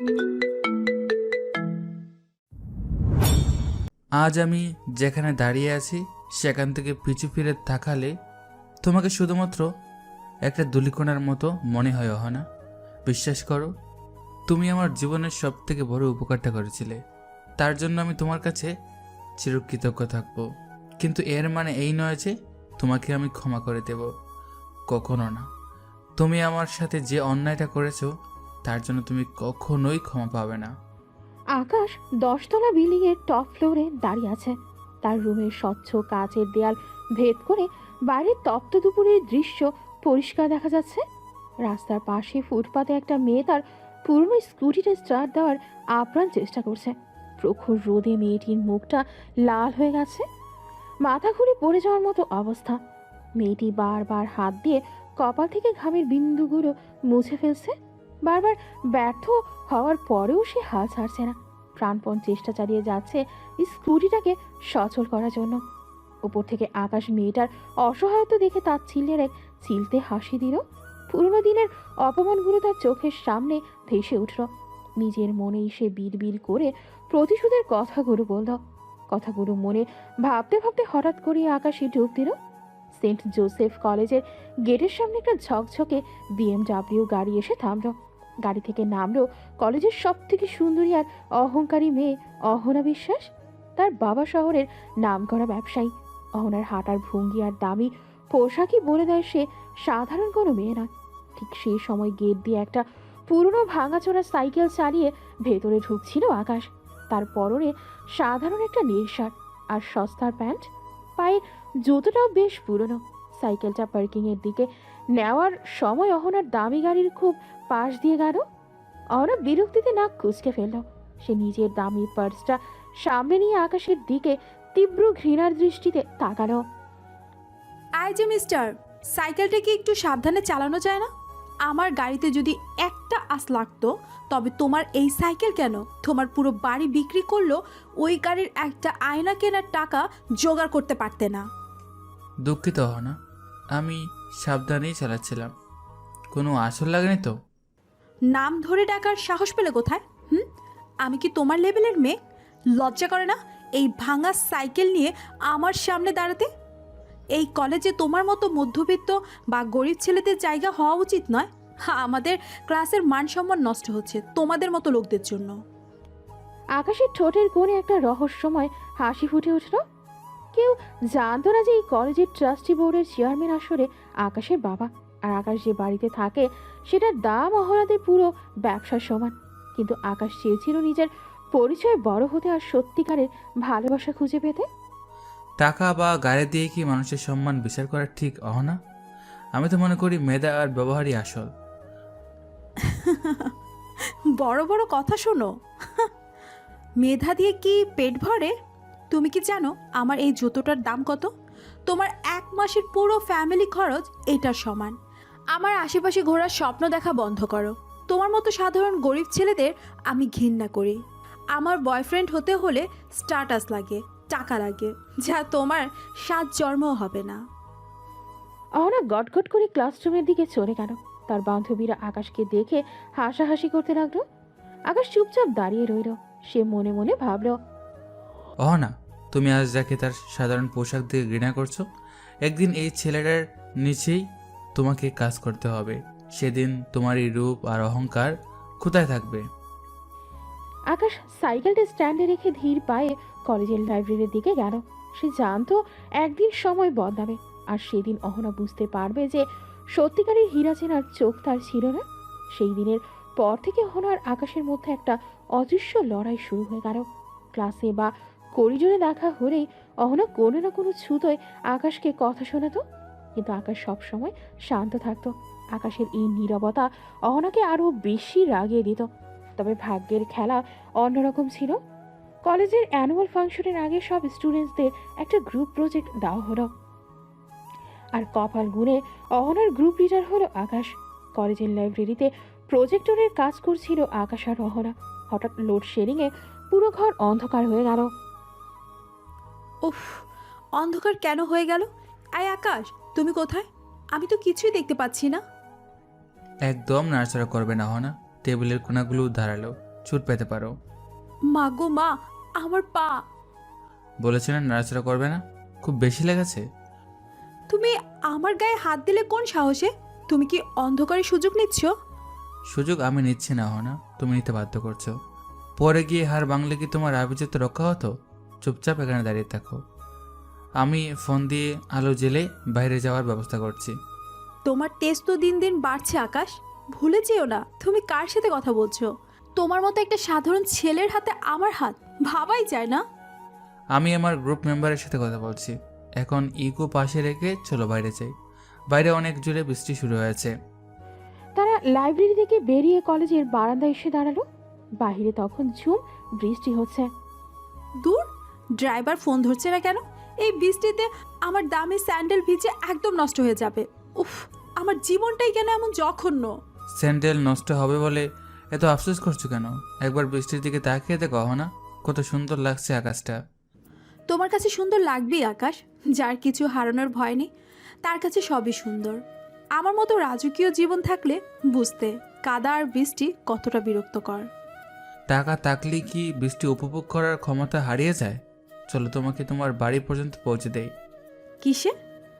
আজ আমি যেখানে দাঁড়িয়ে আছি সেখান থেকে পিছু ফিরে তাকালে তোমাকে শুধুমাত্র একটা ধূলিকণার মতো মনে হয় অহনা। বিশ্বাস করো, তুমি আমার জীবনের সব থেকে বড় উপকারটা করেছিলে। তার জন্য আমি তোমার কাছে চিরকৃতজ্ঞ থাকব। কিন্তু এর মানে এই নয় যে তোমাকে আমি ক্ষমা করে দেব, কখনো না। তুমি আমার সাথে যে অন্যায়টা করেছো তার জন্য তুমি কখনোই ক্ষমা পাবে না। আকাশ 10তলা বিল্ডিং এর টপ ফ্লোরে দাঁড়িয়ে আছে। তার রুমের স্বচ্ছ কাচের দেয়াল ভেদ করে বাইরের তপ্ত দুপুরের দৃশ্য পরিষ্কার দেখা যাচ্ছে। রাস্তার পাশে ফুটপাতে একটা মেয়ে তার পুরনো স্কুটিটা স্টার্ট দেওয়ার আপ্রাণ চেষ্টা করছে। প্রখর রোদে মেয়েটির মুখটা লাল হয়ে গেছে, মাথা ঘুরে পড়ে যাওয়ার মতো অবস্থা। মেয়েটি বারবার হাত দিয়ে কপাল থেকে ঘামের বিন্দুগুলো মুছে ফেলছে। বারবার ব্যর্থ হওয়ার পরেও সে হাল ছাড়ছে না, প্রাণপণ চেষ্টা চালিয়ে যাচ্ছে স্কুটিটাকে সচল করার জন্য। উপর থেকে আকাশ মেয়েটার অসহায়তা দেখে তার ছিলের এক চিলতে হাসি দিল। পুরনো দিনের অপমানগুলো তার চোখের সামনে ভেসে উঠল। নিজের মনেই সে বিড়বিড় করে প্রতিশোধের কথাগুলো বলল। কথাগুলো মনে ভাবতে ভাবতে হঠাৎ করে আকাশে ডুব দিল। সেন্ট জোসেফ কলেজের গেটের সামনে একটা ঝকঝকে BMW গাড়ি এসে থামলো। গাড়ি থেকে নামলো কলেজের সব থেকে সুন্দরী আর অহংকারী মেয়ে অহনা বিশ্বাস। তার বাবা শহরের নামকরা ব্যবসায়ী। অহনার হাঁটার ভঙ্গি আর দামি পোশাকই বলে দেয় সে সাধারণ কোনো মেয়ে নয়। ঠিক সেই সময় গেট দিয়ে একটা পুরনো ভাঙাচোরা সাইকেল চালিয়ে ভেতরে ঢুকছিল আকাশ। তার পরনে সাধারণ একটা নীল শার্ট আর সস্তার প্যান্ট, পায়ের জুতোটাও বেশ পুরনো। সাইকেলটা পার্কিংয়ের দিকে নেওয়ার সময় অহনার দামি গাড়ির খুব পাশ দিয়ে গেল। অহনা বিরক্তিতে নাক কুঁচকে ফেলল। সে নিজের দামি পার্সটা সামনে নিয়ে আকাশের দিকে তীব্র ঘৃণার দৃষ্টিতে তাকালো। আই যে মিস্টার, সাইকেলটা কি একটু সাবধানে চালানো যায় না? আমার গাড়িতে যদি একটা আঁচ লাগতো তবে তোমার এই সাইকেল কেন, তোমার পুরো বাড়ি বিক্রি করলো ওই গাড়ির একটা আয়না কেনার টাকা জোগাড় করতে পারতে না। দুঃখিত অহনা, আমি সাবধানেই চালাচ্ছিলাম, কোনো আসল লাগেনি তো। নাম ধরে ডাকার সাহস পেলে কোথায়? আমি কি তোমার লেভেলের মেয়ে? লজ্জা করে না এই ভাঙা সাইকেল নিয়ে আমার সামনে দাঁড়াতে? এই কলেজে তোমার মতো মধ্যবিত্ত বা গরিব ছেলেদের জায়গা হওয়া উচিত নয়। আমাদের ক্লাসের মান সম্মান নষ্ট হচ্ছে তোমাদের মতো লোকদের জন্য। আকাশের ঠোঁটের কোণে একটা রহস্যময় হাসি ফুটে উঠল। কেউ জানতো না যে এই কলেজের ট্রাস্টি বোর্ডের চেয়ারম্যান আসলে আকাশের বাবা। আর আকাশ যে বাড়িতে থাকে সেটার দাম অহরাদের পুরো ব্যবসার সমান। কিন্তু আকাশ চেয়েছিল নিজের পরিচয় বড় হতে আর সত্যিকারের ভালোবাসা খুঁজে পেতে। টাকা বা গাড়ি দিয়ে কি মানুষের সম্মান বিচার করা ঠিক অহনা? আমি তো মনে করি মেধা আর ব্যবহারই আসল। বড় বড় কথা শোনো। মেধা দিয়ে কি পেট ভরে? তুমি কি জানো আমার এই জুতোটার দাম কত? তোমার এক মাসের পুরো ফ্যামিলি খরচ এটার সমান। আমার আশেপাশে ঘোরার স্বপ্ন দেখা বন্ধ করো। তোমার মতো সাধারণ গরিব ছেলেদের আমি ঘৃণা করি। আমার বয়ফ্রেন্ড হতে হলে স্ট্যাটাস লাগে, টাকা লাগে, যা তোমার 7 জন্মও হবে না। অহনা গটগট করে ক্লাসরুমের দিকে চলে গেল। তার বান্ধবীরা আকাশকে দেখে হাসাহাসি করতে লাগলো। আকাশ চুপচাপ দাঁড়িয়ে রইল। সে মনে মনে ভাবল, অহনা, তুমি আজ যাকে তার সাধারণ পোশাক দিয়ে ঘৃণা করছো, একদিন এই ছেলেটার নিচেই তোমাকে কাজ করতে হবে। সেদিন তোমার এই রূপ আর অহংকার কোথায় থাকবে? আকাশ সাইকেলটা স্ট্যান্ডে রেখে ধীর পায়ে কলেজের লাইব্রেরির দিকে গেল। সে জানতো একদিন সময় বদলাবে, আর সেদিন অহনা বুঝতে পারবে যে সত্যিকারের হীরা চেনার চোখ তার ছিল না। সেই দিনের পর থেকে অহনা আর আকাশের মধ্যে একটা অদৃশ্য লড়াই শুরু হয়ে গেল। ক্লাসে বা করিডোরে দেখা হলেই অহনা কোনো না কোনো ছুতোয় আকাশকে কথা শোনাতো, কিন্তু আকাশ সবসময় শান্ত থাকতো। আকাশের এই নীরবতা অহনাকে আরো বেশি রাগিয়ে দিত। তবে ভাগ্যের খেলা অন্যরকম ছিল। কলেজের অ্যানুয়াল ফাংশনের আগে সব স্টুডেন্টসদের একটা গ্রুপ প্রজেক্ট দেওয়া হলো, আর কপাল গুনে অহনার গ্রুপ লিডার হলো আকাশ। কলেজের লাইব্রেরিতে প্রজেক্টরের কাজ করছিল আকাশ আর অহনা। হঠাৎ লোডশেডিংয়ে পুরো ঘর অন্ধকার হয়ে গেল। উফ, অন্ধকার কেন হয়ে গেল? আয় আকাশ, তুমি কোথায়? আমি তো কিছুই দেখতে পাচ্ছি না। একদম নাড়াচাড়া করবে না অহনা। টেবিলের কোনাগুলো ধারালো, চোট পেতে পারো। মা গো মা, আমার পা। বলেছিলেন নাড়াচাড়া করবে না? খুব বেশি লেগেছে? তুমি আমার গায়ে হাত দিলে কোন সাহসে? তুমি কি অন্ধকারে সুযোগ নিচ্ছ? সুযোগ আমি নিচ্ছি না, অহনা, তুমি নিতে বাধ্য করছো। পরে গিয়ে হার বাংলে কি তোমার আভিজাত্য রক্ষা হতো? চুপচাপ এখানে দাঁড়িয়ে থাকো, আমি ফোন দিয়ে আলো জেলে বাইরে যাওয়ার ব্যবস্থা করছি। তোমার তেজ তো দিন দিন বাড়ছে আকাশ। ভুলে যেও না তুমি কার সাথে কথা বলছো। তোমার মতো একটা সাধারণ ছেলের হাতে আমার হাত ভাবাই যায় না। আমি আমার গ্রুপ মেম্বারের সাথে কথা বলছি। এখন ইগো পাশে রেখে চলো বাইরে যাই। বাইরে অনেক জোরে বৃষ্টি শুরু হয়েছে। তারা লাইব্রেরি থেকে বেরিয়ে কলেজের বারান্দায় এসে দাঁড়ালো। বাইরে তখন ঝুম বৃষ্টি হচ্ছে। দূর, ড্রাইভার ফোন ধরছে না কেন? এই বৃষ্টিতে আমার দামি স্যান্ডেল ভিজে একদম নষ্ট হয়ে যাবে। উফ, আমার জীবনটাই কেন এমন জঘন্য। স্যান্ডেল নষ্ট হবে বলে এত আফসোস করছো কেন? একবার বৃষ্টির দিকে তাকিয়ে দেখো না, কত সুন্দর লাগছে আকাশটা। তোমার কাছে সুন্দর লাগবেই আকাশ। যার কিছু হারানোর ভয় নেই তার কাছে সবই সুন্দর। আমার মতো রাজকীয় জীবন থাকলে বুঝতে কাদা আর বৃষ্টি কতটা বিরক্তকর। টাকা থাকলে কি বৃষ্টি উপভোগ করার ক্ষমতা হারিয়ে যায়? চলো তোমাকে তোমার বাড়ি পর্যন্ত পৌঁছে দেই। কিসে?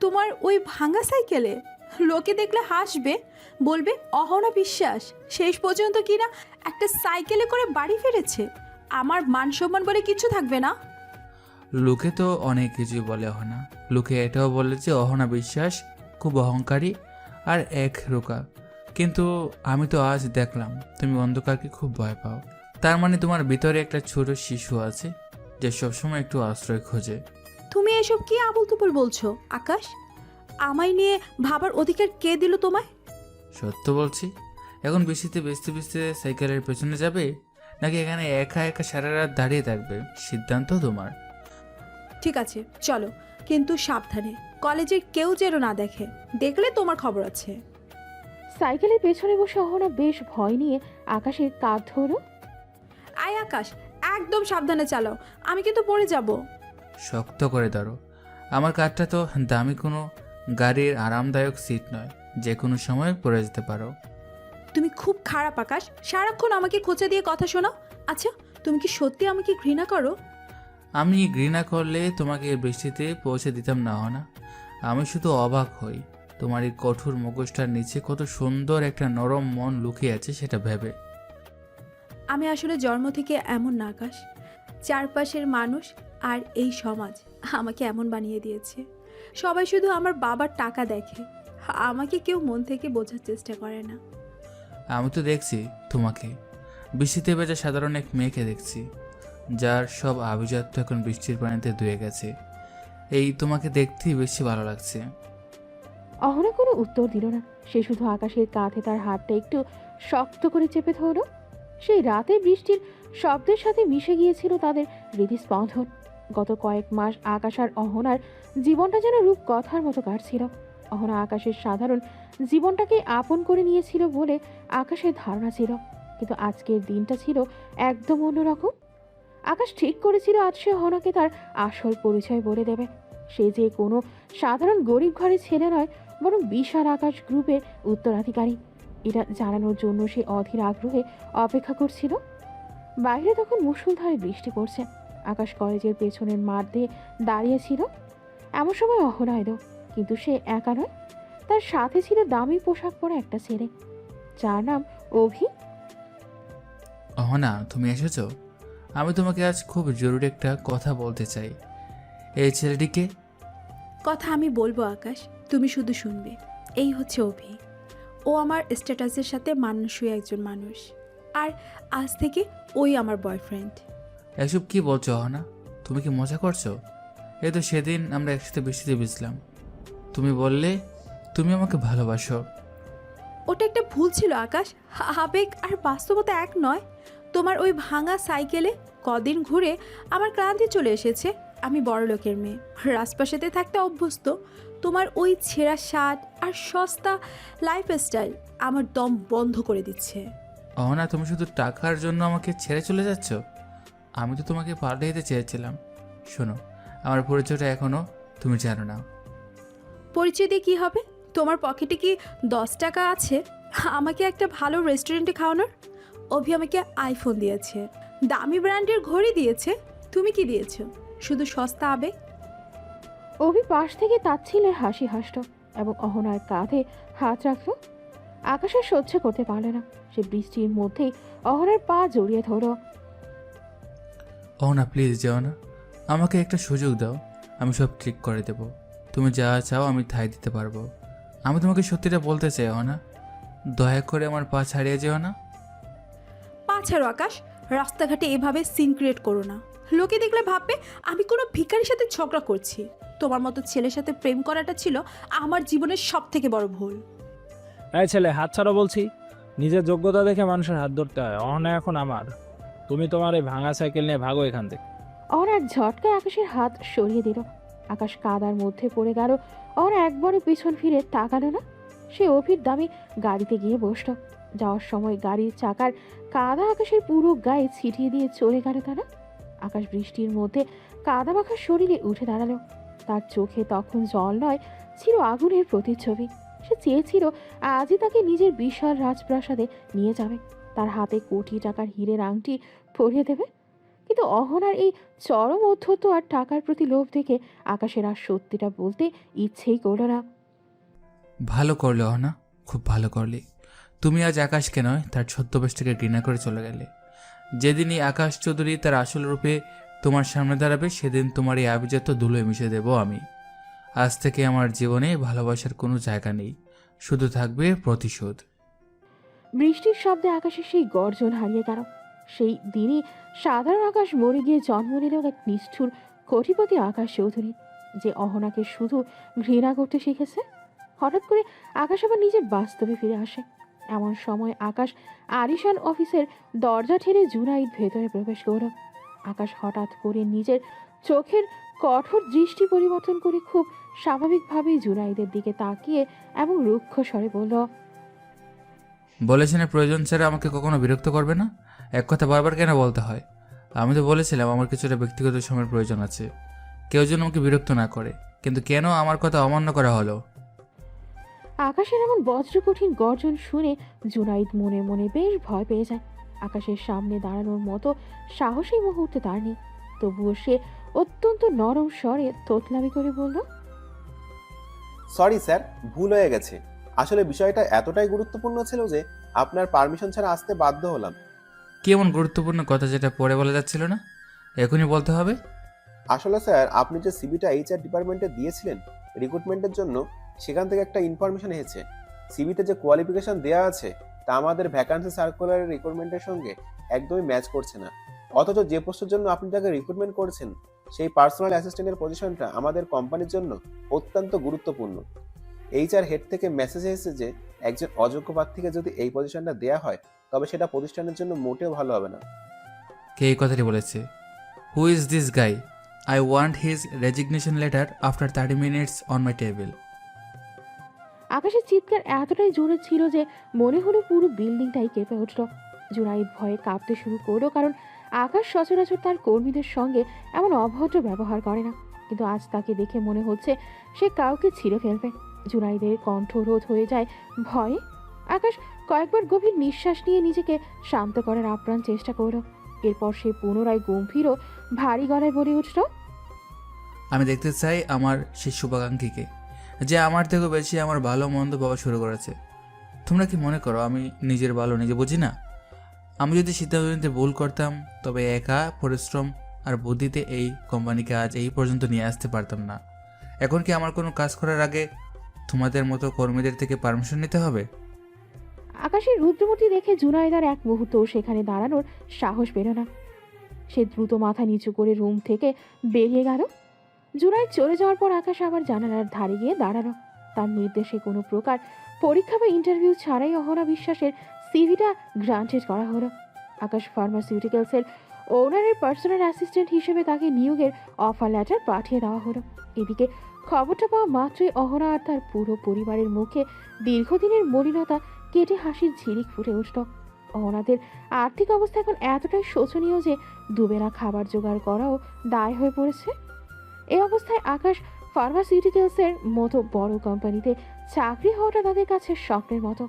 তোমার ওই ভাঙা সাইকেলে? লোকে দেখলে হাসবে, বলবে অহনা বিশ্বাস শেষ পর্যন্ত কিনা একটা সাইকেলে করে বাড়ি ফিরেছে। আমার মান সম্মান বলে কিছু থাকবে না। লোকে তো অনেক কিছুই বলে অহনা। লোকে এটাও বলে যে অহনা বিশ্বাস খুব অহংকারী আর একরোকা। কিন্তু আমি তো আজ দেখলাম তুমি অন্ধকারকে খুব ভয় পাও। তার মানে তোমার ভিতরে একটা ছোট শিশু আছে যে সবসময় একটু আশ্রয় খোঁজে। তুমি এসব কি আবল তুবল বলছো আকাশ? আমায় নিয়ে ভাবার অধিকার কে দিল তোমায়? সত্য বলছি। এখন বৃষ্টিতে ভিজতে ভিজতে সাইকেলের পেছনে যাবে, নাকি এখানে একা একা সারা রাত দাঁড়িয়ে থাকবে, সিদ্ধান্ত তোমার। ঠিক আছে চলো, কিন্তু সাবধানে। কলেজের কেউ যেন না দেখে, দেখলে তোমার খবর আছে। সাইকেলের পেছনে বসে অহনা বেশ ভয় নিয়ে আকাশের কাঁধ ধরো। আয় আকাশ, একদম সাবধানে চালাও, আমি কিন্তু পড়ে যাব। শক্ত করে ধরো। আমার কাঠটা তো দামি কোনো গাড়ির আরামদায়ক সিট নয়, যে কোনো সময় পড়ে যেতে পারো। তুমি খুব খারাপ আকাশ, সারাক্ষণ আমাকে খোঁচা দিয়ে কথা শোনাও। আচ্ছা, তুমি কি সত্যি আমাকে ঘৃণা করো? আমি ঘৃণা করলে তোমাকে এই বৃষ্টিতে পৌঁছে দিতাম না, না। আমি শুধু অবাক হই তোমার এই কঠোর মুখোশটার নিচে কত সুন্দর একটা নরম মন লুকিয়ে আছে সেটা ভেবে। আমি আসলে জন্ম থেকে এমন না আকাশ। চারপাশের মানুষ আর এই সমাজ আমাকে এমন বানিয়ে দিয়েছে। সবাই শুধু আমার বাবার টাকা দেখে, আমাকে কেউ মন থেকে বোঝার চেষ্টা করে না। আমি তো দেখছি তোমাকে, বৃষ্টিতে ভেজা সাধারণ এক মেয়েকে দেখছি, যার সব আভিজাত্য এখন বৃষ্টির পানিতে ধুয়ে গেছে। এই তোমাকে দেখতেই বেশি ভালো লাগছে। অহনা কোনো উত্তর দিল না। সে শুধু আকাশের কাঁধে তার হাতটা একটু শক্ত করে চেপে ধরল। সেই রাতে বৃষ্টির শব্দের সাথে মিশে গিয়েছিল তাদের হৃদস্পন্দন। গত কয়েক মাস আকাশ আর অহনার জীবনটা যেন রূপকথার মতো কাটছিল। অহনা আকাশের সাধারণ জীবনটাকে আপন করে নিয়েছিল বলে আকাশের ধারণা ছিল, কিন্তু আজকের দিনটা ছিল একদম অন্যরকম। আকাশ ঠিক করেছিল আজ সে অহনাকে তার আসল পরিচয় বলে দেবে। সে যে কোনো সাধারণ গরিব ঘরের ছেলে নয়, বরং বিশাল আকাশ গ্রুপের উত্তরাধিকারী। এটা জানানোর জন্য সে অধীর আগ্রহে অপেক্ষা করছিল। বাইরে তখন মুষলধারে বৃষ্টি পড়ছে। আকাশ কলেজের পেছনের মাঠ দিয়ে দাঁড়িয়েছিল। এমন সময় অহনা এলো, কিন্তু সে একা নয়, তার সাথে ছিল দামি পোশাক পরা একটা ছেলে, যার নাম অভি। অহনা, তুমি এসেছো? আমি তোমাকে আজ খুব জরুরি একটা কথা বলতে চাই। এই ছেলেটিকে। কথা আমি বলবো আকাশ, তুমি শুধু শুনবে। এই হচ্ছে অভি। ও আমার স্ট্যাটাসের সাথে মানানসই একজন মানুষ, আর আজ থেকে ওই আমার বয়ফ্রেন্ড। এসব কি বলছো অহনা? তুমি কি মজা করছো? এই তো সেদিন আমরা একসাথে বৃষ্টিতে ভিজলাম, তুমি বললে তুমি আমাকে ভালোবাসো। ওটা একটা ভুল ছিল আকাশ। আবেগ আর বাস্তবতা এক নয়। তোমার ওই ভাঙা সাইকেলে কদিন ঘুরে আমার ক্লান্তি চলে এসেছে। আমি বড় লোকের মেয়ে, রাজপ্রাসাদে থাকতে অভ্যস্ত। তোমার ওই ছেঁড়া শার্ট আর সস্তা লাইফস্টাইল আমার দম বন্ধ করে দিচ্ছে। অহনা, তুমি শুধু টাকার জন্য আমাকে ছেড়ে চলে যাচ্ছ? আমি তো তোমাকে পাল্টে দিতে চেয়েছিলাম। শোনো, আমার পরিচয়টা এখনো তুমি জানো না। পরিচয় দিয়ে কী হবে? তোমার পকেটে কি 10 টাকা আছে আমাকে একটা ভালো রেস্টুরেন্টে খাওয়ানোর? অভি আমাকে আইফোন দিয়েছে, দামি ব্র্যান্ডের ঘড়ি দিয়েছে। তুমি কি দিয়েছো? শুধু সস্তা আবেগ। অভি পাশ থেকে তাচ্ছিলের হাসি হাসল এবং অহনার কাঁধে হাত রাখল। আকাশ আর সহ্য করতে পারল না, সে বৃষ্টির মধ্যেই অহনার পা জড়িয়ে ধরল। না প্লিজ যেও না, আমাকে একটা সুযোগ দাও, আমি সব ঠিক করে দেব। তুমি যা চাও আমি তাই দিতে পারবো। আমি তোমাকে সত্যিটা বলতে চাই না, দয়া করে আমার পা ছাড়িয়ে যেও না। পা ছাড়ো আকাশ, রাস্তাঘাটে এভাবে সিন ক্রিয়েট করো না। লোকে দেখলে ভাববে আমি কোনো ভিখারির সাথে ঝগড়া করছি। তোমার মতো ছেলের সাথে প্রেম করাটা ছিল আমার জীবনের সব থেকে বড় ভুল। এই ছেলে, হাত ছাড়ো বলছি। নিজের যোগ্যতা দেখে মানুষের হাত ধরতে হয়। অহনা এখন আমার। তুমি তোমার এই ভাঙা সাইকেল নিয়ে ভাগো এখান থেকে। অহনার ঝটকায় আকাশের হাত সরিয়ে দিল। আকাশ কাদার মধ্যে পড়ে গেল। অহনা একবারও পিছন ফিরে তাকালো না। সে অভির দামি গাড়িতে গিয়ে বসল। যাওয়ার সময় গাড়ির চাকার কাদা আকাশের পুরো গায়ে ছিটিয়ে দিয়ে চলে গেল তারা। আকাশ বৃষ্টির মধ্যে কাদা মাখা শরীরে উঠে দাঁড়ালো। তার চোখে তখন জল নয়, ছিল আগুনের প্রতিচ্ছবি। সে চেয়েছিল আজই তাকে নিজের বিশাল রাজপ্রাসাদে নিয়ে যাবে, তার হাতে কোটি টাকার হীরের আংটি পরিয়ে দেবে। কিন্তু অহনার এই চরম অধ্যত্ব আর টাকার প্রতি লোভ দেখে আকাশের আর সত্যিটা বলতে ইচ্ছেই করল না। ভালো করলে না, খুব ভালো করলে। তুমি আজ আকাশকে নয়, তার ছদ্মবেশটাকে ঘৃণা করে চলে গেলে। যেদিনই আকাশ চৌধুরী তার আসল রূপে তোমার সামনে দাঁড়াবে, সেদিন তোমার এই আভিজাত্য ধুলোয় মিশে দেব আমি। আজ থেকে আমার জীবনে ভালোবাসার কোনো জায়গা নেই, শুধু থাকবে প্রতিশোধ। বৃষ্টির শব্দে আকাশের সেই গর্জন হারিয়ে গেল। সেই দিনই সাধারণ আকাশ মরে গিয়ে জন্ম নিল এক নিষ্ঠুর কোটিপতি আকাশ চৌধুরী, যে অহনাকে শুধু ঘৃণা করতে শিখেছে। হঠাৎ করে আকাশ আবার নিজের বাস্তবে ফিরে আসে। এমন সময় আকাশ আরিশান অফিসের দরজা ঠেলে জুনাইদ ভেতরে প্রবেশ করল। আকাশ হঠাৎ করে নিজের চোখের কঠোর দৃষ্টি পরিবর্তন করে খুব স্বাভাবিকভাবেই জুনাইদের দিকে তাকিয়ে এবং রুক্ষ স্বরে বলল, বলেছেন প্রয়োজন ছাড়া আমাকে কখনো বিরক্ত করবে না। এক কথা বারবার কেন বলতে হয়? আমি তো বলেছিলাম আমার কিছুটা ব্যক্তিগত সময়ের প্রয়োজন আছে, কেউ যেন আমাকে বিরক্ত না করে। কিন্তু কেন আমার কথা অমান্য করা হলো? আকাশের এমন বজ্রকঠিন গর্জন শুনে জুনাইদ মনে মনে বেশ ভয় পেয়ে যায়। আকাশের সামনে দাঁড়ানোর মতো সাহস এই মুহূর্তে তার নেই। তবুও সে অত্যন্ত নরম স্বরে তোতলামি করে বলল, সরি স্যার, ভুল হয়ে গেছে। আসলে বিষয়টা এতটাই গুরুত্বপূর্ণ ছিল যে আপনার পারমিশন ছাড়া আসতে বাধ্য হলাম। কি এমন গুরুত্বপূর্ণ কথা যেটা পরে বলা যাচ্ছিল না, এখনই বলতে হবে? আসলে স্যার, আপনি যে সিবিটা এইচআর ডিপার্টমেন্টে দিয়েছিলেন রিক্রুটমেন্টের জন্য, সেখান থেকে একটা ইনফরমেশন এসেছে। সিবিতে যে কোয়ালিফিকেশন দেওয়া আছে তা আমাদের ভ্যাকান্সি সার্কুলারের রিক্রুটমেন্টের সঙ্গে একদমই ম্যাচ করছে না। অথচ যে পোস্টের জন্য আপনি তাকে রিক্রুটমেন্ট করছেন, সেই পার্সোনাল অ্যাসিস্ট্যান্টের পজিশনটা আমাদের কোম্পানির জন্য অত্যন্ত গুরুত্বপূর্ণ। এইচআর হেড থেকে মেসেজ এসেছে যে একজন অযোগ্য প্রার্থীকে যদি এই পজিশনটা দেওয়া হয়, তবে সেটা প্রতিষ্ঠানের জন্য মোটেও ভালো হবে না। কে এই কথাটি বলেছে? Who is this guy? I want his resignation letter after 30 minutes on my table. আকাশের চিৎকার এতটাই জোরে ছিল যে মনে হলো পুরো বিল্ডিংটাই কেঁপে উঠল। জুনাইদ ভয়ে কাঁপতে শুরু করলো, কারণ আকাশ সচরাচর তার কর্মীদের সঙ্গে এমন অভদ্র ব্যবহার করে না। কিন্তু আজ তাকে দেখে মনে হচ্ছে সে কাউকে ছিঁড়ে ফেলবে। জুনাইদের কণ্ঠরোধ হয়ে যায় ভয়ে। আকাশ কয়েকবার গভীর নিঃশ্বাস নিয়ে নিজেকে শান্ত করার আপ্রাণ চেষ্টা করল। এরপর সে পুনরায় গম্ভীর ও ভারী গলায় বলে উঠল, আমি দেখতে চাই আমার সেই শুভাকাঙ্ক্ষীকে, যে আমার থেকেও বেশি আমার ভালো মন্দ পাওয়া শুরু করেছে। তোমরা কি মনে করো আমি নিজের ভালো নিজে বুঝি না? আমি যদি সিদ্ধান্ত নিতে ভুল করতাম, তবে একা পরিশ্রম আর বুদ্ধিতে এই কোম্পানিকে আজ এই পর্যন্ত নিয়ে আসতে পারতাম না। এখন কি আমার কোনো কাজ করার আগে তোমাদের মতো কর্মীদের থেকে পারমিশন নিতে হবে? আকাশের রুদ্রমূর্তি দেখে জুনাইদার এক মুহূর্তও সেখানে দাঁড়ানোর সাহস পেল না। সে দ্রুত মাথা নিচু করে রুম থেকে বেরিয়ে গেল। জুনাইদ চলে যাওয়ার পর আকাশ আবার জানালার ধারে গিয়ে দাঁড়ালো। তার নির্দেশে কোনো প্রকার পরীক্ষা বা ইন্টারভিউ ছাড়াই অহনা বিশ্বাসের সিভিটা গ্রান্টেড করা হলো। আকাশ ফার্মাসিউটিক্যালসের ওনারের পার্সোনাল অ্যাসিস্ট্যান্ট হিসেবে তাকে নিয়োগের অফার লেটার পাঠিয়ে দেওয়া হলো। এদিকে খবরটা পাওয়া মাত্রই অহনা আর তার পুরো পরিবারের মুখে দীর্ঘদিনের মলিনতা কেটে হাসির ঝিলিক ফুটে উঠল। অহনাদের আর্থিক অবস্থা এখন এতটাই শোচনীয় যে দুবেলা খাবার জোগাড় করাও দায় হয়ে পড়েছে। এই অবস্থায় আকাশ ফার্মাসিউটিক্যালসের মতো বড় কোম্পানিতে চাকরি হওয়াটা তাদের কাছে স্বপ্নের মতো।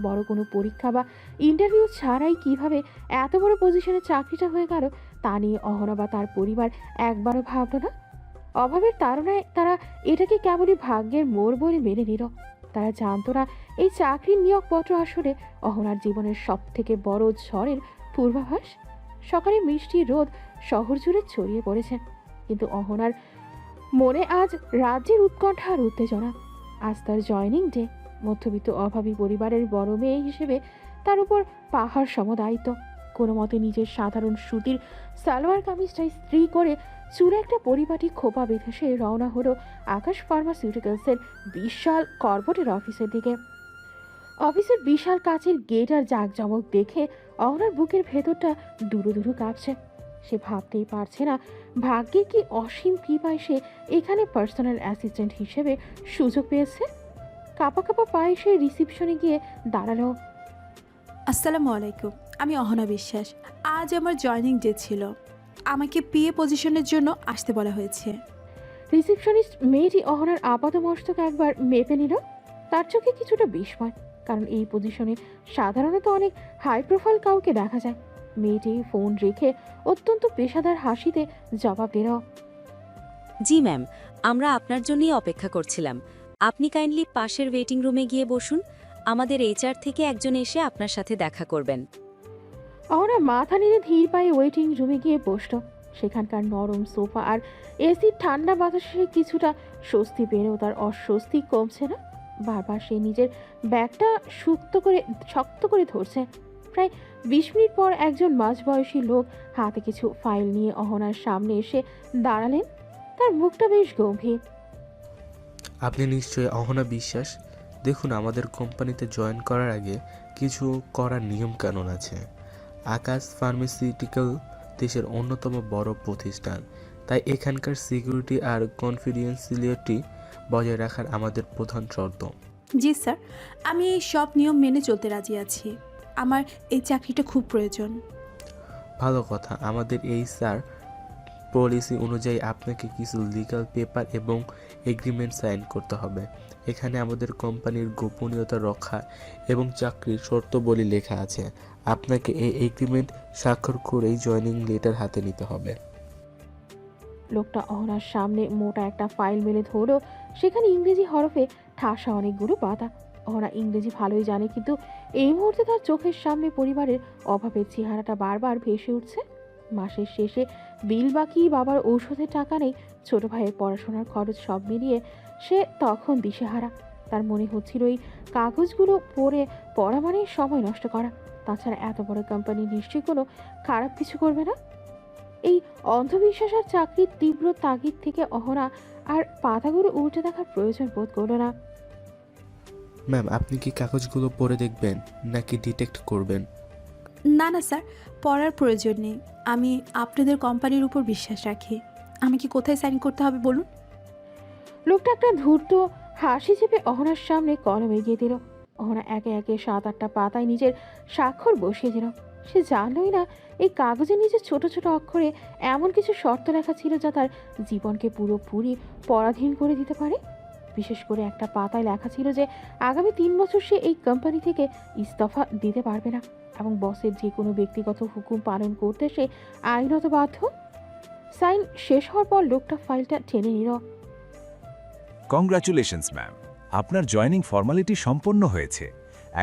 বড় কোনো পরীক্ষা বা ইন্টারভিউ ছাড়াই কিভাবে এত বড় পজিশনে চাকরিটা হয়ে গেল তা নিয়ে অহনা বা তার পরিবার একবারও ভাবল না। অভাবের তাড়নায় তারা এটাকে কেবলই ভাগ্যের মোড় বলে মেনে নিল। তারা জানতো না এই চাকরির নিয়োগপত্র আসলে অহনার জীবনের সব থেকে বড় ঝড়ের পূর্বাভাস। সকালে মিষ্টি রোদ শহর জুড়ে ছড়িয়ে পড়েছে, কিন্তু অহনার মনে আজ রাজ্যের উৎকণ্ঠা আর উত্তেজনা। আজ তার জয়নিং ডে। মধ্যবিত্ত অভাবী পরিবারের বড় মেয়ে হিসেবে তার উপর পাহাড় সম দায়িত্ব। কোনো মতে নিজের সাধারণ সুতির সালোয়ার কামিজটা ইস্ত্রি করে চুলে একটা পরিপাটি খোপা বেঁধে সে রওনা হলো আকাশ ফার্মাসিউটিক্যালসের বিশাল কর্পোরেট অফিসের দিকে। অফিসের বিশাল কাচের গেট আর জাঁকজমক দেখে অহনার বুকের ভেতরটা দুরু দুরু কাঁপছে। সে ভাবতেই পারছে না ভাগ্যের কি অসীম কৃপায় সে এখানে পার্সোনাল অ্যাসিস্ট্যান্ট হিসেবে সুযোগ পেয়েছে। কাঁপা কাঁপা পায়ে সে রিসিপশনে গিয়ে দাঁড়ালো। আসসালামু আলাইকুম, আমি অহনা বিশ্বাস। আজ আমার জয়নিং ডে ছিল। আমাকে পিএ পজিশনের জন্য আসতে বলা হয়েছে। রিসিপশনিস্ট মেয়েটি অহনার আপাত মস্তক একবার মেপে নিল। তার চোখে কিছুটা বিস্ময়, কারণ এই পজিশনে সাধারণত অনেক হাই প্রোফাইল কাউকে দেখা যায়। মেয়েটি ফোন রেখে অত্যন্ত পেশাদার হাসিতে জবাব দিল, জি ম্যাম, আমরা আপনার জন্যই অপেক্ষা করছিলাম। আপনি কাইন্ডলি পাশের ওয়েটিং রুমে গিয়ে বসুন। আমাদের এইচআর থেকে একজন এসে আপনার সাথে দেখা করবেন। অহনা মাথা নেড়ে ধীর পায়ে ওয়েটিং রুমে গিয়ে বসল। সেখানকার নরম সোফা আর এসির ঠান্ডা বাতাসে কিছুটা স্বস্তি পেলেও তার অস্বস্তি কমছে না। বারবার সে নিজের ব্যাগটা শক্ত করে ধরছে। প্রায় 20 মিনিট পর একজন মাঝবয়সী লোক হাতে কিছু ফাইল নিয়ে অহনার সামনে এসে দাঁড়ালেন। তার মুখটা বেশ গম্ভীর। আপনি নিশ্চয়ই অহনা বিশ্বাস। দেখুন, আমাদের কোম্পানিতে জয়েন করার আগে কিছু করার নিয়মকানুন আছে। আকাশ ফার্মাসিউটিক্যাল দেশের অন্যতম বড় প্রতিষ্ঠান, তাই এখানকার সিকিউরিটি আর কনফিডেন্সিয়ালিটি বজায় রাখার আমাদের প্রধান শর্ত। জি স্যার, আমি এই সব নিয়ম মেনে চলতে রাজি আছি। আমার এই চাকরিটা খুব প্রয়োজন। ভালো কথা। আমাদের এই স্যার পলিসি অনুযায়ী আপনাকে কিছু লিগ্যাল পেপার এবং এগ্রিমেন্ট সাইন করতে হবে। এখানে আমাদের কোম্পানির গোপনীয়তা রক্ষা এবং চাকরির শর্তাবলী লেখা আছে। আপনাকে এই এগ্রিমেন্ট স্বাক্ষর করেই জয়েনিং লেটার হাতে নিতে হবে। লোকটা অহনার সামনে মোটা একটা ফাইল মেলে ধরো। সেখানে ইংরেজি হরফে ঠাসা অনেকগুলো পাতা। অহনা ইংরেজি ভালোই জানে, কিন্তু এই মুহূর্তে তার চোখের সামনে পরিবারের অভাবের চেহারাটা বারবার ভেসে উঠছে। মাসের শেষে বিল বাকি, বাবার ঔষধের টাকা নেই, ছোট ভাইয়ের পড়াশোনার খরচ সব মিলিয়ে সে তখন দিশেহারা। তার মনে হচ্ছিল এই কাগজগুলো পড়া মানে সময় নষ্ট করা। তাছাড়া এত বড় কোম্পানি নিশ্চয়ই কোনো খারাপ কিছু করবে না। এই অন্ধবিশ্বাস আর চাকরির তীব্র তাগিদ থেকে অহনা আর পাতাগুলো উল্টে দেখার প্রয়োজন বোধ করল না। ম্যাম, আপনি কি কাগজগুলো পড়ে দেখবেন নাকি ডিটেক্ট করবেন? না না স্যার, পড়ার প্রয়োজন নেই। আমি আপনাদের কোম্পানির উপর বিশ্বাস রাখি। আমাকে কোথায় সাইন করতে হবে বলুন? লোকটা একটা ধূর্ত হাসি চেপে অহনার সামনে কলম এগিয়ে দিল। অহনা একে একে 7-8টা পাতায় নিজের স্বাক্ষর বসিয়ে দিল। সে জানলই না এই কাগজে নিজের ছোট ছোট অক্ষরে এমন কিছু শর্ত লেখা ছিল যা তার জীবনকে পুরোপুরি পরাধীন করে দিতে পারে। বিশেষ করে একটা পাতায় লেখা ছিল যে আগামী 3 বছর সে এই কোম্পানি থেকে ইস্তফা দিতে পারবে না এবং বসের যে কোনো ব্যক্তিগত হুকুম পালন করতে সে আইনত বাধ্য। সাইন শেষ হওয়ার পর লোকটা ফাইলটা টেনে নিল। কংগ্রাচুলেশনস ম্যাম, আপনার জয়েনিং ফর্মালিটি সম্পন্ন হয়েছে।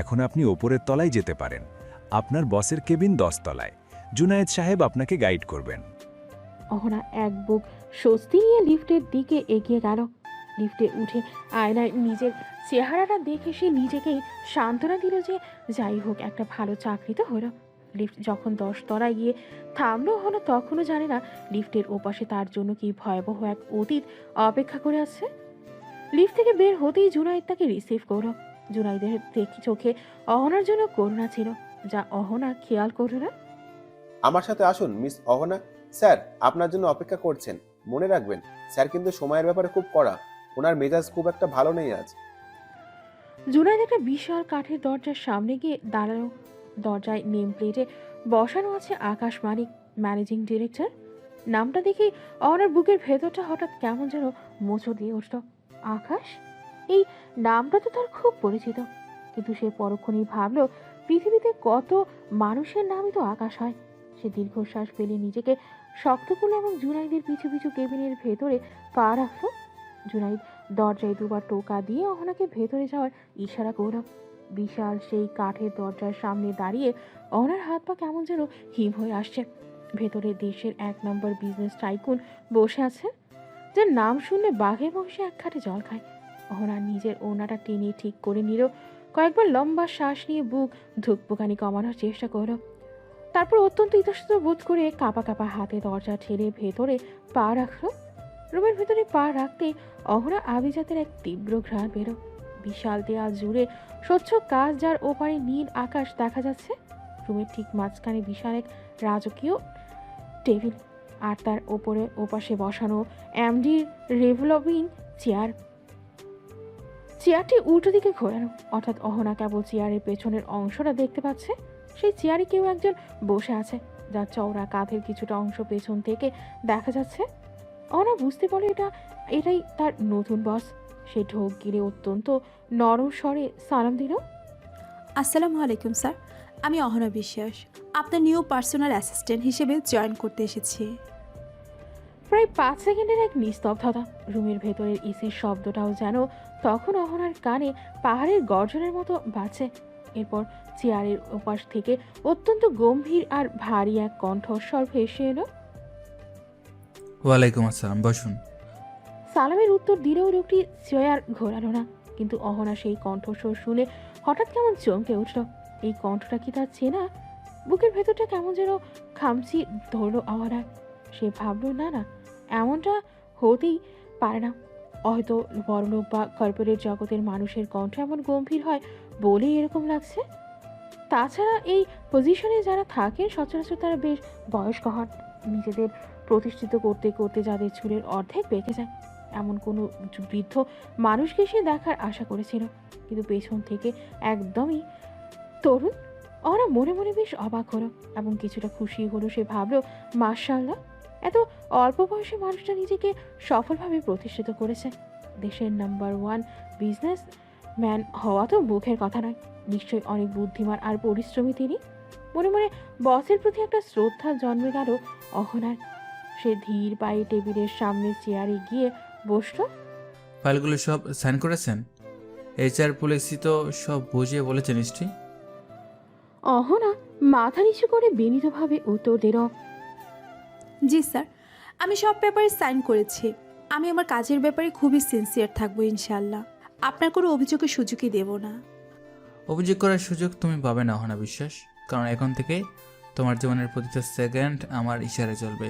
এখন আপনি ওপরের তলায় যেতে পারেন। আপনার বসের কেবিন 10 তলায়। জুনায়েদ সাহেব আপনাকে গাইড করবেন। অহনা এক বুক স্বস্তি নিয়ে লিফটের দিকে এগিয়ে গেল। লিফটে উঠে আয়নায় নিজের চেহারাটা দেখে সে নিজেকেই সান্ত্বনা দিল যে যাই হোক, একটা ভালো চাকরি তো হলো। লিফট যখন 10 তলায় গিয়ে থামলো, হলো তখনও জানে না লিফটের ওপাশে তার জন্য কি ভয়াবহ এক অতীত অপেক্ষা করে আছে। লিফট থেকে বের হতেই জুনাইদ তাকে রিসিভ করলো। জুনাইদের চোখে অহনার জন্য করুণা ছিল, যা অহনা খেয়াল করল না। আমার সাথে আসুন মিস অহনা। স্যার আপনার জন্য অপেক্ষা করছেন। মনে রাখবেন, স্যার কিন্তু সময়ের ব্যাপারে খুব কড়া। ওনার মেজাজ খুব একটা ভালো নেই আজ। জুনাইদ একটা বিশাল কাঠের দরজার সামনে গিয়ে দাঁড়ালো। দরজায় নেম প্লেটে বসানো আছে আকাশ মানিক, ম্যানেজিং ডিরেক্টর। নামটা দেখে অহনার বুকের ভেতরটা হঠাৎ কেমন যেন মোচড় দিয়ে উঠল। আকাশ, এই নামটা তো তার খুব পরিচিত, কিন্তু সে পরক্ষণেই ভাবলো পৃথিবীতে কত মানুষের নামই তো আকাশ হয়। সে দীর্ঘশ্বাস ফেলে নিজেকে শক্ত করলো এবং জুনাইদের পিছু পিছু কেবিনের ভেতরে পা রাখলো। জুনাইদ দরজায় দুবার টোকা দিয়ে অহনাকে ভেতরে যাওয়ার ইশারা করল। বিশাল সেই কাঠের দরজার সামনে দাঁড়িয়ে অহনার হাত পা কেমন যেন হিম হয়ে আসছে। ভেতরে দেশের 1 নম্বর বিজনেস টাইকুন বসে আছেন, যার নাম শুনলে বাঘের বংশে এক ঘাটে জল খায়। অহনা নিজের ওড়নাটা টেনে ঠিক করে নিল, কয়েকবার লম্বা শ্বাস নিয়ে বুক ধুকপুকানি কমানোর চেষ্টা করলো। তারপর অত্যন্ত ইতস্তত বোধ করে কাঁপা কাঁপা হাতে দরজা ঠেলে ভেতরে পা রাখলো। রুমের ভেতরে পা রাখতে অহনা আভিজাতের এক তীব্র ঘ্রাণ বেরো। বিশাল দেয়াল জুড়ে স্বচ্ছ কাচ, যার ওপারে নীল আকাশ দেখা যাচ্ছে। রুমের ঠিক মাঝখানে বিশাল এক রাজকীয় টেবিল, আর তার ওপরে ওপাশে বসানো এমডির রেভলভিং চেয়ারটি উল্টো দিকে ঘোরানো। অর্থাৎ অহনা কেবল চেয়ারের পেছনের অংশটা দেখতে পাচ্ছে। সেই চেয়ারে কেউ একজন বসে আছে, যার চওড়া কাঁধের কিছুটা অংশ পেছন থেকে দেখা যাচ্ছে। অহনা বুঝতে পারে এটাই তার নতুন বস। সে ঢোক গিলে অত্যন্ত নরম স্বরে সালাম দিল। আসসালামু আলাইকুম স্যার, আমি অহনা বিশ্বাস, আপনার নিউ পার্সোনাল অ্যাসিস্ট্যান্ট হিসেবে জয়েন করতে এসেছি। প্রায় 5 সেকেন্ডের এক নিস্তব্ধতা। রুমের ভেতরের এসির শব্দটাও যেন তখন অহনার কানে পাহাড়ের গর্জনের মতো বাজছে। এরপর চেয়ারের ওপাশ থেকে অত্যন্ত গম্ভীর আর ভারী এক কণ্ঠস্বর ভেসে এলো। ওয়ালাইকুম আসসালাম, বসুন। সালামের উত্তর দিলেও লোকটি চেয়ার ঘোরালো না। কিন্তু অহনা সেই কণ্ঠস্বর শুনে হঠাৎ কেমন চমকে উঠল। এই কণ্ঠটা কি তার চেনা? বুকের ভেতরটা কেমন যেন খামচি ধরলো অহনার। সে ভাবলো না, এমনটা হতেই পারে না। হয়তো বড়লোক বা কর্পোরেট জগতের মানুষের কণ্ঠ এমন গম্ভীর হয় বলেই এরকম লাগছে। তাছাড়া এই পজিশনে যারা থাকেন সচরাচর তারা বেশ বয়স্ক হন। নিজেদের প্রতিষ্ঠিত করতে করতে যাদের চুলের অর্ধেক পেকে যায়, এমন কোনো বৃদ্ধ মানুষকে সে দেখার আশা করেছিল। কিন্তু পেছন থেকে একদমই তরুণ। ওরা মনে মনে বেশ অবাক হলো এবং কিছুটা খুশি হলো। সে ভাবলো, মাশাআল্লাহ, এত অল্প বয়সে মানুষটা নিজেকে সফলভাবে প্রতিষ্ঠিত করেছে। দেশের নাম্বার 1 বিজনেস ম্যান হওয়া তো মুখের কথা নয়, নিশ্চয়ই অনেক বুদ্ধিমান আর পরিশ্রমী তিনি। মনে মনে বসের প্রতি একটা শ্রদ্ধা জন্মে গেল অহনার। সে ধীর পায়ে টেবিলের সামনে চেয়ারে গিয়ে বসলো। ফাইলগুলো সব সাইন করেছেন? HR পলিসি তো সব বুঝিয়ে বলেছে নিশ্চয়ই? অহনা মাথা নিচু করে বিনীতভাবে উত্তর দিল। জি স্যার, আমি সব পেপারে সাইন করেছি। আমি আমার কাজের ব্যাপারে খুবই সিনসিয়ার থাকবো ইনশাআল্লাহ। আপনার কোনো অভিযোগের সুযোগই দেব না। অভিযোগ করার সুযোগ তুমি পাবে না অহনা বিশ্বাস, কারণ এখন থেকে তোমার জীবনের প্রতিটা সেকেন্ড আমার ইশারায় চলবে।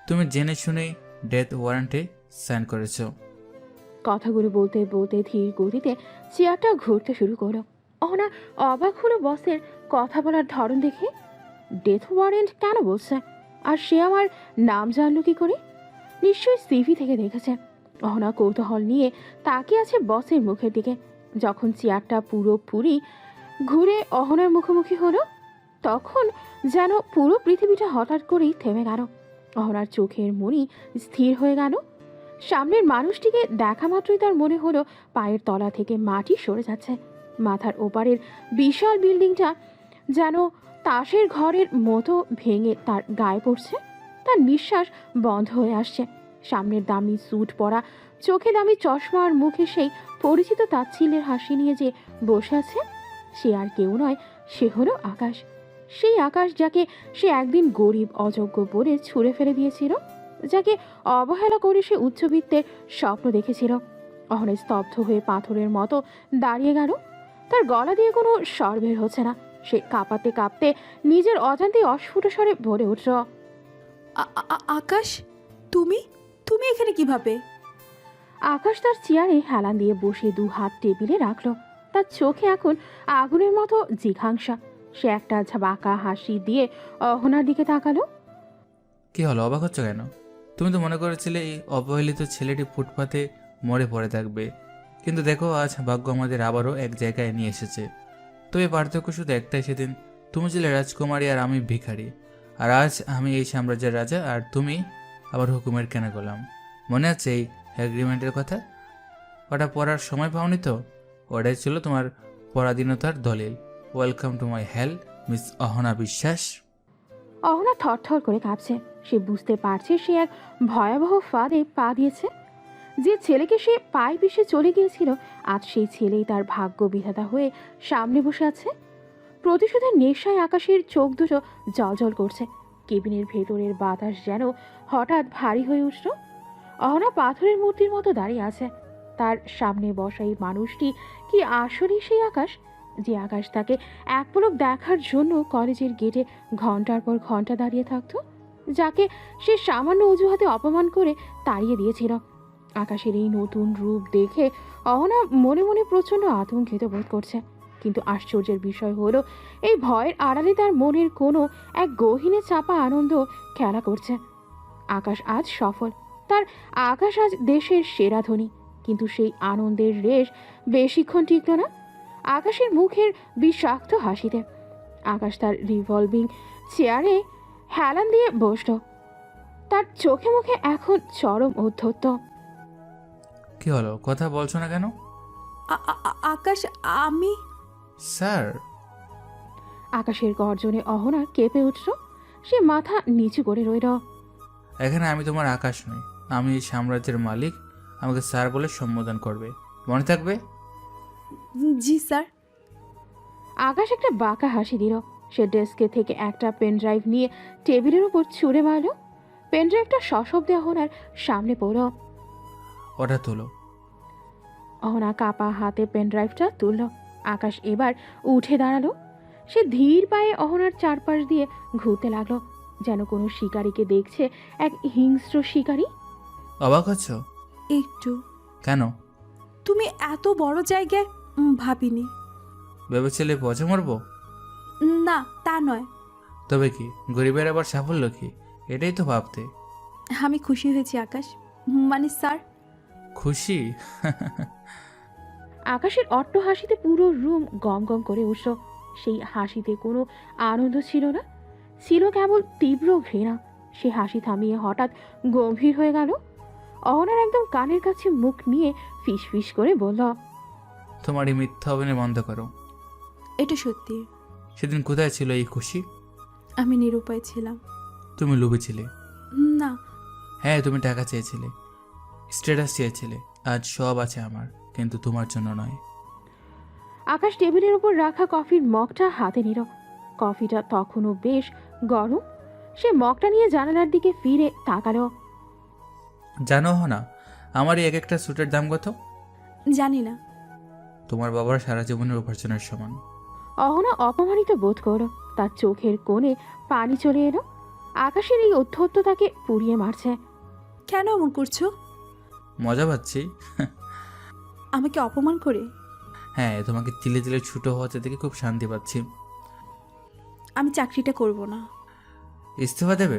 তুমি জেনে শুনেই ডেথ ওয়ারেন্টে সাইন করেছো। কথাগুলো বলতে বলতে ধীর গতিতে চেয়ারটা ঘুরতে শুরু করলো। অহনা অবাক হলো বসের কথা বলার ধরন দেখে। ডেথ ওয়ারেন্ট কেন বলছে? আর সে আমার নাম জানলো কি করে? নিশ্চয়ই সিভি থেকে দেখেছে। অহনা কৌতূহল নিয়ে তাকিয়ে আছে বসের মুখের দিকে। যখন চেয়ারটা পুরোপুরি ঘুরে অহনার মুখোমুখি হলো, তখন যেন পুরো পৃথিবীটা হঠাৎ করেই থেমে গেল। অহনার চোখের মনি স্থির হয়ে গেল। সামনের মানুষটিকে দেখা মাত্রই তার মনে হলো পায়ের তলা থেকে মাটি সরে যাচ্ছে। মাথার ওপারের বিশাল বিল্ডিংটা যেন তাসের ঘরের মতো ভেঙে তার গায়ে পড়ছে। তার নিঃশ্বাস বন্ধ হয়ে আসছে। সামনের দামি স্যুট পরা, চোখে দামি চশমা আর মুখে সেই পরিচিত তাচ্ছিল্যের হাসি নিয়ে যে বসে আছে, সে আর কেউ নয়, সে হলো আকাশ। সেই আকাশ যাকে সে একদিন গরিব অযোগ্য বলে ছুঁড়ে ফেলে দিয়েছিল, যাকে অবহেলা করে সে উচ্চবিত্তের স্বপ্ন দেখেছিল। অহনে স্তব্ধ হয়ে পাথরের মতো দাঁড়িয়ে গেল। তার গলা দিয়ে কোনো স্বর বের হচ্ছে না। সে কাঁপাতে কাঁপতে নিজের অজান্তেই অস্ফুট স্বরে বলে উঠল, আকাশ, তুমি তুমি এখানে কিভাবে? আকাশ তার চেয়ারে হেলান দিয়ে বসে 2 হাত টেবিলে রাখলো। তার চোখে এখন আগুনের মতো জিঘাংসা। সে একটা বাঁকা হাসি দিয়ে অহনার দিকে তাকালো। কি হলো, অবাক হচ্ছ কেন? তুমি তো মনে করেছিলে এই অবহেলিত ছেলেটি ফুটপাতে মরে পড়ে থাকবে, কিন্তু দেখো আজ ভাগ্য আমাদের আবারও এক জায়গায় নিয়ে এসেছে। তবে পার্থক্য শুধু একটাই, সেদিন তুমি ছিলে রাজকুমারী আর আমি ভিখারি, আর আজ আমি এই সাম্রাজ্যের রাজা আর তুমি আবার হুকুমের কেনা গোলাম। মনে আছে এই এগ্রিমেন্টের কথা? ওটা পড়ার সময় পাওনি তো? ওটাই ছিল তোমার পরাধীনতার দলিল। Welcome to my hell, miss Ahana Biswas. Ahana থরথর করে কাঁপছে। সে বুঝতে পারছে সে এক ভয়াবহ ফাঁদে পা দিয়েছে। যে ছেলেকে সে পায়ে পিষে চলে গিয়েছিল, আজ সেই ছেলেই তার ভাগ্য বিধাতা হয়ে সামনে বসে আছে। প্রতিশোধের নেশায় আকাশের চোখ দুটো জ্বলজ্বল করছে। কেবিনের ভেতরের বাতাস যেন হঠাৎ ভারী হয়ে উঠল। অহনা পাথরের মূর্তির মতো দাঁড়িয়ে আছে। তার সামনে বসা এই মানুষটি কি আসলেই সেই আকাশ, যে আকাশ তাকে এক পলক দেখার জন্য কলেজের গেটে ঘন্টার পর ঘন্টা দাঁড়িয়ে থাকতো, যাকে সে সামান্য অজুহাতে অপমান করে তাড়িয়ে দিয়েছিল। আকাশের এই নতুন রূপ দেখে অহনা মনে মনে প্রচণ্ড আতঙ্কিত বোধ করছে। কিন্তু আশ্চর্যের বিষয় হলো, এই ভয়ের আড়ালে তার মনের কোনো এক গহীনে চাপা আনন্দ খেলা করছে। আকাশ আজ সফল, তার আকাশ আজ দেশের সেরা ধনী। কিন্তু সেই আনন্দের রেশ বেশিক্ষণ টিকল না আকাশের মুখের বিষাক্ত হাসিতে। আকাশ তার রিভলভিং চেয়ারে হেলান দিয়ে বসল। তার চোখে মুখে এখন চরম ঔদ্ধত্য। কি হলো, কথা বলছো না কেন? আকাশ, আমি স্যার। আকাশের গর্জনে অহনা কেঁপে উঠল। সে মাথা নিচু করে রইল। এখানে আমি তোমার আকাশ নই, আমি এই সাম্রাজ্যের মালিক। আমাকে স্যার বলে সম্বোধন করবে, মনে থাকবে। জি স্যার। আকাশ একটা বাঁকা হাসি দিল। সে ডেস্কে থেকে একটা পেনড্রাইভ নিয়ে টেবিলের উপর ছুঁড়ে মারল। পেনড্রাইভটা সশব্দে অহনার সামনে পড়ল। ওটা তোলো। অহনা কাপা হাতে পেনড্রাইভটা তুলল। আকাশ এবার উঠে দাঁড়ালো। সে ধীর পায়ে অহনার চারপাশ দিয়ে ঘুরতে লাগলো, যেন কোনো শিকারীকে দেখছে, এক হিংস্র শিকারী। অবাক হচ্ছ? একটু। কেন? তুমি এত বড় জায়গায় ভাবিনি। ভেবেছিলে পচে মরবো? না, তা নয়। তবে কি, গরিবের আবার সাফল্য কি, এটাই তো ভাবতে। আমি খুশি হয়েছি আকাশ, মানে স্যার। খুশি? আকাশের অট্ট হাসিতে পুরো রুম গম গম করে উঠল। সেই হাসিতে কোনো আনন্দ ছিল না, ছিল কেবল তীব্র ঘৃণা। সে হাসি থামিয়ে হঠাৎ গম্ভীর হয়ে গেল। অহনার একদম কানের কাছে মুখ নিয়ে ফিস ফিস করে বলল, তোমার এই মিথ্যা অভিনয় বন্ধ করো। এটা সত্যি। সেদিন কোথায় ছিল এই খুশি? আমি নিরুপায় ছিলাম। তুমি লোভী ছিলে। না। হ্যাঁ, তুমি টাকা চেয়েছিলে, স্ট্যাটাস চেয়েছিলে। আজ সব আছে আমার, কিন্তু তোমার জন্য নয়। আকাশ টেবিলের উপর রাখা কফির মগটা হাতে নিল। কফিটা তখনও বেশ গরম। সে মগটা নিয়ে জানালার দিকে ফিরে তাকালো। জানো না আমার এই এক একটা স্যুটের দাম কত? জানি না। তোমার বাবার সারা জীবনের উপার্জনের সমান। অহনা অপমানিত বোধ করল। তার চোখের কোণে পানি চলে এলো। আকাশের এই অধ্যত্ত তাকে পুড়িয়ে মারছে। কেন এমন করছো? মজা পাচ্ছি। আমাকে অপমান করে? হ্যাঁ, তোমাকে তিলে তিলে ছোট হওয়াতে দেখে খুব শান্তি পাচ্ছি। আমি চাকরিটা করব না। ইস্তফা দেবে?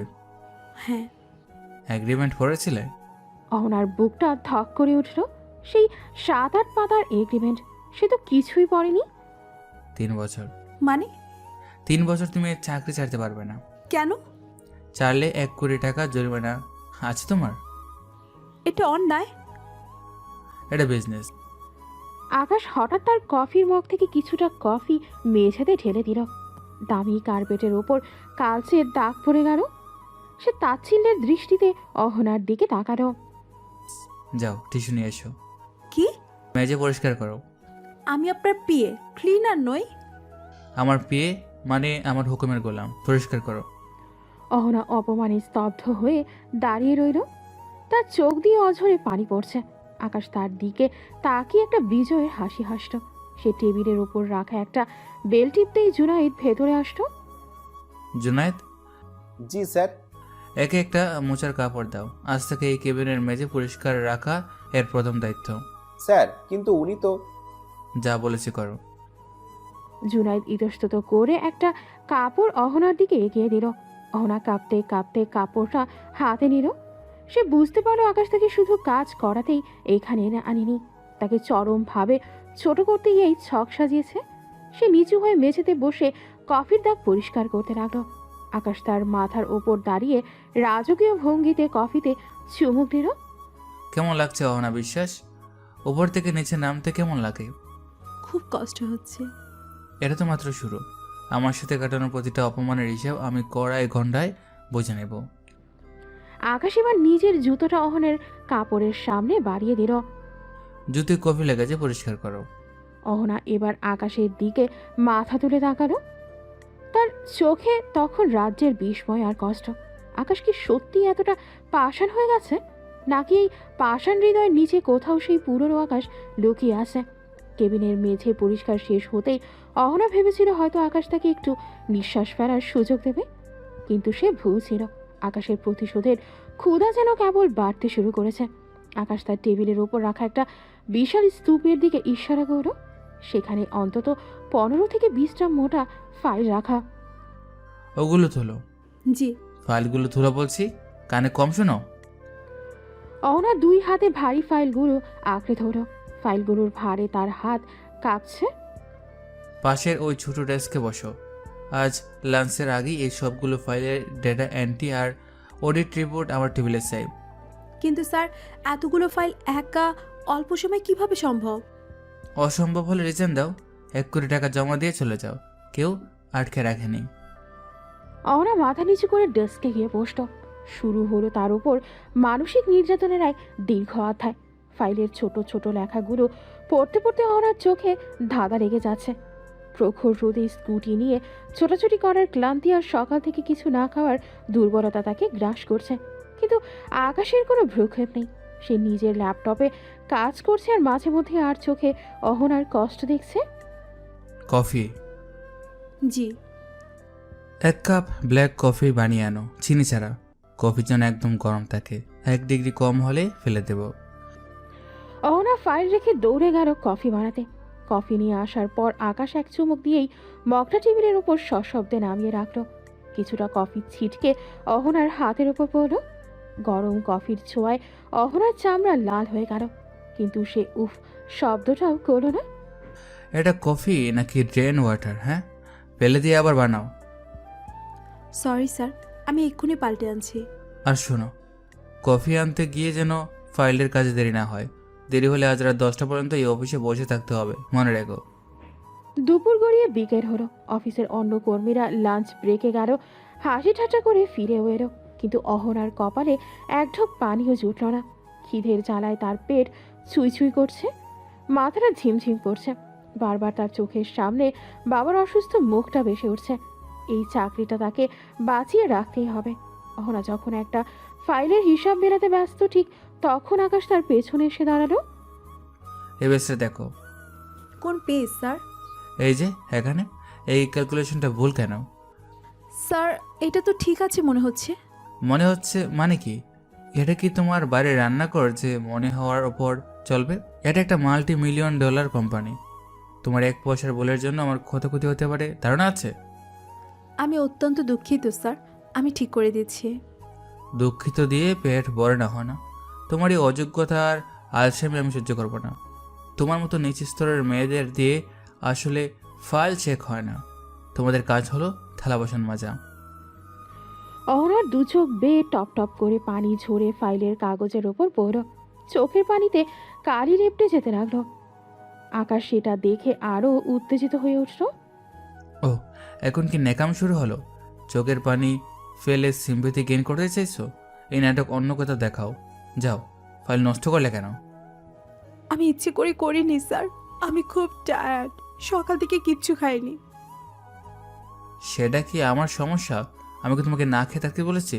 হ্যাঁ। অ্যাগ্রিমেন্ট করেছিলে? অহনার বুকটা ধক করে উঠল। সেই 7-8 পাতার এগ্রিমেন্ট, সে তো কিছুই পড়েনি। 3 বছর। মানে? 3 বছর তুমি চাকরি ছাড়তে পারবে না। কেন? চাইলে 1 কোটি টাকা জরিমানা আছে তোমার। এটা অন্যায়। এটা বিজনেস। আকাশ হঠাৎ তার কফির মগ থেকে কিছুটা কফি মেঝেতে ঢেলে দিল। দামি কার্পেটের ওপর কালচে দাগ পড়ে গেল। সে তাচ্ছিল্যের দৃষ্টিতে অহনার দিকে তাকালো। যাও, টিস্যু নিয়ে এসো। কি? মেজে পরিষ্কার করো। আমি আপনার পিয়ে, ক্লিনার নই। আমার পিয়ে মানে আমার হুকুমের গোলাম। পরিষ্কার করো। অহনা অপমানে স্তব্ধ হয়ে দাঁড়িয়ে রইল। তার চোখ দিয়ে অঝরে পানি পড়ছে। আকাশ তার দিকে তাকিয়ে একটা বিজয়ের হাসি হাসল। সে টেবিলের ওপর রাখা একটা বেল টিপতেই জুনাইদ ভেতরে আসলো। জুনায়েদ, জি স্যার। একে একটা মোচার কাপড় দাও। আজ থেকে এই কেবিনের মেজে পরিষ্কার রাখা এর প্রথম দায়িত্ব। স্যার, কিন্তু উনি তো। যা বলেছি করো। জুনাইদ ইতস্তত করে একটা কাপড় অহনার দিকে এগিয়ে দিল। অহনা কাঁপতে কাঁপতে কাপড়টা হাতে নিল। সে বুঝতে পারলো আকাশ তাকে শুধু কাজ করাতেই এখানে এনে আনিনি, তাকে চরমভাবে ছোট করতে গিয়েই ছক সাজিয়েছে। সে নিচু হয়ে মেঝেতে বসে কফির দাগ পরিষ্কার করতে লাগলো। আকাশ তার মাথার ওপর দাঁড়িয়ে রাজকীয় ভঙ্গিতে কফিতে চুমুক দিল। কেমন লাগছে অহনা বিশ্বাস? উপর থেকে নিচে নামতে কেমন লাগে? খুব কষ্ট হচ্ছে। এটা তো মাত্র শুরু। আমার সাথে কাটানো প্রতিটা অপমানের হিসাব আমি কড়াই ঘন্টায় বুঝে নেব। আকাশ এবার নিজের জুতোটা অহনের কাপড়ের সামনে বাড়িয়ে দিল। জুতে কফি লেগেছে, পরিষ্কার করো। অহনা এবার আকাশের দিকে মাথা তুলে তাকালো। তার চোখে তখন রাজ্যের বিস্ময় আর কষ্ট। আকাশ কি সত্যি এতটা পাষাণ হয়ে গেছে, নাকি এই পাষাণ হৃদয়ের নিচে কোথাও সেই পুরনো আকাশ লুকিয়ে আছে? কেবিনের মেঝে পরিষ্কার শেষ হতেই অহনা ভেবেছিল হয়তো আকাশ তাকে একটু নিঃশ্বাস ফেলার সুযোগ দেবে, কিন্তু সে ভুল ছিল। আকাশের প্রতিশোধের ক্ষুধা যেন কেবল বাড়তে শুরু করেছে। আকাশ তার টেবিলের ওপর রাখা একটা বিশাল স্তূপের দিকে ইশারা করল। সেখানে অন্তত 15 থেকে 20টা মোটা ফাইল রাখা। ওগুলো তোলো। জি। ফাইলগুলো তুলো বলছি, কানে কম শোনো। অহনা 2 হাতে ভারী ফাইলগুলো আঁকড়ে ধরল। ফাইলগুলোর ভারে তার হাত কাঁপছে। পাশের ওই ছোট ডেস্কে বসো। আজ লাঞ্চের আগেই এই সবগুলো ফাইলের ডেটা এন্ট্রি আর অডিট রিপোর্ট আমার টেবিলে চাই। কিন্তু স্যার, এতগুলো ফাইল একা অল্প সময় কিভাবে সম্ভব? অসম্ভব হলে রিজেন দাও, 1 কোটি টাকা জমা দিয়ে চলে যাও। কেউ আটকে রাখেনি। অহনা মাথা নিচু করে ডেস্কে গিয়ে বসল। শুরু হলো তার উপর মানসিক নির্যাতনের এক দীর্ঘ অধ্যায়। ফাইলের ছোট ছোট লেখাগুলো পড়তে পড়তে অহনার চোখে ধাঁধা লেগে যাচ্ছে। প্রখর রোদে স্কুটি নিয়ে ছোটাছুটি করার ক্লান্তি আর সকাল থেকে কিছু না খাওয়ার দুর্বলতা তাকে গ্রাস করছে। কিন্তু আকাশের কোনো ভ্রুক্ষেপ নেই। সে নিজের ল্যাপটপে কাজ করছে আর মাঝে মধ্যে আর চোখে অহনার কষ্ট দেখছে। কফি। জি। 1 কাপ ব্ল্যাক কফি বানিয়ে আনো, চিনি ছাড়া। কফি যেন একদম গরম থাকে, 1 ডিগ্রি কম হলে ফেলে দেব। অহনা ফাইল রেখে দৌড়ে গেল কফি বানাতে। কফি নিয়ে আসার পর আকাশ এক চুমুক দিয়েই মগটা টেবিলের ওপর সশব্দে নামিয়ে রাখলো। কিছুটা কফি ছিটকে অহনার হাতের ওপর পড়ল। গরম কফির ছোঁয়ায় অহনার চামড়া লাল হয়ে গেল, কিন্তু সে উফ শব্দটাও করল না। এটা কফি নাকি ড্রেন ওয়াটার? হ্যাঁ, ফেলে দিয়ে আবার বানাও। সরি স্যার, আমি এক্ষুনি পাল্টে আনছি। আর শোনো, কফি আনতে গিয়ে যেন ফাইলের কাজে দেরি না হয়। দেরি হলে আজ রাত 10টা পর্যন্ত এই অফিসে বসে থাকতে হবে, মনে রেখো। দুপুর গড়িয়ে বিকেল হলো। অফিসের অন্য কর্মীরা লাঞ্চ ব্রেকে গেল, হাসি ঠাট্টা করে ফিরেও এলো, কিন্তু অহনার কপালে এক ঢোক পানিও জুটল না। খিদের জ্বালায় তার পেট ছুঁই ছুঁই করছে, মাথাটা ঝিমঝিম করছে। বারবার তার চোখের সামনে বাবার অসুস্থ মুখটা ভেসে উঠছে। এই চাকরিটা তাকে বাঁচিয়ে রাখতেই হবে। অহনা যখন একটা ফাইলের হিসাব মেলাতে ব্যস্ত, ঠিক তখন আকাশ তার পেছনে এসে দাঁড়ালো। এবার দেখো। কোন পেজ স্যার? এই যে এখানে। এই ক্যালকুলেশনটা ভুল কেন? স্যার, এটা তো ঠিক আছে মনে হচ্ছে। মনে হচ্ছে মানে কি? এটা কি তোমার বাইরে রান্নাঘর যে মনে হওয়ার ওপর চলবে? এটা একটা $multi-million কোম্পানি। তোমার 1 পয়সার ভুলের জন্য আমার ক্ষয়ক্ষতি হতে পারে, ধারণা আছে? আমি অত্যন্ত দুঃখিত স্যার, আমি ঠিক করে দিচ্ছি। দুঃখিত দিয়ে পেট ভরে না হয় না। তোমার এই অযোগ্যতা আর আলসেমি আমি সহ্য করবো না। তোমার মতো নিচ স্তরের মেয়েদের দিয়ে আসলে ফাইল চেক হয় না। তোমাদের কাজ হলো থালা বাসন মাজা। অহনার দু চোখ বেয়ে টপ টপ করে পানি ঝরে ফাইলের কাগজের ওপর পড়ল। চোখের পানিতে কালি লেপটে যেতে লাগলো। আকাশ সেটা দেখে আরো উত্তেজিত হয়ে উঠল। ও, এখন কি নেকাম শুরু হলো? চোখের পানি ফেলে সিম্পেথি গেইন করতে চাইছো? এই নাটক অন্য কোথাও দেখাও। যাও, ফাইল নষ্ট করলে কেন? আমি ইচ্ছে করে করিনি স্যার, আমি খুব টায়ার্ড, সকাল থেকে কিচ্ছু খাইনি। সেটা কি আমার সমস্যা? আমি কি তোমাকে না খেয়ে থাকতে বলেছি?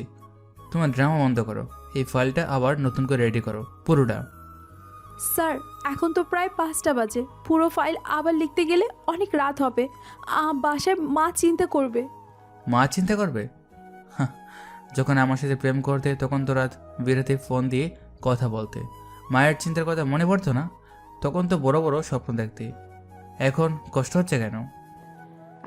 তোমার ড্রামা বন্ধ করো, এই ফাইলটা আবার নতুন করে রেডি করো, পুরোটা। স্যার, এখন তো প্রায় 5টা বাজে, পুরো ফাইল আবার লিখতে গেলে অনেক রাত হবে। বাসায় মা চিন্তা করবে। মা চিন্তা করবে? হাহ, যখন আমার সাথে প্রেম করতে তখন তো রাত বিরাতে ফোন দিয়ে কথা বলতে, মায়ের চিন্তার কথা মনে পড়তো না? তখন তো বড় বড় স্বপ্ন দেখতে। এখন কষ্ট হচ্ছে কেন?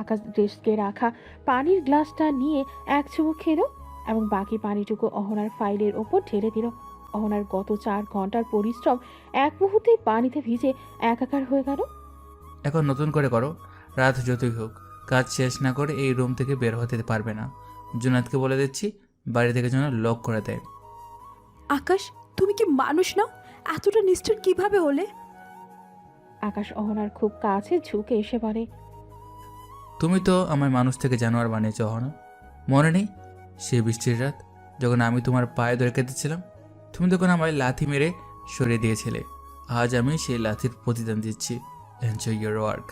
আকাশ ডেস্কে রাখা পানির গ্লাসটা নিয়ে এক চুমুক খেলো এবং বাকি পানিটুকু অহনার ফাইলের ওপর ঢেলে দিল। অহনার গত 4 ঘন্টার পরিশ্রম এক মুহূর্তেই পানিতে ভিজে একাকার হয়ে গেল। এখন নতুন করে করো, রাত যতই হোক কাজ শেষ না করে এই রুম থেকে বের হতে পারবে না। জুনাদকে বলে দিচ্ছি বাড়ি থেকে যেন লক করে দেয়। আকাশ, তুমি কি মানুষ নাও? এতটা নিষ্ঠুর কিভাবে হলে? আকাশ অহনার খুব কাছে ঝুঁকে এসে বলে, তুমি তো আমার মানুষ থেকে জানোয়ার বানিয়েছ অহনা। মনে নেই সে বৃষ্টির রাত যখন আমি তোমার পায়ে ধরে কেঁদেছিলাম? তুমি তখন আমায় লাথি মেরে সরিয়ে দিয়েছিলে। আজ আমি সেই লাথির প্রতিদান দিচ্ছি। Enjoy your work.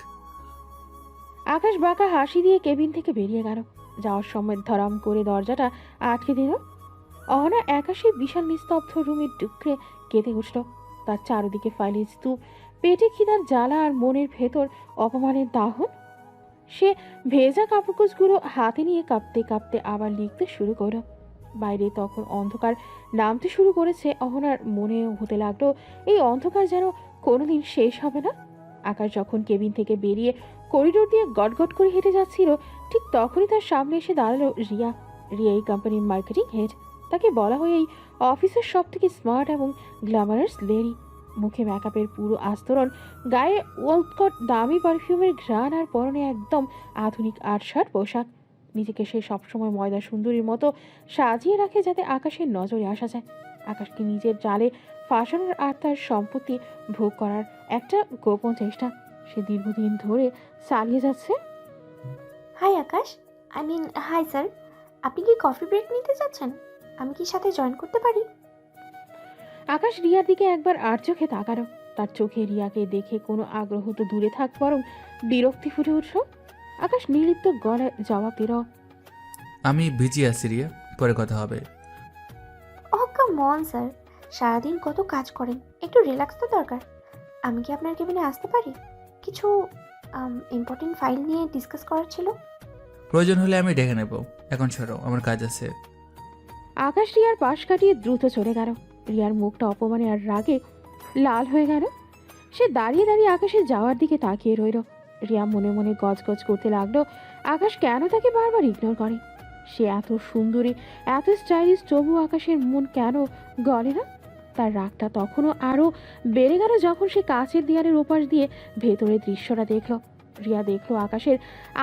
আকাশ বাঁকা হাসি দিয়ে কেবিন থেকে বেরিয়ে গেল। যাওয়ার সময় ধরাম করে দরজাটা আটকে দিল। অহনা একা সেই বিশাল নিস্তব্ধ রুমে ডুকরে কেঁদে উঠল। তার চারদিকে ফাইলের স্তূপ, পেটে খিদার জ্বালা আর মনের ভেতর অপমানের দাহন। সে ভেজা কাপড়গুলো হাতে নিয়ে কাঁপতে কাঁপতে আবার লিখতে শুরু করল। বাইরে তখন অন্ধকার নামতে শুরু করেছে। অহনার মনে হতে লাগলো এই অন্ধকার যেন কোনোদিন শেষ হবে না। আকাশ যখন কেবিন থেকে বেরিয়ে করিডোর দিয়ে গটগট করে হেঁটে যাচ্ছিল, ঠিক তখনই তার সামনে এসে দাঁড়ালো রিয়া। রিয়া এই কোম্পানির মার্কেটিং হেড। তাকে বলা হয় এই অফিসের সব থেকে স্মার্ট এবং গ্ল্যামারাস লেডি। মুখে মেকআপের পুরো আস্তরণ, গায়ে ওয়ালকট দামি পারফিউমের ঘ্রাণ, আর পরনে একদম আধুনিক আর্টশার্ট পোশাক। নিজেকে সে সবসময় ময়দা সুন্দরীর মতো সাজিয়ে রাখে যাতে আকাশের নজরে আসা যায়। আকাশকে নিজের জালে ফাঁসানোর আর তার সম্পত্তি ভোগ করার একটা গোপন চেষ্টা সে দীর্ঘদিন ধরে চালিয়ে যাচ্ছে। হাই আকাশ, হাই স্যার। আপনি কি কফি ব্রেক নিতে চাচ্ছেন? আমি কি সাথে জয়েন করতে পারি? আকাশ রিয়ার দিকে একবার আর চোখে তাকালো। তার চোখে রিয়াকে দেখে কোনো আগ্রহ তো দূরে থাক, বরং বিরক্তি ফুটে উঠল। আকাশ নির্লিপ্ত গলায় জবাব দিল, আমি বিজি আছি রিয়া, পরে কথা হবে। ওহ কাম অন স্যার, সারাদিন কত কাজ করেন, একটু রিল্যাক্স তো দরকার। আমি কি আপনার কেবিনে আসতে পারি? কিছু ইম্পর্টেন্ট ফাইল নিয়ে ডিসকাস করার ছিল। প্রয়োজন হলে আমি ডেকে নেব। এখন সরো, আমার কাজ আছে। আকাশ রিয়ার পাশ কাটিয়ে দ্রুত চলে গেল। রিয়ার মুখটা অপমানে আর রাগে লাল হয়ে গেল। সে দাঁড়িয়ে দাঁড়িয়ে আকাশের যাওয়ার দিকে তাকিয়ে রইল। রিয়া মনে মনে গজগজ করতে লাগলো আকাশ কেন তাকে বারবার ইগনোর করে। সে এত সুন্দরী, এত স্টাইলিশ, তবু আকাশের মন কেন গলে না? তার রাগটা তখনও আরও বেড়ে গেল যখন সে কাচের দেয়ালের ওপাশ দিয়ে ভেতরের দৃশ্যটা দেখল। রিয়া দেখলো আকাশের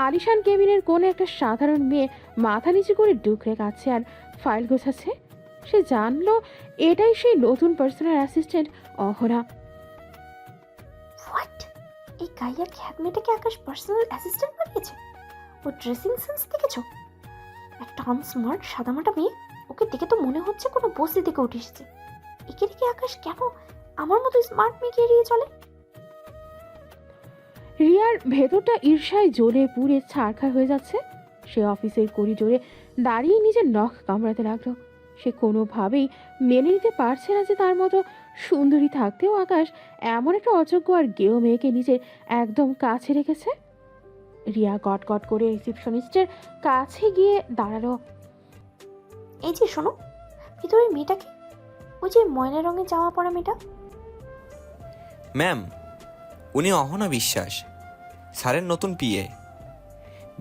আলিশান কেবিনের কোণে একটা সাধারণ মেয়ে মাথা নিচু করে ডুকরে কাচ্ছে আর ফাইল গোছাচ্ছে। সে জানলো এটাই সেই নতুন পার্সোনাল অ্যাসিস্ট্যান্ট অহনা। হোয়াট? এই গাইয়ার খ্যাত মেয়েটাকে আকাশ পার্সোনাল অ্যাসিস্ট্যান্ট বানিয়েছে? ও ড্রেসিং সেন্স দেখেছো? একটা স্মার্ট সাদামাটা মেয়ে, ওকে দেখে তো মনে হচ্ছে কোনো বস্তি থেকে উঠে এসেছে। একে রেখে আকাশ কেন আমার মতো স্মার্ট মেয়েকে এড়িয়ে চলে? রিয়ার ভেতরটা ঈর্ষায় জ্বলে পুড়ে ছারখার হয়ে যাচ্ছে। সে অফিসের করিডোরে দাঁড়িয়ে নিজের নখ কামড়াতে লাগলো। সে কোনোভাবেই মেনে নিতে পারছে না যে তার মতো সুন্দরী থাকতেও আকাশ এমন একটা অযোগ্য আর গেও মেয়েকে নিজের একদম কাছে রেখেছে। রিয়া গট করে রিসিপশনিস্টের কাছে গিয়ে দাঁড়ালো। এই যে শোনো, ভিতরে মেয়েটাকে, ওই যে ময়না রঙের জামা পরা মেয়েটা। ম্যাম, উনি অহনা বিশ্বাস, স্যারের নতুন পিএ।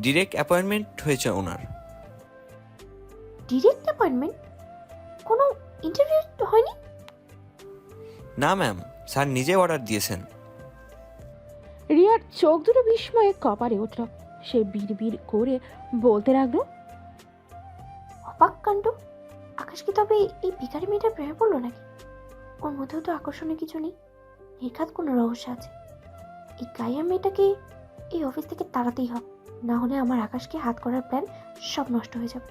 ডিরেক্ট অ্যাপয়েন্টমেন্ট হয়েছে ওনার। Direct appointment? কোনো ইন্টারভিউ হয়নি? না ম্যাম, স্যার নিজে অর্ডার দিয়েছেন। রিয়ার চোখ দুটো বিস্ময়ে কপালে উঠল। সে বিড় করে বলতে লাগলো, অবাক কাণ্ড। আকাশ কি তবে এই ভিখারি মেয়েটার প্রেমে পড়লো নাকি? ওর মধ্যেও তো আকর্ষণীয় কিছু নেই, নির্ঘাত কোনো রহস্য আছে। এই গাইয়া মেয়েটাকে এই অফিস থেকে তাড়াতেই হবে, না হলে আমার আকাশকে হাত করার প্ল্যান সব নষ্ট হয়ে যাবে।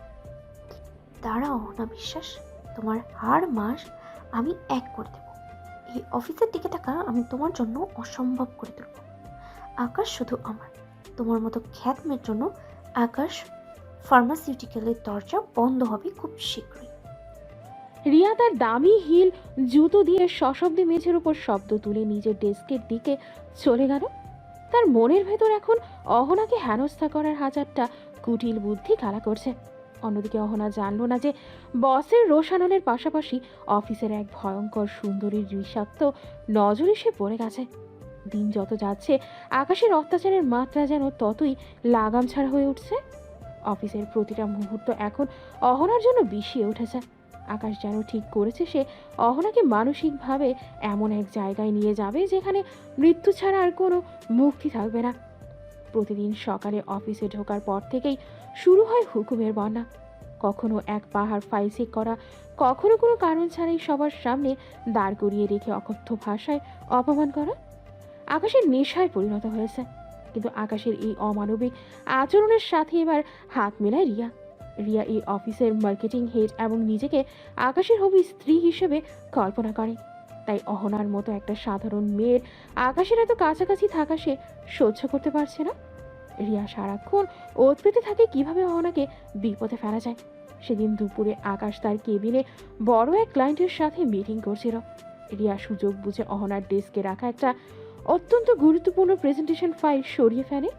দাঁড়াও না বিশ্বাস, তোমার হার মাস আমি এক করে দেব। এই অফিসের দিকে থাকা আমি তোমার জন্য অসম্ভব করে তুলব। আকাশ শুধু আমার, তোমার মতো খ্যাত মেয়ের জন্য আকাশ ফার্মাসিউটিক্যালের দরজা বন্ধ হবে খুব শীঘ্রই। রিয়া তার দামি হিল জুতো দিয়ে সশব্দে মেঝের উপর শব্দ তুলে নিজের ডেস্কের দিকে চলে গেল। তার মনের ভেতর এখন অহনাকে হেনস্থা করার হাজারটা কুটিল বুদ্ধি খেলা করছে। অন্যদিকে অহনা জানলো না যে বসের রোশানলের পাশাপাশি অফিসের এক ভয়ঙ্কর সুন্দরীর বিষাক্ত নজরে সে পড়ে গেছে। দিন যত যাচ্ছে আকাশের অত্যাচারের মাত্রা যেন ততই লাগাম ছাড়া হয়ে উঠছে। অফিসের প্রতিটা মুহূর্ত এখন অহনার জন্য বিষিয়ে উঠেছে। আকাশ যেন ঠিক করেছে সে অহনাকে মানসিকভাবে এমন এক জায়গায় নিয়ে যাবে যেখানে মৃত্যু ছাড়া আর কোনো মুক্তি থাকবে না। প্রতিদিন সকালে অফিসে ঢোকার পর থেকেই শুরু হয় হুকুমের বন্যা। কখনো এক পাহাড় ফাইল চেক করা, কখনো কোনো কারণ ছাড়াই সবার সামনে দাঁড় করিয়ে রেখে অকথ্য ভাষায় অপমান করা। আকাশের নেশায় পরিণত হয়েছে। কিন্তু আকাশের এই অমানবিক আচরণের সাথে এবার হাত মেলায় রিয়া। রিয়া এই অফিসের মার্কেটিং হেড এবং নিজেকে আকাশের হবি স্ত্রী হিসেবে কল্পনা করে। তাই অহনার মতো একটা সাধারণ মেয়ের আকাশের এত কাছাকাছি থাকা সে সহ্য করতে পারছে না। রিয়া সারাক্ষণ ওত পেতে থাকে কিভাবে অহনাকে বিপদে ফেলা যায়। সেদিন দুপুরে আকাশ তার কেবিনে বড় এক ক্লায়েন্টের সাথে মিটিং করছিল। রিয়া সুযোগ বুঝে অহনার ডেস্কে রাখা একটা অত্যন্ত গুরুত্বপূর্ণ প্রেজেন্টেশন ফাইল সরিয়ে ফেলে।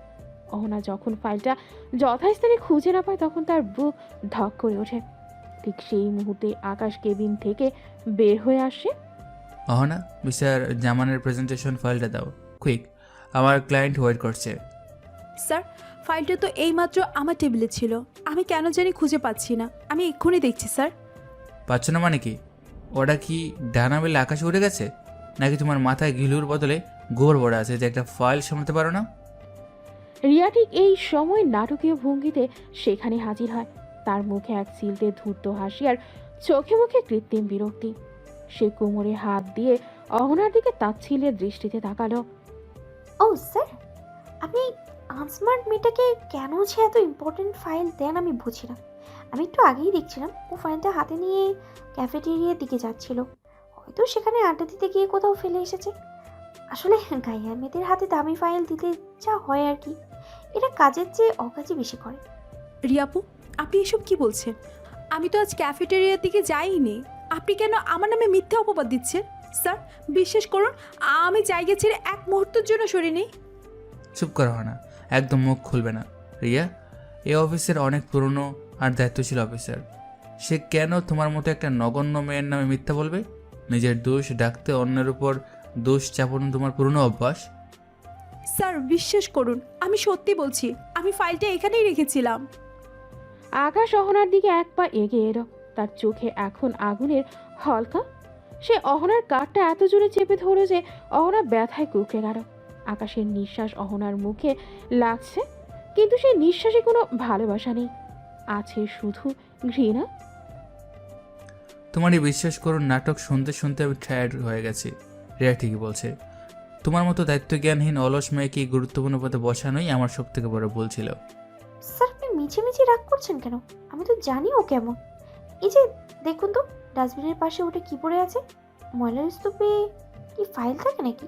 অহনা যখন ফাইলটা যথাস্থানে খুঁজে না পায় তখন তার বুক ধক করে ওঠে। ঠিক সেই মুহূর্তে আকাশ কেবিন থেকে বের হয়ে আসে। অহনা, মিস্টার জামানের প্রেজেন্টেশন ফাইলটা দাও, কুইক, আমার ক্লায়েন্ট ওয়েট করছে। স্যার, ফাইলটা তো এইমাত্র আমার টেবিলে ছিল, আমি কেন জানি খুঁজে পাচ্ছি না। আমি এক্ষুনি দেখছি স্যার। পাচ্ছ না মানে কি? ওটা কি ডানা বেলে আকাশে উড়ে গেছে, নাকি তোমার মাথায় ঘিলুর বদলে গোবর ভরা আছে যে একটা ফাইল সামলাতে পারো না? রিয়া ঠিক এই সময় নাটকীয় ভঙ্গিতে সেখানে হাজির হয়। তার মুখে এক চিলতে ধূর্ত হাসি আর চোখে মুখে কৃত্রিম বিরক্তি। সে কোমরে হাত দিয়ে অহনার দিকে তাচ্ছিল্যের দৃষ্টিতে তাকালো। ও স্যার, আপনি আনস্মার্ট মেয়েটাকে কেন যে এত ইম্পর্টেন্ট ফাইল দেন আমি বুঝি না। আমি একটু আগেই দেখছিলাম ও ফাইলটা হাতে নিয়ে ক্যাফেটেরিয়ার দিকে যাচ্ছিল। হয়তো সেখানে আড্ডা দিতে গিয়ে কোথাও ফেলে এসেছে। আসলে গাইয়া মেয়েদের হাতে দামি ফাইল দিতে যা হয় আর কি, এটা কাজের চেয়ে অকাজই বেশি করে। রিয়াপু, আপনি এসব কি বলছেন? আমি তো আজ ক্যাফেটেরিয়ার দিকে যাইনি। আপনি কেন আমার নামে মিথ্যা অপবাদ দিচ্ছেন? স্যার, বিশ্বাস করুন, আমি জায়গা ছেড়ে এক মুহূর্তের জন্য সরিনি। চুপ করা হয় না, একদম মুখ খুলবে না। রিয়া এই অফিসের অনেক পুরনো আর দায়িত্বশীল অফিসার। সে কেন তোমার মতো একটা নগণ্য মেয়ের নামে মিথ্যা বলবে? নিজের দোষ ডাকতে অন্যের উপর দোষ চাপানো তোমার পুরনো অভ্যাস। স্যার, বিশ্বাস করুন, আমি সত্যি বলছি, আমি ফাইলটা এখানেই রেখেছিলাম। আকাশ অহনার দিকে এক পা এগিয়ে এলো। তার চোখে এখন আগুনের হলকা। সে অহনার কাঠটা এত জোরে চেপে ধরো যে অহনা ব্যথায় কুঁকড়ে গেল। আকাশের নিঃশ্বাস অহনার মুখে লাগছে, কিন্তু সেই নিঃশ্বাসে কোনো ভালোবাসা নেই, আছে শুধু ঘৃণা। তোমারই বিশ্বাস করুন, নাটক শুনতে শুনতে আমি টায়ার্ড হয়ে গেছি। রিয়া ঠিকই বলছে, তোমার মতো দায়িত্বজ্ঞানহীন অলস মেয়েকে গুরুত্বপূর্ণ পদে বসানোই আমার সব থেকে বড় ভুল ছিল। স্যার, আপনি মিছে মিছে রাগ করছেন কেন? আমি তো জানি ও কেমন। এই যে দেখুন তো, ডাস্টবিনের পাশে ওটা কি পড়ে আছে? ময়লার স্তূপে কি ফাইল থাকে নাকি?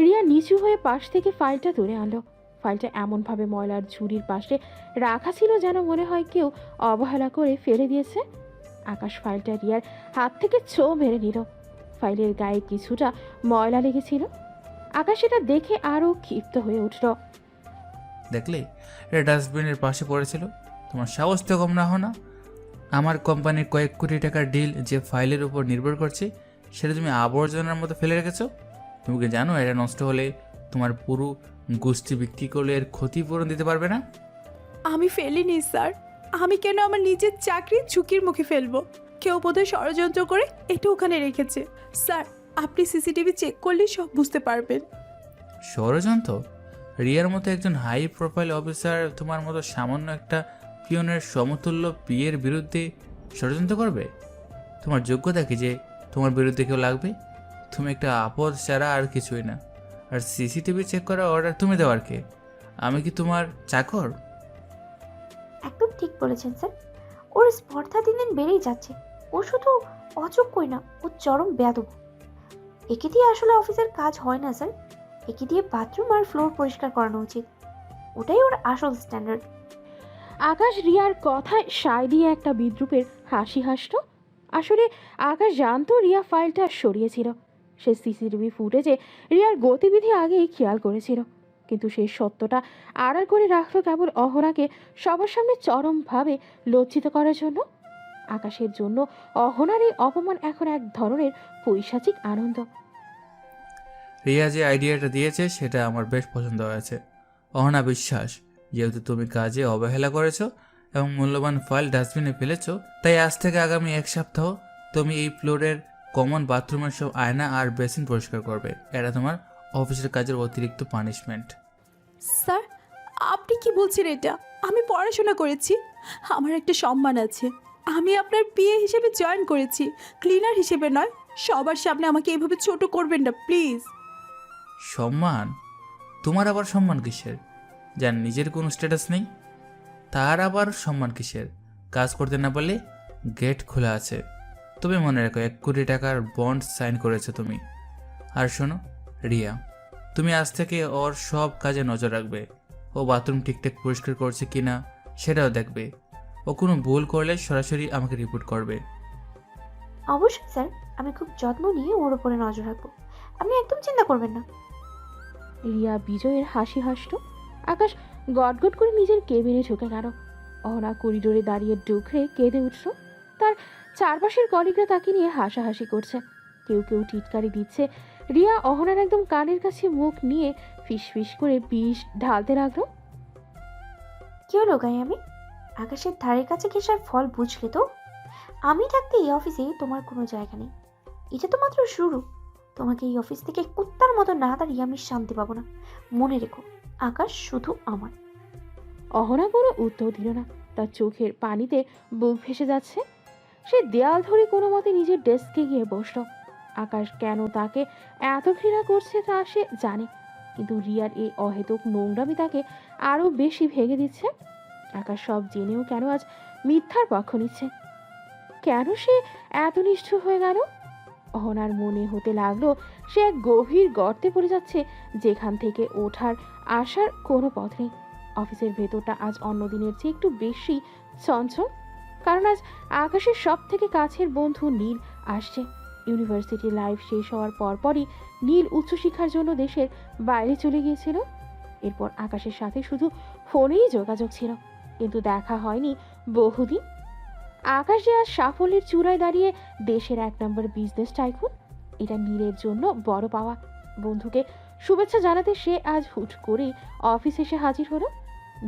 রিয়া নিচু হয়ে পাশ থেকে ফাইলটা তুলে আনলো। ফাইলটা এমনভাবে ময়লার ঝুড়ির পাশে রাখা ছিল যেন মনে হয় কেউ অবহেলা করে ফেলে দিয়েছে। আকাশ ফাইলটা রিয়ার হাত থেকে ছো মেরে নিল। ফাইলের গায়ে কিছুটা ময়লা লেগেছিল। আকাশ এটা দেখে আরও ক্ষিপ্ত হয়ে উঠল। দেখলে, এটা ডাস্টবিনের পাশে পড়েছিল। তোমার সাহস তো কম না হয় না? আমার কোম্পানির কয়েক কোটি টাকার ডিল যে ফাইলের উপর নির্ভর করছে, সেটা তুমি আবর্জনার মতো ফেলে রেখেছো। তুমি কি জানো এটা নষ্ট হলে তোমার পুরো গোষ্ঠী বিক্রি করলে এর ক্ষতিপূরণ দিতে পারবে না? আমি ফেলিনি স্যার। আমি কেন আমার নিজের চাকরি ঝুঁকির মুখে ফেলবো? কেউ বোধহয় ষড়যন্ত্র করে এটা ওখানে রেখেছে। স্যার, আপনি সিসিটিভি চেক করলে সব বুঝতে পারবেন। ষড়যন্ত্র? রিয়ার মতো একজন হাই প্রোফাইল অফিসার তোমার মতো সামান্য একটা পিয়নের সমতুল্য পিয়ের বিরুদ্ধে ষড়যন্ত্র করবে? তোমার যোগ্যতা কি যে তোমার বিরুদ্ধে কেউ লাগবে? তুমি একটা আপদ ছাড়া আর কিছুই না। আর সিসিটিভি চেক করার অর্ডার তুমি দেওয়ার কে? আমি কি তোমার চাকর? একদম ঠিক বলেছেন স্যার। ওর স্পর্ধা দিন দিন বেড়েই যাচ্ছে। ও শুধু অযোগ্যই না, ও চরম বেয়াদব। একে দিয়ে আসলে অফিসের কাজ হয় না স্যার। একে দিয়ে বাথরুম আর ফ্লোর পরিষ্কার করানো উচিত। ওটাই ওর আসল স্ট্যান্ডার্ড। আকাশ রিয়ার কথায় সায় দিয়ে একটা বিদ্রুপের হাসি হাসল। আসলে আকাশ জানতো রিয়া ফাইলটা সরিয়েছিল। সে সিসিটিভি ফুটেজে রিয়ার গতিবিধি আগেই খেয়াল করেছিল, কিন্তু সেই সত্যটা আড়াল করে রাখলো কেবল অহনাকে সবার সামনে চরমভাবে লজ্জিত করার জন্য। আকাশের জন্য অহনার এই অপমান এখন এক ধরনের পৈশাচিক আনন্দ। রিয়া যে আইডিয়াটা দিয়েছে সেটা আমার বেশ পছন্দ হয়েছে। অহনা বিশ্বাস, যেহেতু তুমি কাজে অবহেলা করেছো এবং মূল্যবান ফাইল ডাস্টবিনে ফেলেছো, তাই আজ থেকে আগামী এক সপ্তাহ তুমি এই ফ্লোরের কমন বাথরুমের সব আয়না আর বেসিন পরিষ্কার করবে। এটা তোমার অফিসের কাজের অতিরিক্ত পানিশমেন্ট। স্যার, আপনি কি বলছেন এটা? আমি পড়াশোনা করেছি, আমার একটা সম্মান আছে। আমি আপনার পিএ হিসেবে জয়েন করেছি, ক্লিনার হিসেবে নয়। সবার সামনে আমাকে এভাবে ছোট করবেন না প্লিজ। সম্মান? তোমার আবার সম্মান কিসের? যার নিজের কোনো স্ট্যাটাস নেই তার আবার সম্মান কিসের? কাজ করতে না পারলে গেট খোলা আছে। তুমি মনে রাখো 1 কোটি টাকার বন্ড সাইন করেছো তুমি। আর শোনো রিয়া, তুমি আজ থেকে ওর সব কাজে নজর রাখবে। ও বাথরুম ঠিকঠাক পরিষ্কার করছে কিনা সেটাও দেখবে। ও কোনো ভুল করলে সরাসরি আমাকে রিপোর্ট করবে। অবশ্যই স্যার, আমি খুব যত্ন নিয়ে ওর উপরে নজর রাখবো, আপনি একদম চিন্তা করবেন না। রিয়া বিজয়ের হাসি হাসল। আকাশ গটগট করে নিজের কেবিনে ঢুকে গেল। অহনা করিডোরে দাঁড়িয়ে ডুকরে কেঁদে উঠল। তার চারপাশের কলিগরা তাকে নিয়ে হাসাহাসি করছে, কেউ কেউ টিটকারি দিচ্ছে। রিয়া অহনার একদম কানের কাছে মুখ নিয়ে ফিস ফিস করে বিষ ঢালতে লাগলো। কি হলো আমি আকাশের ধারের কাছে ঘেঁষার ফল বুঝলে তো? আমি থাকতে এই অফিসে তোমার কোনো জায়গা নেই। এটা তো মাত্র শুরু। তোমাকে এই অফিস থেকে কুত্তার মতো না দাঁড়িয়ে আমি শান্তি পাবো না। মনে রেখো, আকাশ শুধু আমার। অহনা কোনো উত্তর দিল না, তার চোখের পানিতে বুক ভেসে যাচ্ছে। সে দেয়াল ধরে কোনো মতে নিজের ডেস্কে গিয়ে বসল। আকাশ কেন তাকে এত ঘৃণা করছে তা সে জানে, কিন্তু রিয়ার এই অহেতুক নোংরামি তাকে আরো বেশি ভেঙে দিচ্ছে। আকাশ সব জেনেও কেন আজ মিথ্যার পক্ষ নিচ্ছে? কেন সে এত নিষ্ঠুর হয়ে গেল? অহনার মনে হতে লাগলো সে এক গভীর গর্তে পড়ে যাচ্ছে, যেখান থেকে ওঠার আসার কোনো পথ নেই। অফিসের ভেতরটা আজ অন্য দিনের চেয়ে একটু বেশি চঞ্চল, কারণ আজ আকাশের সব থেকে কাছের বন্ধু নীল আসছে। ইউনিভার্সিটি লাইফ শেষ হওয়ার পরপরই নীল উচ্চশিক্ষার জন্য দেশের বাইরে চলে গিয়েছিল। এরপর আকাশের সাথে শুধু ফোনেই যোগাযোগ ছিল, কিন্তু দেখা হয়নি বহুদিন। আকাশ যে আজ সাফল্যের চূড়ায় দাঁড়িয়ে দেশের 1 নম্বর বিজনেস টাইকুন, এটা নীলের জন্য বড় পাওয়া। বন্ধুকে শুভেচ্ছা জানাতে সে আজ হুট করেই অফিস এসে হাজির হলো।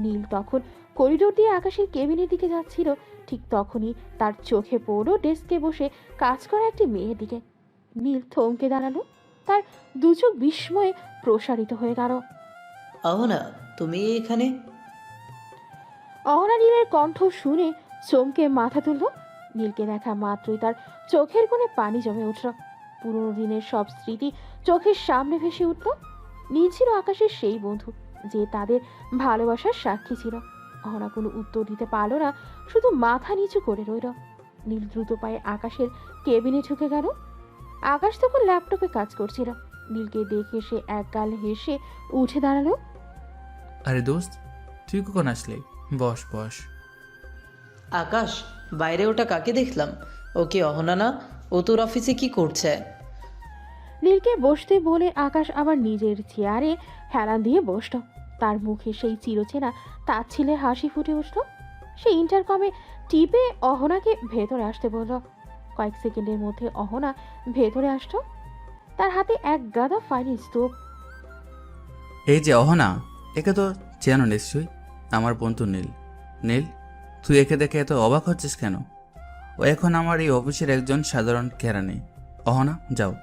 নীল তখন করিডোর দিয়ে আকাশের কেবিনের দিকে যাচ্ছিল, ঠিক তখনই তার চোখে পড়লো ডেস্কে বসে কাজ করা একটি মেয়ের দিকে। নীল থমকে দাঁড়ালো, তার দু চোখ বিস্ময়ে প্রসারিত হয়ে গেল। অহনা, তুমি এখানে? অহনা নীলের কণ্ঠ শুনে চমকে মাথা তুলল। নীলকে দেখা মাত্রই তার চোখের কোণে পানি জমে উঠল। পুরোনো দিনের সব স্মৃতি চোখের সামনে ভেসে উঠল। নীল ছিল আকাশের সেই বন্ধু যে তাদের ভালোবাসার সাক্ষী ছিল। অহনা কোনো উত্তর দিতে পারল না, শুধু মাথা নিচু করে রইল। নীল দ্রুত পায়ে আকাশের কেবিনে ঢুকে গেল। আকাশ তখন ল্যাপটপে কাজ করছিল। নীলকে দেখে সে একগাল হেসে উঠে দাঁড়ালো। আরে দোস্ত, তুই কখন আসলে? বস বস। আকাশ, বাইরে ওটা কাকে দেখলাম? ওকে অহনা না? ও তোর অফিসে কি করছে? নীলকে বসতে বলে আকাশ আবার নিজের চেয়ারে হেলান দিয়ে বসল। তার মুখে সেই চিরচেনা তাচ্ছিলের হাসি ফুটে উঠল। সে ইন্টারকমে টিপে অহনাকে ভেতরে আসতে বলল। কয়েক সেকেন্ডের মধ্যে অহনা ভেতরে আসলো। তার হাতে এক গাদা ফাইল স্তূপ। এই যে অহনা, একে তো চেনো নিশ্চয়ই, আমার বন্ধু নীল। নীল, তুই একে দেখে এত অবাক হচ্ছিস কেন? ও এখন আমার এই অফিসের একজন সাধারণ কেরানি। অহনা, যাও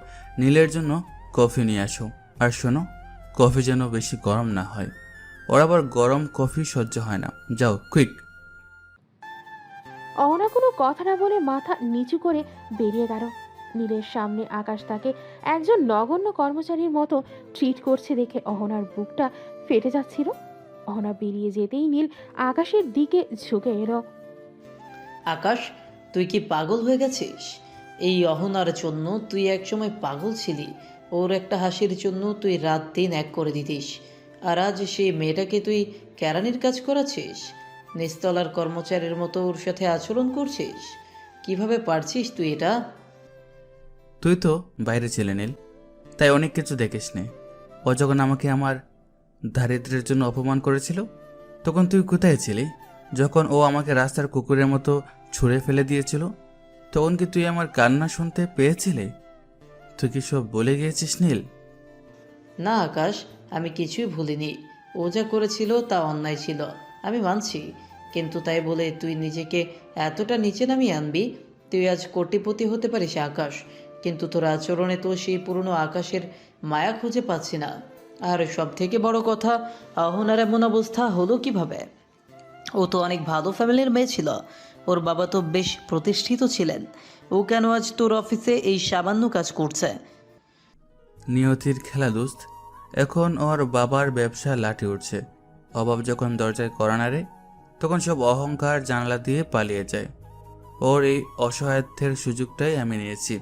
নীলের জন্য কফি নিয়ে আসো। আর শোনো, কফি যেন বেশি গরম না হয়, ওর আবার গরম কফি সহ্য হয় না। যাও কুইক। অহনা কোনো কথা না বলে মাথা নিচু করে বেরিয়ে গেল। নীলের সামনে আকাশ তাকে একজন নগণ্য কর্মচারীর মতো ট্রিট করছে দেখে অহনার বুকটা ফেটে যাচ্ছিল। অহনা বেরিয়ে যেতেই নীল আকাশের দিকে ঝুঁকে এলো। আকাশ, তুই কি পাগল হয়ে গেছিস? এই অহনার জন্য তুই একসময় পাগল ছিলি। ওর একটা হাসির জন্য তুই রাত দিন এক করে দিতিস, আর আজ সেই মেয়েটাকে তুই কেরানির কাজ করাচ্ছিস। নিস্তলার কর্মচারীর মতো ওর সাথে আচরণ করছিস। কিভাবে পারছিস তুই এটা? তুই তো বাইরে ছিলে নীল, তাই অনেক কিছু দেখিস নে। ও যখন আমাকে আমার দারিদ্র্যের জন্য অপমান করেছিল, তখন তুই কোথায় ছিলি? যখন ও আমাকে রাস্তার কুকুরের মতো ছুঁড়ে ফেলে দিয়েছিল, তখন কি তুই আমার কান্না শুনতে পেয়েছিলে? তুই কি সব বলে গিয়েছিস নীল? না আকাশ, আমি কিছুই ভুলিনি। ও যা করেছিল তা অন্যায় ছিল, আমি মানছি। কিন্তু তাই বলে তুই নিজেকে এতটা নিচে নামিয়ে আনবি? তুই আজ কোটিপতি হতে পারিস আকাশ, কিন্তু তোর আচরণে তো সেই পুরনো আকাশের মায়া খুঁজে পাচ্ছি না। আর সব থেকে বড় কথা, অহনার এমন অবস্থা হলো কিভাবে? ও তো অনেক ভালো ফ্যামিলির মেয়ে ছিল, ওর বাবা তো বেশ প্রতিষ্ঠিত ছিলেন। ও কেন আজ তোর অফিসে এই সামান্য কাজ করছে? নিয়তির খেলা দোস্ত, এখন ওর বাবার ব্যবসা লাঠি উঠছে। অভাব যখন দরজায় কড়া নাড়ে তখন সব অহংকার জানালা দিয়ে পালিয়ে যায়। ওর এই অসহায়ত্বের সুযোগটাই আমি নিয়েছি।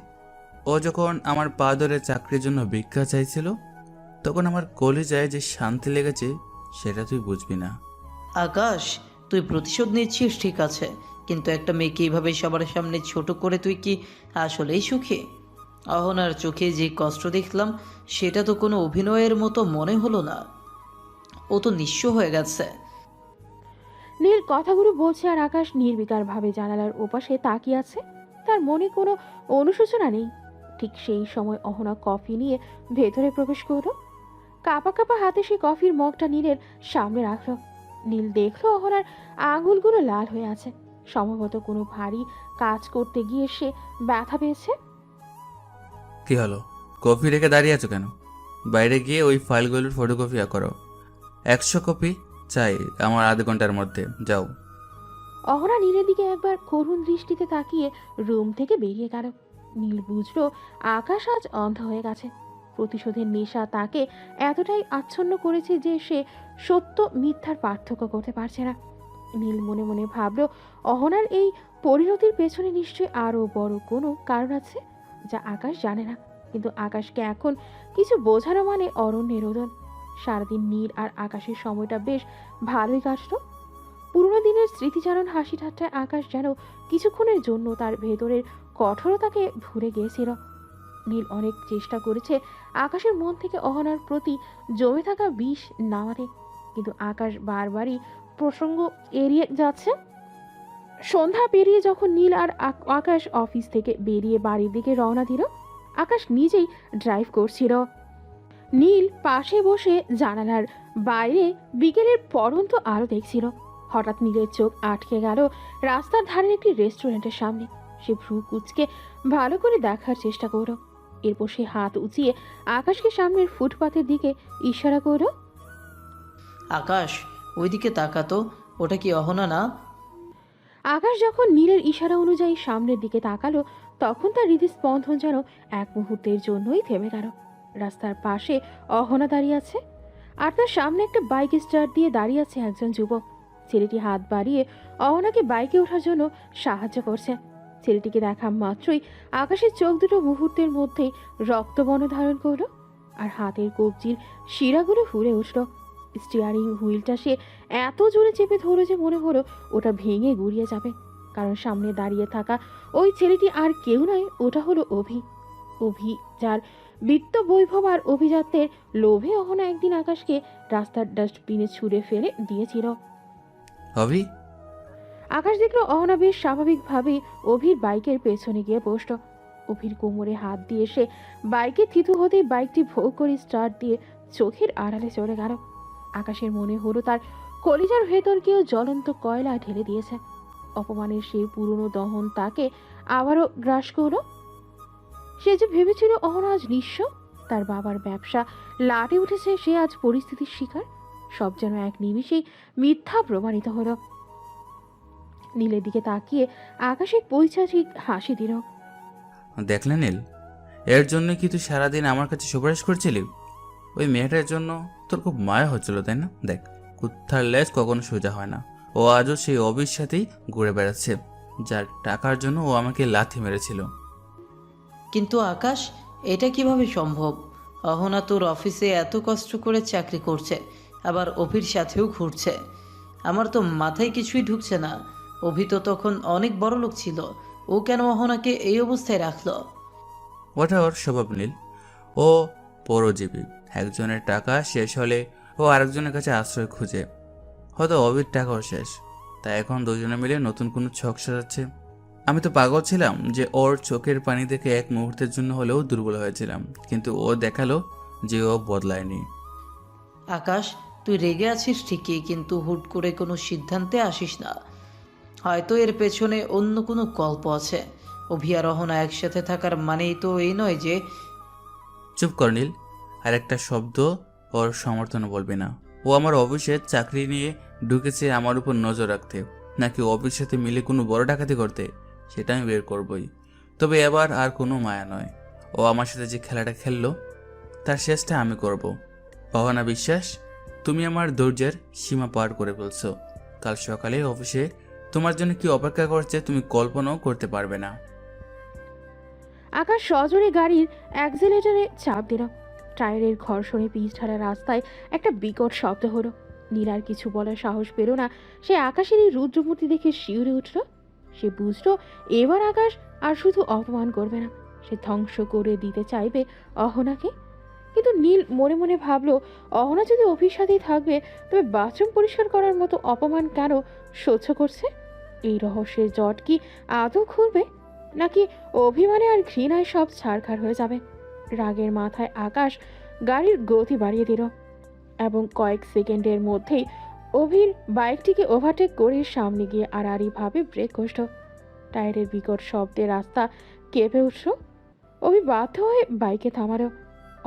ও যখন আমার পা ধরে চাকরির জন্য ভিক্ষা চাইছিল তখন আমার কলিজায় যে শান্তি লেগেছে সেটা তুই বুঝবি না। আকাশ, তুই প্রতিশোধ নিচ্ছিস ঠিক আছে, কিন্তু একটা মেয়েকে এইভাবে সবার সামনে ছোট করে তুই কি আসলেই সুখী? অহনার চোখে যে কষ্ট দেখলাম সেটা তো কোনো অভিনয়ের মতো মনে হলো না। ও তো নিঃস্ব হয়ে গেছে। নীল কথাগুলো বলছে আর আকাশ নির্বিকারভাবে জানালার ওপাশে তাকিয়ে আছে। তার মনে কোনো অনুশোচনা নেই। ঠিক সেই সময় অহনা কফি নিয়ে ভেতরে প্রবেশ করলো। কাপা কাপা হাতে সে কফির মগটা নীলের সামনে রাখলো। নীল দেখলো অহনার আঙুলগুলো লাল হয়ে আছে। সম্ভবত কোনো ভারী কাজ করতে গিয়ে সে ব্যথা পেয়েছে। কি হলো, কফি রেখে দাঁড়িয়ে আছো কেন? বাইরে গিয়ে ওই ফাইলগুলোর ফটোকপি করো। 100 কপি চাই আমার আধ ঘন্টার মধ্যে, যাও। অহনা নীলের দিকে একবার করুণ দৃষ্টিতে তাকিয়ে রুম থেকে বেরিয়ে গেল। নীল বুঝলো আকাশ আজ অন্ধ হয়ে গেছে। প্রতিশোধের নেশা তাকে এতটাই আচ্ছন্ন করেছে যে সে সত্য মিথ্যার পার্থক্য করতে পারছে না। নীল মনে মনে ভাবলো অহনার এই পরিণতির পেছনে নিশ্চয়ই আরো বড় কোনো কারণ আছে যা আকাশ জানে না। কিন্তু আকাশকে এখন কিছু বোঝানো মানে অরণ্যের রোদন। সারাদিন নীল আর আকাশের সময়টা বেশ ভালোই কাটলো। পুরোনো দিনের স্মৃতিচারণ হাসি ঠাট্টায় আকাশ যেন কিছুক্ষণের জন্য তার ভেতরের কঠোরতাকে ভুলে গিয়েছিল। নীল অনেক চেষ্টা করেছে আকাশের মন থেকে অহনার প্রতি জমে থাকা বিষ নামাতে, কিন্তু আকাশ বারবারই প্রসঙ্গ এড়িয়ে যাচ্ছে। সন্ধ্যা পেরিয়ে যখন নীল আর আকাশ অফিস থেকে বেরিয়ে বাড়ির দিকে রওনা দিল, আকাশ নিজেই ড্রাইভ করছিল। নীল পাশে বসে জানালার বাইরে বিকেলের পড়ন্ত আলো দেখছিল। হঠাৎ নীলের চোখ আটকে গেল রাস্তার ধারের একটি রেস্টুরেন্টের সামনে। সে ভ্রু কুঁচকে ভালো করে দেখার চেষ্টা করল। এরপর সে হাত উঁচিয়ে আকাশকে সামনের ফুটপাথের দিকে ইশারা করল। আকাশ, ওইদিকে তাকাতো, ওটা কি অহনা না? আকাশ যখন নীলের ইশারা অনুযায়ী সামনের দিকে তাকালো তখন তার হৃদস্পন্দন যেন এক মুহূর্তের জন্যই থেমে গেল। রাস্তার পাশে অহনা দাঁড়িয়ে আছে, আর তার সামনে একটা বাইক স্টার্ট দিয়ে দাঁড়িয়ে আছে একজন যুবক। ছেলেটি হাত বাড়িয়ে অহনাকে বাইকে ওঠার জন্য সাহায্য করছে। ছেলেটিকে দেখা মাত্রই আকাশের চোখ দুটো মুহূর্তের মধ্যেই রক্তবর্ণ ধারণ করলো, আর হাতের কবজির শিরাগুলো ফুলে উঠল। স্টিয়ারিং হুইলটা সে এত জোরে চেপে ধরল যে মনে হলো ওটা ভেঙে গুড়িয়ে যাবে। কারণ সামনে দাঁড়িয়ে থাকা ওই ছেলেটি আর কেউ নয়, ওটা হলো অভি। অভি, যার বিত্ত বৈভব আর অভিজাত্যের লোভে অহনা একদিন আকাশকে রাস্তার ডাস্টবিনে ছুঁড়ে ফেলে দিয়েছিল। অভি, আকাশ দেখলো অহনা বেশ স্বাভাবিকভাবেই অভির বাইকের পেছনে গিয়ে বসল। অভির কোমরে হাত দিয়ে সে বাইকে থিতু হতেই বাইকটি ভোগ করে স্টার্ট দিয়ে চোখের আড়ালে চলে গেল। আকাশের মনে হলো তার কলিজার ভেতর কেউ জ্বলন্ত কয়লা ঢেলে দিয়েছে। অপমানের সেই পুরনো দহন তাকে আবারও গ্রাস করল। সে যে ভেবেছিল অহনা আজ নিঃস্ব, তার বাবার ব্যবসা লাটে উঠেছে, সে আজ পরিস্থিতির শিকার। সব যেন এক নিমিষেই মিথ্যা প্রমাণিত হলো। নীলের দিকে তাকিয়ে আকাশে পৈশাচিক হাসি দিল। দেখলে নীল, এর জন্য কি তুই সারাদিন আমার কাছে সুপারিশ করছিলি? ওই মেয়েটার জন্য তোর খুব মায়া হচ্ছিল, তাই না? দেখ, কুত্থার লেজ কখনো সোজা হয় না। ও আজও সেই অভির সাথেই ঘুরে বেড়াচ্ছে, যার টাকার জন্য ও আমাকে লাথি মেরেছিল। কিন্তু আকাশ, এটা কিভাবে সম্ভব? অহনা তোর অফিসে এত কষ্ট করে চাকরি করছে, আবার অভির সাথেও ঘুরছে। আমার তো মাথায় কিছুই ঢুকছে না। অভি তো তখন অনেক বড় লোক ছিল, ও কেন অহনাকে এই অবস্থায় রাখলো? ওটা ওর স্বভাব নীল। ও পরজীবী। একজনের টাকা শেষ হলে ও আরেকজনের কাছে আশ্রয় খুঁজে। হয়তো অভির টাকাও শেষ, তাই এখন দুজনে মিলে নতুন কোনো ছক সাজাচ্ছে। আমি তো পাগল ছিলাম যে ওর চোখের পানি দেখে এক মুহূর্তের জন্য হলেও দুর্বল হয়েছিলাম, কিন্তু ও দেখালো যে ও বদলায়নি। আকাশ, তুই রেগে আছিস ঠিকই, কিন্তু হুট করে কোনো সিদ্ধান্তে আসিস না। হয়তো এর পেছনে অন্য কোনো গল্প আছে। অভি আর অহনা একসাথে থাকার মানেই তো এই নয় যে... চুপ কর নীল, আর একটা শব্দ ওর সমর্থন বলবি না। ও আমার অফিসের চাকরি নিয়ে ঢুকেছে আমার উপর নজর রাখতে, নাকি অফিসের সাথে মিলে কোনো বড় ডাকাতি করতে, সেটা আমি বের করবই। তবে এবার আর কোনো মায়া নয়। ও আমার সাথে যে খেলাটা খেললো তার শেষটা আমি করব। অহনা বিশ্বাস, তুমি আমার ধৈর্যের সীমা পার করে ফেলছো। কাল সকালে অফিসে তোমার জন্য কি অপেক্ষা করছে তুমি কল্পনাও করতে পারবে না। আকাশ সজোরে গাড়ির অ্যাক্সিলারেটরে চাপ দিল। টায়ারের ঘর্ষণে পিচ ঢালা রাস্তায় একটা বিকট শব্দ হলো। নীল আর কিছু বলার সাহস পেল না। সে আকাশের এই রুদ্রমূর্তি দেখে শিউরে উঠল। সে বুঝল এবার আকাশ আর শুধু অপমান করবে না, সে ধ্বংস করে দিতে চাইবে অহনাকে। কিন্তু নীল মনে মনে ভাবলো, অহনা যদি অভির সাথেই থাকবে তবে বাথরুম পরিষ্কার করার মতো অপমান কেন সহ্য করছে? এই রহস্যের জট কি আদৌ খুলবে, নাকি অভিমানে আর ঘৃণায় সব ছাড়খাড় হয়ে যাবে? রাগের মাথায় আকাশ গাড়ির গতি বাড়িয়ে দিল এবং কয়েক সেকেন্ডের মধ্যেই অভির বাইকটিকে ওভারটেক করে সামনে গিয়ে আড়াআড়িভাবে ব্রেক কষল। টায়ারের বিকট শব্দে রাস্তা কেঁপে উঠল। অভি বাধ্য হয়ে বাইকে থামালো।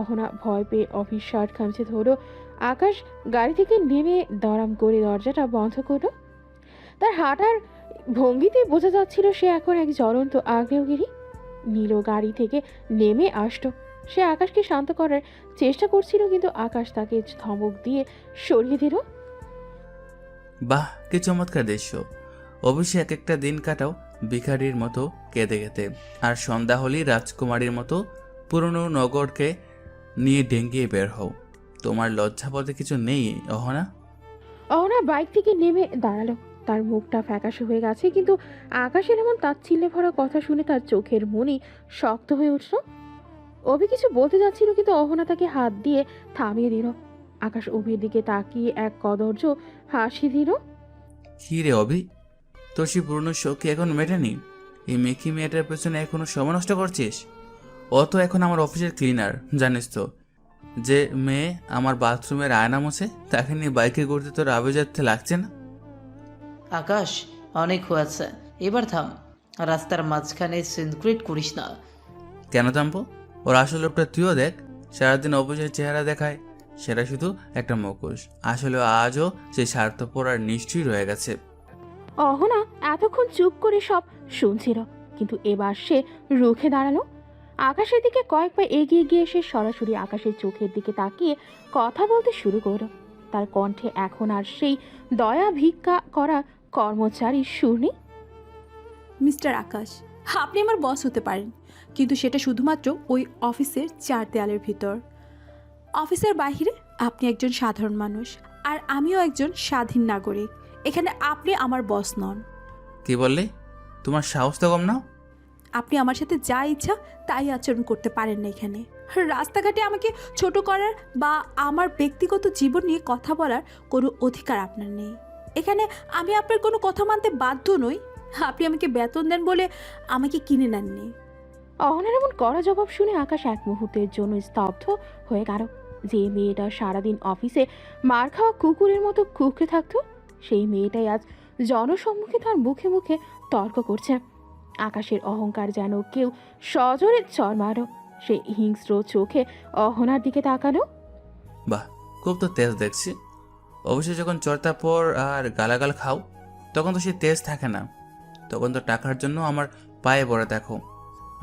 অহনা ভয় পেয়ে অভির শার্ট খামচে ধরল। আকাশ গাড়ি থেকে নেমে দরাম করে দরজাটা বন্ধ করলো। তার হাঁটার ভঙ্গিতে বোঝা যাচ্ছিল সে এখন এক জ্বলন্ত আগ্নেয়গিরি। নীল গাড়ি থেকে নেমে আসলো। সে আকাশকে শান্ত করার চেষ্টা করছিল, কিন্তু আকাশ তাকে ধমক দিয়ে সরিয়ে দিল। বাহ, কি চমৎকার দৃশ্য। অবশ্যই এক একটা দিন কাটাও ভিখারির মতো কেঁদে কেঁদে, আর সন্ধ্যা হলেই রাজকুমারীর মতো পুরনো নগরকে নিয়ে ডেঙ্গিয়ে বের হও। তোমার লজ্জা বলতে কিছু নেই অহনা? অহনা বাইক থেকে নেমে দাঁড়ালো। তার মুখটা ফ্যাকাশে হয়ে গেছে, কিন্তু আকাশের এমন তাচ্ছিল্যে ভরা কথা শুনে তার চোখের মনি শক্ত হয়ে উঠল। অভি কিছু বলতে যাচ্ছিল, কিন্তু অহনা তাকে হাত দিয়ে থামিয়ে দিল। আকাশ অভির দিকে তাকিয়ে এক কদর্য হাসি দিল। কি রে অভি, তোর সেই পুরনো শোক কি এখন মেটেনি? এই মেকি মেয়েটার পেছনে এখনো সময় নষ্ট করছিস? ও তো এখন আমার অফিসের ক্লিনার, জানিস তো। যে মেয়ে আমার বাথরুমের আয়না মোছে, তাকে নিয়ে বাইকে ঘুরতে তোর আবেজাতে লাগছে না? আকাশ, অনেক হয়েছে, এবার থাম। রাস্তার মাঝখানে সিনক্রেট করিস না। কেন থামবো? ওর আসল লোকটা তুইও দেখ। সারাদিন অফিসের চেহারা দেখায়, সেটা শুধু একটা মুখোশ। আসলে আজও সেই স্বার্থপর আর নিশ্চয়ই রয়ে গেছে। অহনা এতক্ষণ চুপ করে সব শুনছিল, কিন্তু এবার সে রুখে দাঁড়ালো। আকাশের দিকে কয়েক পা এগিয়ে গিয়ে সে সরাসরি আকাশের চোখের দিকে তাকিয়ে কথা বলতে শুরু করলো। তার কণ্ঠে এখন আর সেই দয়া ভিক্ষা করা কর্মচারীর সুর নেই। মিস্টার আকাশ, আপনি আমার বস হতে পারেন, কিন্তু সেটা শুধুমাত্র ওই অফিসের 4 দেয়ালের ভিতর। অফিসের বাইরে আপনি একজন সাধারণ মানুষ, আর আমিও একজন স্বাধীন নাগরিক। এখানে আপনি আমার বস নন। কি বললে? তোমার সাহস তো কম না? আপনি আমার সাথে যা ইচ্ছা তাই আচরণ করতে পারেন না এখানে। রাস্তাঘাটে আমাকে ছোট করার বা আমার ব্যক্তিগত জীবন নিয়ে কথা বলার কোনো অধিকার আপনার নেই। এখানে আমি আপনার কোনো কথা মানতে বাধ্য নই। আপনি আমাকে বেতন দেন বলে আমাকে কিনে নেননি। অহনার এমন কড়া জবাব শুনে আকাশ এক মুহূর্তের জন্য স্তব্ধ হয়ে গেল। যে মেয়েটা সারাদিন অফিসে মার খাওয়া কুকুরের মতো কুঁকড়ে থাকতো, সেই মেয়েটাই আজ জনসম্মুখে তার মুখে মুখে তর্ক করছে। আকাশের অহংকার যেন কেউ সজোরে চর মারো। সে হিংস্র চোখে অহনার দিকে তাকালো। বাহ, খুব তো তেজ দেখছি। অবশ্যই যখন চর্তা পর আর গালাগাল খাও, তখন তো সে তেজ থাকে না। তখন তো টাকার জন্য আমার পায়ে পড়ে দেখো।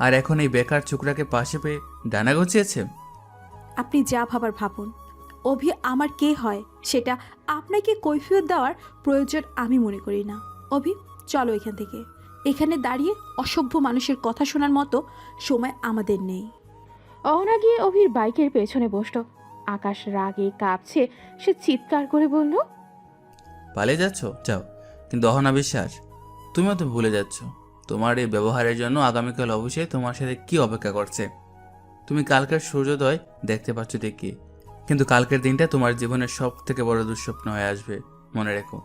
আর এখন এই বেকার চুকরাকে পাশে পেয়ে ডানা গছিয়েছে। আপনি যা ভাবার ভাবুন। অভি আমার কে হয় সেটা আপনাকে কৈফিয়ত দেওয়ার প্রয়োজন আমি মনে করি না। অভি, চলো এখান থেকে। এখানে দাঁড়িয়ে অসভ্য মানুষের কথা শোনার মতো সময় আমাদের নেই। অহনা গিয়ে অভির বাইকের পেছনে বসলো। আকাশ রাগে কাঁপছে, সে চিৎকার করে বলল, পালিয়ে যাচ্ছ? যাও, কিন্তু অহনা বিশ্বাস, তুমিও তো ভুলে যাচ্ছ তোমার এই ব্যবহারের জন্য আগামীকাল অবশ্যই তোমার সাথে কি অপেক্ষা করছে। তুমি কালকের সূর্যোদয় দেখতে পাচ্ছ দেখি, কিন্তু কালকের দিনটা তোমার জীবনের সব থেকে বড় দুঃস্বপ্ন হয়ে আসবে। মনে রেখো,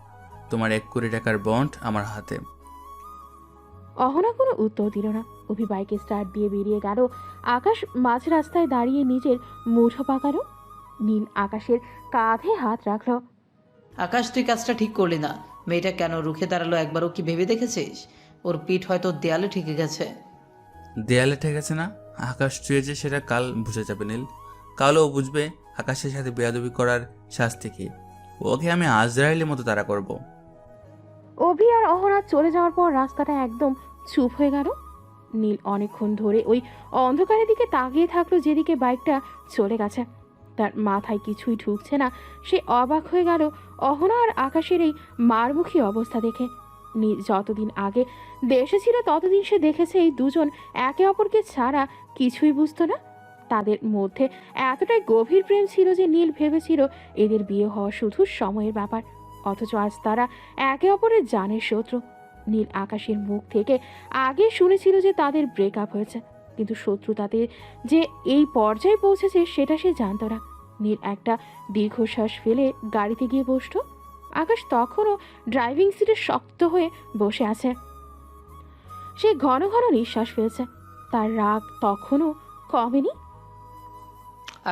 তোমার 1 কোটি টাকার বন্ড আমার হাতে। অহনা কোনো উত্তর দিল না। অভি বাইকে স্টার্ট দিয়ে বেরিয়ে গেল। আকাশ মাঝ রাস্তায় দাঁড়িয়ে নিজের মুঠো পাকালো। নীল আকাশের কাঁধে হাত রাখলো। আকাশ, তুই কাজটা ঠিক করলি না। মেয়েটা কেন রুখে দাঁড়ালো একবারও কি ভেবে দেখেছিস? ওর পিঠ হয়তো দেয়ালে ঠেকে গেছে। দেয়ালে ঠেকেছে না, আকাশ ছুঁয়েছে, সেটা কাল বুঝে যাবে নীল। কালও বুঝবে আকাশের সাথে বেয়াদবি করার শাস্তি কি। ওকে আমি আজরাইলের মতো তাড়া করব। অভি আর অহনা চলে যাওয়ার পর রাস্তাটা একদম চুপ হয়ে গেল। নীল অনেকক্ষণ ধরে ওই অন্ধকারের দিকে তাকিয়ে থাকলো যেদিকে বাইকটা চলে গেছে। তার মাথায় কিছুই ঢুকছে না। সে অবাক হয়ে গেল অহনা আর আকাশের এই মারমুখী অবস্থা দেখে। যতদিন আগে দেশে ছিল ততদিন সে দেখেছে এই দুজন একে অপরকে ছাড়া কিছুই বুঝতো না। তাদের মধ্যে এতটাই গভীর প্রেম ছিল যে নীল ভেবেছিল এদের বিয়ে হওয়া শুধু সময়ের ব্যাপার, অথচ আজ তারা একে অপরের জানের শত্রু। নীল আকাশের মুখ থেকে আগে শুনেছিল যে তাদের ব্রেকআপ হয়েছে, কিন্তু শত্রুতাতে যে এই পর্যায়ে পৌঁছেছে সেটা সে জানত না। নীল একটা দীর্ঘশ্বাস ফেলে গাড়িতে গিয়ে বসল। আকাশ তখনও ড্রাইভিং সিটে শক্ত হয়ে বসে আছে। সে ঘন ঘন নিঃশ্বাস ফেলছে। তার রাগ তখনও কমেনি।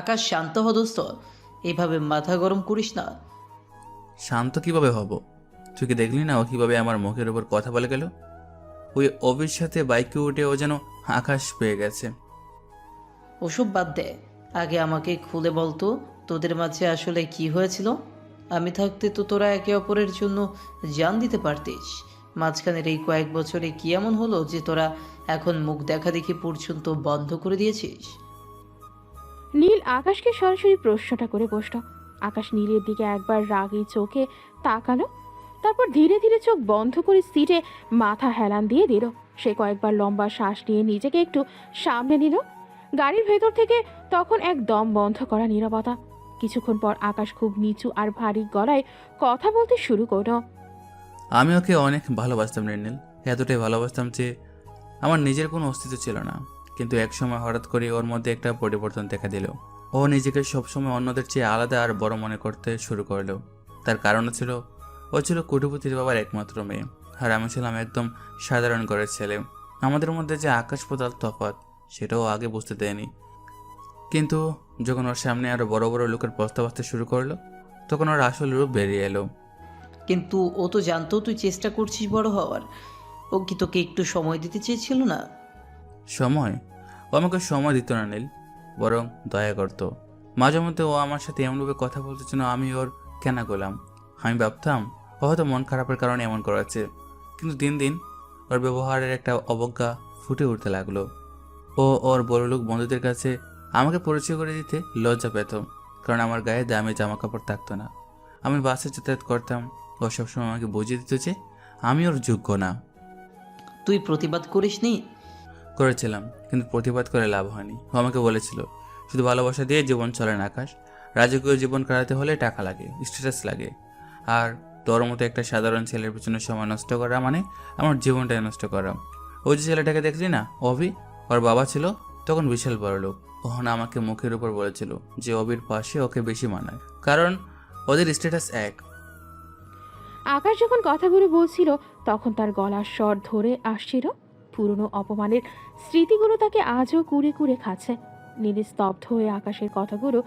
আকাশ শান্ত হ দোস্ত, এভাবে মাথা গরম করিস না। শান্ত কিভাবে হব? তুই কি দেখলি না ও কিভাবে আমার মুখের উপর কথা বলে গেল? ওই অবির সাথে বাইকে উঠে ও যেন আকাশ পেয়ে গেছে। ওসব বাদ দে, আগে আমাকে খুলে বলতো তোদের মাঝে আসলে কি হয়েছিল। আমি থাকতে তো তোরা একে অপরের জন্য জান দিতে পারতিস। মাঝখানের এই কয়েক বছরে কি এমন হলো যে তোরা এখন মুখ দেখা দেখি পর্যন্ত বন্ধ করে দিয়েছিস? নীল আকাশকে সরাসরি প্রশ্নটা করে বসল। আকাশ নীলের দিকে একবার রাগী চোখে তাকালো, তারপর ধীরে ধীরে চোখ বন্ধ করে সিটে মাথা হেলান দিয়ে দিল। সে কয়েকবার লম্বা শ্বাস নিয়ে নিজেকে একটু সামনে নিল। গাড়ির ভেতর থেকে তখন এক দম বন্ধ করা নীরবতা। কিছুক্ষণ পর আকাশ খুব নিচু আর ভারী গলায় কথা বলতে শুরু করল। আমি ওকে অনেক ভালোবাসতাম নীল, এতটাই ভালোবাসতাম যে আমার নিজের কোনো অস্তিত্ব ছিল না। কিন্তু একসময় হঠাৎ করে ওর মধ্যে একটা পরিবর্তন দেখা দিল। ও নিজেকে সবসময় অন্যদের চেয়ে আলাদা আর বড় মনে করতে শুরু করলো। তার কারণ ছিল ও ছিল কোটিপতির বাবার একমাত্র মেয়ে, আর আমি ছিলাম একদম সাধারণ ঘরের ছেলে। আমাদের মধ্যে যে আকাশ পাতাল তফাৎ সেটাও আগে বুঝতে দেয়নি। কিন্তু যখন ওর সামনে আরো বড় বড় লোকের প্রস্তাব আসতে শুরু করলো, তখন ওর আসল রূপ বেরিয়ে এলো। কিন্তু ও তো জানতো তুই চেষ্টা করছিস বড় হওয়ার। ও কি তোকে একটু সময় দিতে চেয়েছিল না? সময়? ও আমাকে সময় দিত না নীল, বরং দয়া করতো। মাঝে মধ্যে ও আমার সাথে এমনভাবে কথা বলতে যেন আমি ওর কেনা গোলাম। আমি ভাবতাম ও হয়তো মন খারাপের কারণে এমন করাচ্ছে, কিন্তু দিন দিন ওর ব্যবহারের একটা অবজ্ঞা ফুটে উঠতে লাগলো। ও ওর বড়লোক বন্ধুদের কাছে আমাকে পরিচয় করে দিতে লজ্জা পেত, কারণ আমার গায়ে দামি জামা কাপড় থাকতো না। আমি বাসে যাতায়াত করতাম, ও সবসময় আমাকে বুঝিয়ে দিত যে আমি ওর যোগ্য না। তুই প্রতিবাদ করিসনি? করেছিলাম, কিন্তু প্রতিবাদ করে লাভ হয়নি। ও আমাকে বলেছিল শুধু ভালোবাসা দিয়ে জীবন চলে না আকাশ, রাজকীয় জীবন কাটাতে হলে টাকা লাগে, স্ট্যাটাস লাগে। আর তোর মতো একটা সাধারণ ছেলের পিছনে সময় নষ্ট করা মানে আমার জীবনটাই নষ্ট করা। ওই যে ছেলেটাকে দেখলি না, অভি, ওর বাবা ছিল তখন বিশাল বড় লোক। ওখানে আমাকে মুখের উপর বলেছিল যে অভির পাশে ওকে বেশি মানায়, কারণ ওদের স্ট্যাটাস এক। আকাশ যখন কথাগুলো বলছিল তখন তার গলার স্বর ধরে আসছিল। পুরনো অপমানের স্মৃতিগুলো তাকে আজও কুড়ে কুড়ে খাচ্ছে। নীল স্তব্ধ হয়ে আকাশের কথাগুলো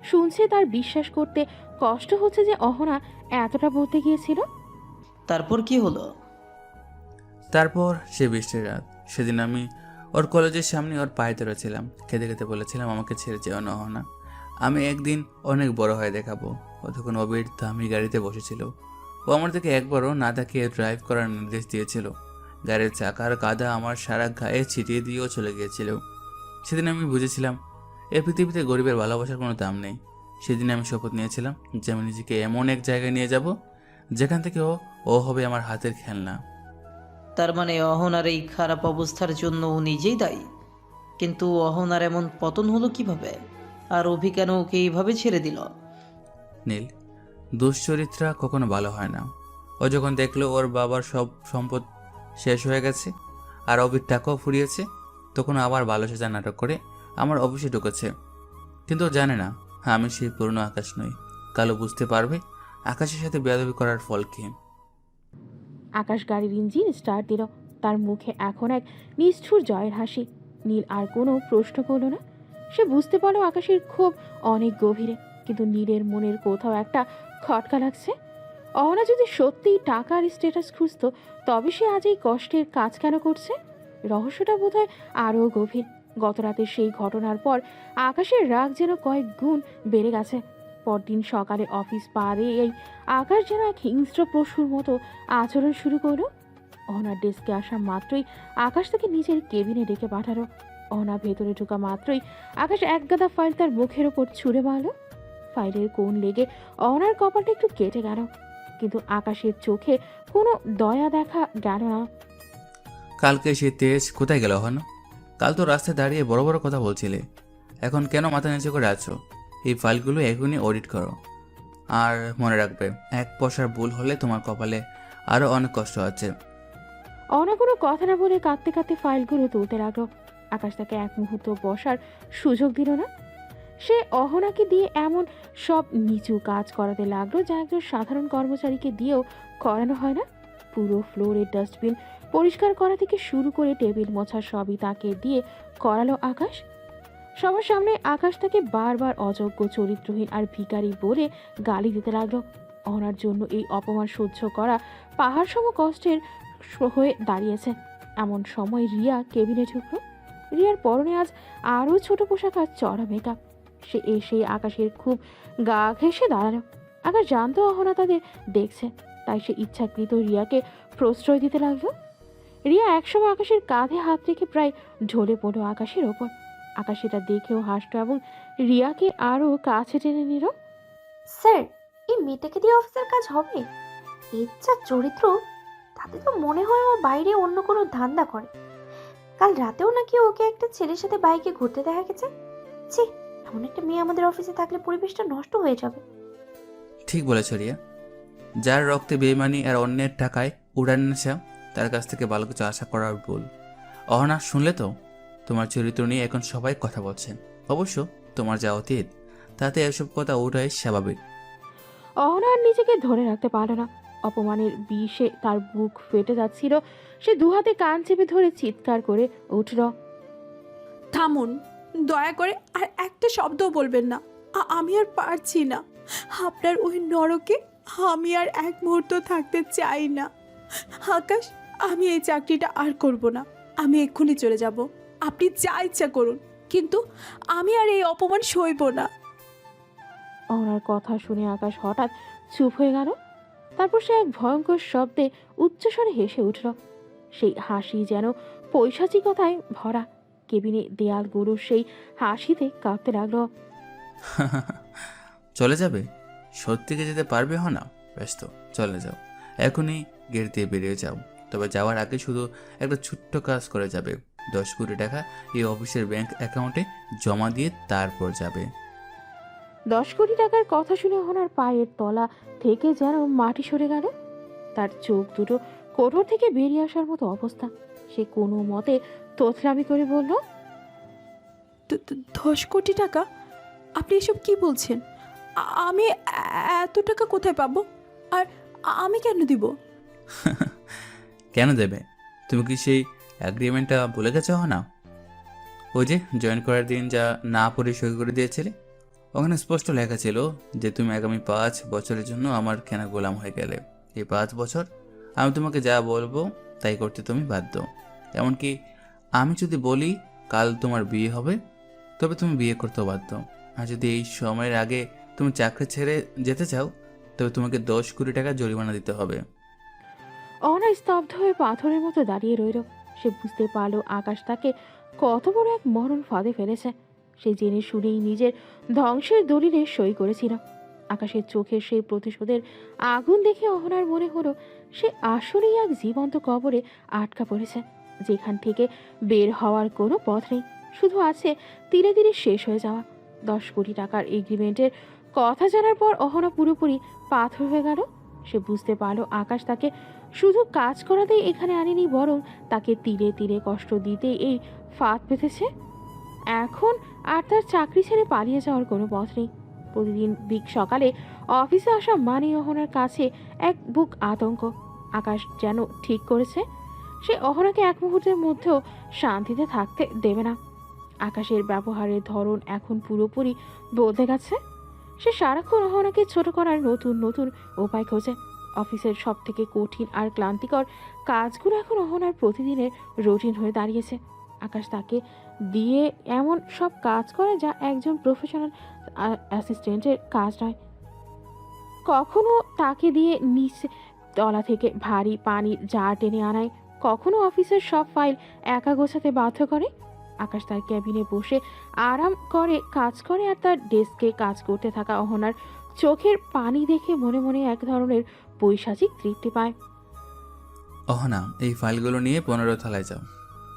শুনছে। তার বিশ্বাস করতে কষ্ট হচ্ছে যে অহনা এতটা বলতে গিয়েছিল। তারপর কি হলো? তারপর সে বৃষ্টির রাত, সেদিন আমি ওর কলেজের সামনে ওর পায়ে ধরেছিলাম, কেঁদে কেঁদে বলেছিলাম আমাকে ছেড়ে যেও না অহনা, আমি একদিন অনেক বড় হয়ে দেখাবো। ও তখন অবির দামি গাড়িতে বসেছিল। ও আমার থেকে একবারও না তাকিয়ে ড্রাইভ করার নির্দেশ দিয়েছিল। গাড়ির চাকার কাদা আমার সারা গায়ে ছিটিয়ে দিয়েও চলে গিয়েছিল। সেদিন আমি বুঝেছিলাম এই পৃথিবীতে গরিবের ভালোবাসার কোনো দাম নেই। সেদিন আমি শপথ নিয়েছিলাম যে আমি নিজেকে এমন এক জায়গায় নিয়ে যাব যেখান থেকে ও হবে আমার হাতের খেলনা। তার মানে অহনার এই খারাপ অবস্থার জন্য ও নিজেই দায়ী? কিন্তু অহনার এমন পতন হলো কিভাবে? আর অভি কেন ওকে এইভাবে ছেড়ে দিল? নীল, দুশ্চরিত্রা কখনো ভালো হয় না। ও যখন দেখলো ওর বাবার সব সম্পদ শেষ হয়ে গেছে আর অভির টাকাও ফুরিয়েছে, তখন আবার ভালো সাজা নাটক করে আমার অফিসে ঢুকেছে। কিন্তু ও জানে না আমি সেই পুরনো আকাশ নই। কালো বুঝতে পারবে আকাশের সাথে বেয়াদবি করার ফল কি। আকাশ গাড়ির ইঞ্জিন স্টার্ট দিল। তার মুখে এখন এক নিষ্ঠুর জয়ের হাসি। নীল আর কোনো প্রশ্ন করল না। সে বুঝতে পারলো আকাশের ক্ষোভ অনেক গভীরে, কিন্তু নীলের মনের কোথাও একটা খটকা লাগছে। অহনা যদি সত্যিই টাকার স্ট্যাটাস খুঁজত, তবে সে আজ এই কষ্টের কাজ কেন করছে? রহস্যটা বোধহয় আরও গভীর। গত রাতের সেই ঘটনার পর আকাশের রাগ যেন কয়েক গুণ বেড়ে গেছে। পরদিন সকালে অফিস পা দিয়ে এই আকাশ যেন এক হিংস্র পশুর মতো আচরণ শুরু করলো। অহনার ডেস্কে আসা মাত্রই আকাশ তাকে নিজের কেবিনে ডেকে পাঠালো। অহনা ভেতরে ঢোকা মাত্রই আকাশ এক গাদা ফাইল তার মুখের ওপর ছুঁড়ে মারল। ফাইলের কোণ লেগে অহনার কপালটা একটু কেটে গেল, কিন্তু আকাশের চোখে কোনো দয়া দেখা গেল না। কালকে সে তেজ কোথায় গেল হন? কাল তো রাস্তায় দাঁড়িয়ে বড় বড় কথা বলছিলে, এখন কেন মাথা নিচু করে আছো? এই ফাইলগুলো এখনই অডিট করো। আর মনে রাখবে, এক পয়সার ভুল হলে তোমার কপালে আরও অনেক কষ্ট আছে। অহনা কোনো কথা না বলে কাঁদতে কাঁদতে ফাইলগুলো তুলতে লাগলো। আকাশ তাকে এক মুহূর্ত বসার সুযোগ দিল না। সে অহনাকে দিয়ে এমন সব নিচু কাজ করাতে লাগলো যা একজন সাধারণ কর্মচারীকে দিয়েও করানো হয় না। পুরো ফ্লোরের ডাস্টবিন পরিষ্কার করা থেকে শুরু করে টেবিল মোছা সবই তাকে দিয়ে করালো আকাশ। সবার সামনে আকাশ তাকে বারবার অযোগ্য, চরিত্রহীন আর ভিখারি বলে গালি দিতে লাগলো। অহনার জন্য এই অপমান সহ্য করা পাহাড় সম কষ্টের হয়ে দাঁড়িয়েছে। এমন সময় রিয়া কেবিনে ঢুকলো। রিয়ার পরনে আজ আরও ছোট পোশাক আর চড়া মেকআপ। সে এসে আকাশের খুব গা ঘেঁষে দাঁড়ালো। আকাশ জানতো অহনা তাদের দেখছে, তাই সে ইচ্ছাকৃত রিয়াকে প্রশ্রয় দিতে লাগলো। রিয়া একসময় আকাশের কাঁধে হাত রেখে প্রায় ঢলে পড়লো আকাশের ওপর। আকাশ সেটা দেখেও হাসলো এবং রিয়াকে আরও কাছে টেনে নিল। স্যার, এই মেয়েটাকে দিয়ে অফিসের কাজ হবে? এর যা চরিত্র, তাতে তো মনে হয় ও বাইরে অন্য কোনো ধান্দা করে। কাল রাতেও নাকি ওকে একটা ছেলের সাথে বাইকে ঘুরতে দেখা গেছে। ছি, এমন একটা মেয়ে আমাদের অফিসে থাকলে পরিবেশটা নষ্ট হয়ে যাবে। ঠিক বলেছ রিয়া, যার রক্তে বেইমানি আর অন্যের টাকায় উড়ান নেশা, তার কাছ থেকে ভালো কিছু আশা করার ভুল। অহনা, শুনলে তো? তোমার চরিত্র নিয়ে এখন সবাই কথা বলছেন। অবশ্য তোমার যা অতীত, তাতে এসব কথা ওঠাই স্বাভাবিক। অহনা আর নিজেকে ধরে রাখতে পারল না। অপমানের বিষে তার বুক ফেটে যাচ্ছিল। সে দুহাতে কান চেপে ধরে চিৎকার করে উঠল। থামুন, দয়া করে আর একটা শব্দও বলবেন না। আমি আর পারছি না। আপনার ওই নরকে আমি আর এক মুহূর্ত থাকতে চাই না। আকাশ, আমি এই চাকরিটা আর করব না। আমি এক্ষুনি চলে যাব। আপনি যা ইচ্ছা করুন, কিন্তু আমি আর এই অপমান সইব না। অহনার কথা শুনে আকাশ হঠাৎ চুপ হয়ে গেল। তারপর সে এক ভয়ঙ্কর শব্দে উচ্চস্বরে হেসে উঠল। সেই হাসি যেন পৈশাচিকতায় ভরা। কেবিনে দেয়ালগুলো সেই হাসিতে কাঁপতে লাগলো। চলে যাবে? সত্যিকে যেতে পারবে না? বেশ তো, চলে যাও। এখনই গেট দিয়ে বেরিয়ে যাও। তবে যাওয়ার আগে শুধু একটা ছোট্ট কাজ করে যাবে। 10 কোটি টাকা এই অফিসের ব্যাংক অ্যাকাউন্টে জমা দিয়ে তারপর যাবে। 10 কোটি টাকার কথা শুনে অহনার পায়ের তলা থেকে যেন মাটি সরে গেল। তার চোখ দুটো কোঠর থেকে বেরিয়ে আসার মতো অবস্থা। সে কোনো মতে তোতলামি করে বলল, 10 কোটি টাকা? আপনি এসব কি বলছেন? আমি এত টাকা কোথায় পাবো? আর আমি কেন দিব? কেন দেবে? তুমি কি সেই অ্যাগ্রিমেন্টটা ভুলে গেছো না? ওই যে জয়েন করার দিন যা না পড়ে সই করে দিয়েছিলে, ওখানে স্পষ্ট লেখা ছিল যে তুমি আগামী 5 বছরের জন্য আমার কেনা গোলাম হয়ে গেলে। এই 5 বছর আমি তোমাকে যা বলবো তাই করতে তুমি বাধ্য। এমনকি আমি যদি বলি কাল তোমার বিয়ে হবে, তবে তুমি বিয়ে করতেও বাধ্য। আর যদি এই সময়ের আগে তুমি চাকরি ছেড়ে যেতে চাও, তবে তোমাকে 10 কোটি টাকা জরিমানা দিতে হবে। অহনা স্তব্ধ হয়ে পাথরের মতো দাঁড়িয়ে রইল। সে বুঝতে পারল আকাশ তাকে কত বড় এক মরণ ফাঁদে ফেলেছে। সে জেনে শুনেই নিজের ধ্বংসের দলিলে সই করেছিল। আকাশের চোখের সেই প্রতিশোধের আগুন দেখে অহনার মনে হলো সে আসলেই এক জীবন্ত কবরে আটকা পড়েছে, যেখান থেকে বের হওয়ার কোনো পথ নেই। শুধু আছে ধীরে ধীরে শেষ হয়ে যাওয়া। 10 কোটি টাকার এগ্রিমেন্টের কথা জানার পর অহনা পুরোপুরি পাথর হয়ে গেল। সে বুঝতে পারল আকাশ তাকে শুধু কাজ করাতেই এখানে আনেনি, বরং তাকে তীরে তীরে কষ্ট দিতেই এই ফাঁদ পেতেছে। এখন আর তার চাকরি ছেড়ে পালিয়ে যাওয়ার কোনো পথ নেই। প্রতিদিন সকালে অফিসে আসা মানেই অহনার কাছে এক বুক আতঙ্ক। আকাশ যেন ঠিক করেছে সে অহনাকে এক মুহূর্তের মধ্যেও শান্তিতে থাকতে দেবে না। আকাশের ব্যবহারের ধরন এখন পুরোপুরি বদলে গেছে। সে সারাক্ষণ অহনাকে ছোট করার নতুন নতুন উপায় খোঁজে। অফিসের সব থেকে কঠিন আর ক্লান্তিকর কাজগুলো এখন অহনার প্রতিদিনের রুটিন হয়ে দাঁড়িয়েছে। আকাশ তাকে দিয়ে এমন সব কাজ করে যা একজন প্রফেশনাল অ্যাসিস্ট্যান্টের কাজ নয়। কখনো তাকে দিয়ে নিচে তলা থেকে ভারী পানির জার টেনে আনায়, কখনো অফিসের সব ফাইল একা গোছাতে বাধ্য করে, আকাশ তার ক্যাবিনে বসে আরাম করে কাজ করে, আর তার ডেস্কে কাজ করতে থাকা অহনার চোখের পানি দেখে মনে মনে এক ধরনের পৈশাচিক তৃপ্তি পায়। অহনা, এই ফাইলগুলো নিয়ে 15 তলায় যাও।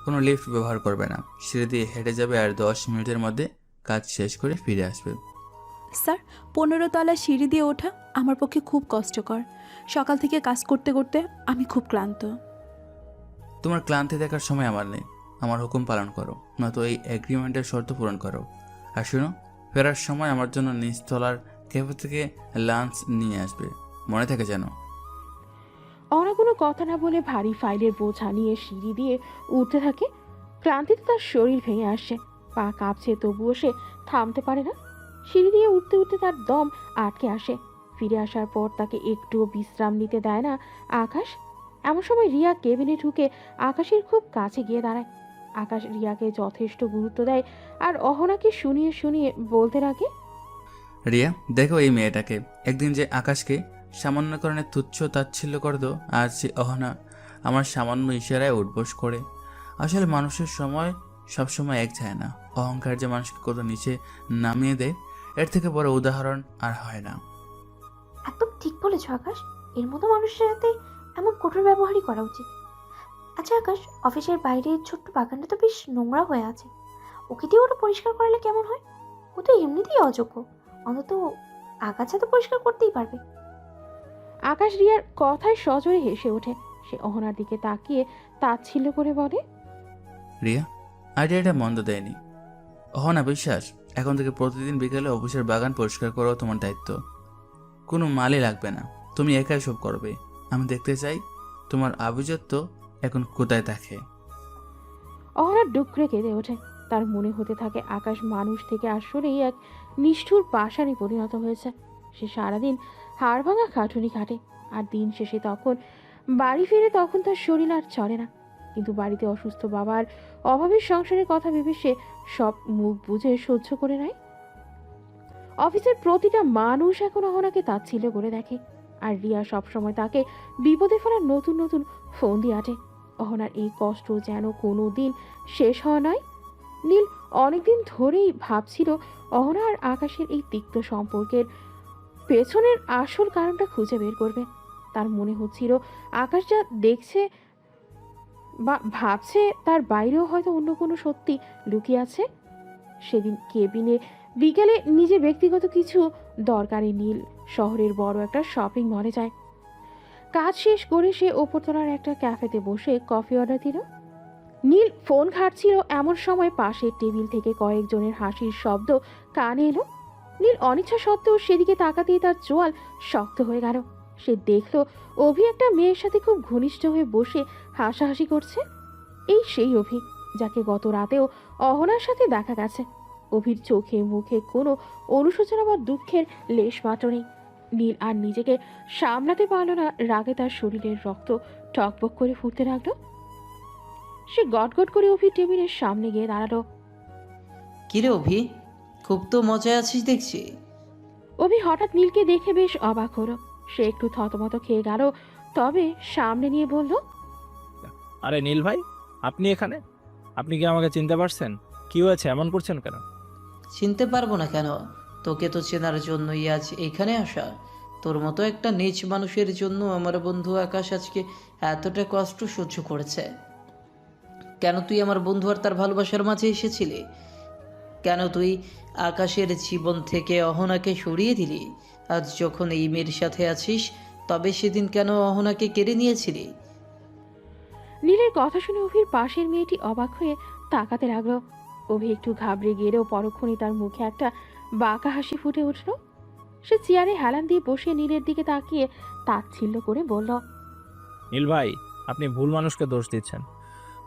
কোনো লিফট ব্যবহার করবে না, সিঁড়ি দিয়ে হেঁটে যাবে আর 10 মিনিটের মধ্যে কাজ শেষ করে ফিরে আসবে। স্যার, 15 তলা সিঁড়ি দিয়ে ওঠা আমার পক্ষে খুব কষ্টকর। সকাল থেকে কাজ করতে করতে আমি খুব ক্লান্ত। তোমার ক্লান্তি দেখার সময় আমার নেই। আমার হুকুম পালন করো, নয়তো এই এগ্রিমেন্টের শর্ত পূরণ করো। আর শুনো, ফেরার সময় আমার জন্য নিচতলার ক্যাফে থেকে লাঞ্চ নিয়ে আসবে, মনে থাকে যেন। অহনা কোনো কথা না বলে ভারী ফাইলের বোঝা নিয়ে সিঁড়ি দিয়ে উঠতে থাকে। ক্লান্তিতে তার শরীর ভেঙে আসছে, পা কাঁপছে, তবুও সে থামতে পারে না। সিঁড়ি দিয়ে উঠতে উঠতে তার দম আটকে আসে। ফিরে আসার পর তাকে একটুও বিশ্রাম নিতে দেয় না আকাশ। এমন সময় রিয়া কেবিনে ঢুকে আকাশের খুব কাছে গিয়ে দাঁড়ায়। আকাশ রিয়াকে যথেষ্ট গুরুত্ব দেয় আর অহনাকে শুনিয়ে শুনিয়ে বলতে লাগে, রিয়া, দেখো এই মেয়েটাকে। একদিন যে আকাশকে সামান্য কারণে তুচ্ছ তাচ্ছিল্য করতো, আজ সে অহনা আমার সামান্য ইশারায় উঠবোস করে। আসলে মানুষের সময় সবসময় এক যায় না। অহংকার যে মানুষকে কত নিচে নামিয়ে দেয়, এর থেকে বড় উদাহরণ আর হয় না। একদম ঠিক বলেছ আকাশ, এর মতো মানুষের সাথে এমন কঠোর ব্যবহারই করা উচিত। আচ্ছা আকাশ, অফিসের বাইরে ছোট্ট বাগানটা তো বেশ নোংরা হয়ে আছে, ওকে দিয়ে ওটা পরিষ্কার করালে কেমন হয়? ও তো এমনিতেই অযোগ্য, অন্তত আগাছা তো পরিষ্কার করতেই পারবে। আকাশ রিয়ার কথায় সজোরে হেসে ওঠে। সে অহনার দিকে তাকিয়ে তাচ্ছিল্য করে বলে, রিয়া, আইডিয়াটা মন্দ দেয়নি। অহনা, বিশ্বাস, এখন থেকে প্রতিদিন বিকেলে অফিসের বাগান পরিষ্কার করো তোমার দায়িত্ব। কোনো মালই লাগবে না, তুমি একাই সব করবে। আমি দেখতে চাই তোমার আভিজাত্য এখন কোথায় থাকে। অহনা ডুকরে কেঁদে ওঠে। তার মনে হতে থাকে আকাশ মানুষ থেকে আসলেই এক নিষ্ঠুর পাষাণে পরিণত হয়েছে। সে সারাদিন হাড় ভাঙা খাটুনি খাটে, আর দিন শেষে তখন বাড়ি ফিরে তখন তার শরীর আর চলে না। কিন্তু বাড়িতে অসুস্থ বাবার অভাবের সংসারের কথা ভেবে সে সব মুখ বুঝে সহ্য করে নেয়। অফিসের প্রতিটা মানুষ এখন অহনাকে তাচ্ছিল্য করে দেখে, আর রিয়া সবসময় তাকে বিপদে ফেলার নতুন নতুন ফোন দিয়ে আটে। অহনার এই কষ্ট যেন কোনো দিন শেষ হওয়া নয়। নীল অনেকদিন ধরেই ভাবছিল অহনা আর আকাশের এই তিক্ত সম্পর্কের পেছনের আসল কারণটা খুঁজে বের করবে। তার মনে হচ্ছিল আকাশ যা দেখছে বা ভাবছে তার বাইরেও হয়তো অন্য কোনো সত্যি লুকিয়ে আছে। সেদিন কেবিনে বিকেলে নিজে ব্যক্তিগত কিছু দরকারে নীল শহরের বড় একটা শপিং মলে যায়। কাজ শেষ করে সে ওপরতলার একটা ক্যাফেতে বসে কফি অর্ডার দিল। নীল ফোন ঘাটছিল, এমন সময় পাশের টেবিল থেকে কয়েকজনের হাসির শব্দ কানে এলো। নীল অনিচ্ছা সত্ত্বেও সেদিকে তাকাতেই তার চোয়াল শক্ত হয়ে গেল। সে দেখল অভি একটা মেয়ের সাথে খুব ঘনিষ্ঠ হয়ে বসে হাসাহাসি করছে। এই সেই অভি যাকে গত রাতেও অহনার সাথে দেখা গেছে। অভির চোখে মুখে কোনো অনুশোচনা বা দুঃখের লেশ মাত্র নেই। নীল আর নিজেকে সামলাতে পারল না, রাগে তার শরীরের রক্ত টকবক করে ফুটতে লাগলো। সে গটগট করে অভির টেবিলের সামনে গিয়ে দাঁড়ালো। কিরে অভি, খুব তো মজায় আছিস দেখছি। অভি হঠাৎ নীলকে দেখে বেশ অবাক হলো। সে একটু থতমত খেয়ে গেল, তবে সামনে নিয়ে বলল, আরে নীল ভাই, আপনি এখানে? আপনি কি আমাকে চিনতে পারছেন? কি হয়েছে, এমন করছেন কেন? চিনতে পারবো না কেন? তোকে তো চেনার জন্যই আজ এইখানে আসা। তোর মতো একটা নীচ মানুষের জন্য আমার বন্ধু আকাশ আজকে এতটা কষ্ট সহ্য করেছে। কেন তুই আমার বন্ধু আর তার ভালোবাসার মাঝে এসেছিলি? কেন তুই আকাশের জীবন থেকে অহনাকে সরিয়ে দিলি? আজ যখন এই মেয়ের সাথে আছিস, তবে সেদিন কেন অহনাকে কেড়ে নিয়েছিলি? নীলের কথা শুনে অভির পাশের মেয়েটি অবাক হয়ে তাকাতে লাগলো। অভি একটু ঘাবড়ে গেলেও পরক্ষণে তার মুখে একটা বাঁকা হাসি ফুটে উঠল। সে চেয়ারে হেলান দিয়ে বসে নীলের দিকে তাকিয়ে তাচ্ছিল্য করে বলল, নীল ভাই, আপনি ভুল মানুষকে দোষ দিচ্ছেন।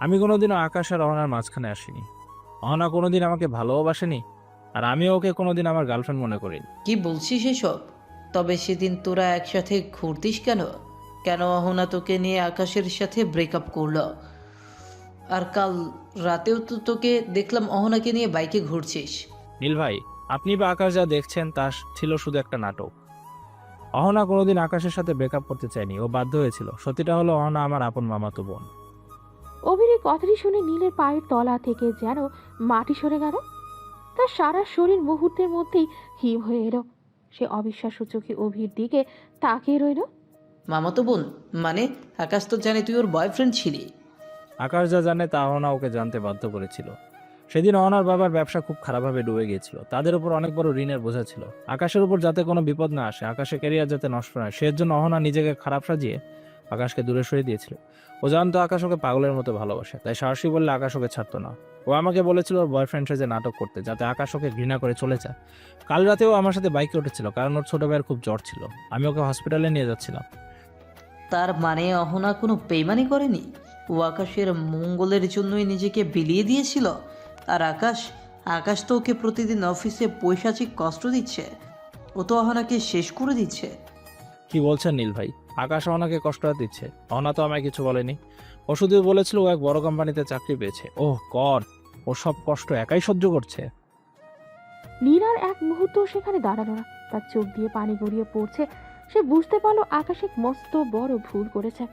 আমি কোনোদিনও আকাশ আর অহনার মাঝখানে আসিনি। অহনা কোনোদিন আমাকে ভালোবাসেনি, আর আমিও ওকে কোনোদিন আমার গার্লফ্রেন্ড মনে করিনি। কি বলছিস এসব? তবে সেদিন তোরা একসাথে ঘুরতিস কেন? কেন অহনা তোকে নিয়ে আকাশের সাথে ব্রেকআপ করলো? আর কাল রাতেও তো তোকে দেখলাম অহনাকে নিয়ে বাইকে ঘুরছিস। নীল ভাই, আপনি বা আকাশ যা দেখছেন তা ছিল শুধু একটা নাটক। অহনা কোনোদিন আকাশের সাথে ব্রেকআপ করতে চায়নি, ও বাধ্য হয়েছিল। সত্যিটা হলো অহনা আমার আপন মামাতো বোন। অভির এই কথাটি শুনে নীলের পায়ের তলা থেকে যেন মাটি সরে গেল। তার সারা শরীর মুহূর্তের মধ্যেই হিম হয়ে এলো। সে অবিশ্বাস্য চোখে অভির দিকে তাকিয়ে রইল। মামাতো বোন মানে? আকাশ তো জানে তুই ওর বয়ফ্রেন্ড ছিলি। আকাশ যা জানে তা অহনা ওকে জানতে বাধ্য করেছিল। সেদিন অহনার বাবার ব্যবসা খুব খারাপভাবে ডুবে গিয়েছিল, তাদের উপর অনেক বড় ঋণের বোঝা ছিল। আকাশের উপর যাতে কোনো বিপদ না আসে, আকাশের ক্যারিয়ার যাতে নষ্ট না হয়, সেজন্য অহনা নিজেকে খারাপ সাজিয়ে আকাশকে দূরে সরিয়ে দিয়েছিল। ও জানতো আকাশ ওকে পাগলের মতো ভালোবাসে, তাই সাহসী বললে আকাশ ওকে ছাড়তো না। ও আমাকে বলেছিল ওর বয়ফ্রেন্ড সেজে নাটক করতে, যাতে আকাশ ওকে ঘৃণা করে চলে যায়। কাল রাতেও আমার সাথে বাইকে উঠেছিল, কারণ ওর ছোট ভাইয়ের খুব জ্বর ছিল। আমি ওকে হসপিটালে নিয়ে যাচ্ছিলাম। তার মানে অহনা কোনো বেইমানি করেনি, ও আকাশের মঙ্গলের জন্যই নিজেকে বিলিয়ে দিয়েছিল। আর আকাশ আকাশ তো ওকে প্রতিদিন অফিসে পৈশাচিক কষ্ট দিচ্ছে, ও তো অহনাকে শেষ করে দিচ্ছে। কি বলছেন নীল ভাই? আকাশ অহনাকে কষ্ট দিচ্ছে? অহনা তো আমায় কিছু বলেনি। ও শুধু বলেছিল ও এক বড় কোম্পানিতে চাকরি পেয়েছে। ওহ গড, ও সব কষ্ট একাই সহ্য করছে। নীল আর এক মুহূর্ত সেখানে দাঁড়ালো না। তার চোখ দিয়ে পানি গড়িয়ে পড়ছে। সে বুঝতে পারলো আকাশ এক মস্ত বড় ভুল করেছে।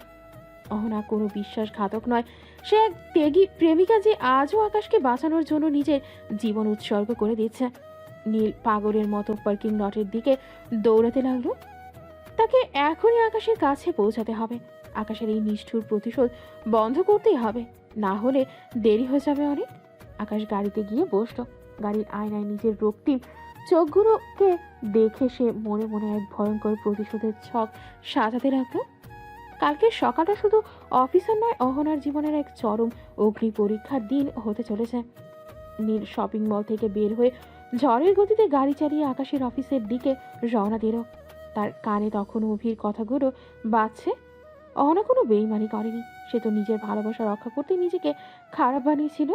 অহনা কোনো বিশ্বাসঘাতক নয়, সে এক ত্যাগী প্রেমিকা যে আজও আকাশকে বাঁচানোর জন্য নিজের জীবন উৎসর্গ করে দিচ্ছে। নীল পাগলের মতো পার্কিং লটের দিকে দৌড়াতে লাগলো। তাকে এখনই আকাশের কাছে পৌঁছাতে হবে। আকাশের এই নিষ্ঠুর প্রতিশোধ বন্ধ করতেই হবে, না হলে দেরি হয়ে যাবে অনেক। আকাশ গাড়িতে গিয়ে বসলো। গাড়ির আয়নায় নিজের রক্তিম চোখগুলোকে দেখে সে মনে মনে এক ভয়ঙ্কর প্রতিশোধের ছক সাজাতে লাগলো। কালকে সকালটা শুধু অফিসার নয়, অহনার জীবনের এক চরম অগ্নি পরীক্ষার দিন হতে চলেছে। নীল শপিং মল থেকে বের হয়ে ঝড়ের গতিতে গাড়ি চালিয়ে আকাশের অফিসের দিকে রওনা দিল। তার কানে তখন অভির কথাগুলো বাজছে। অহনা কোনো বেইমানি করেনি, সে তো নিজের ভালোবাসা রক্ষা করতে নিজেকে খারাপ বানিয়েছিল।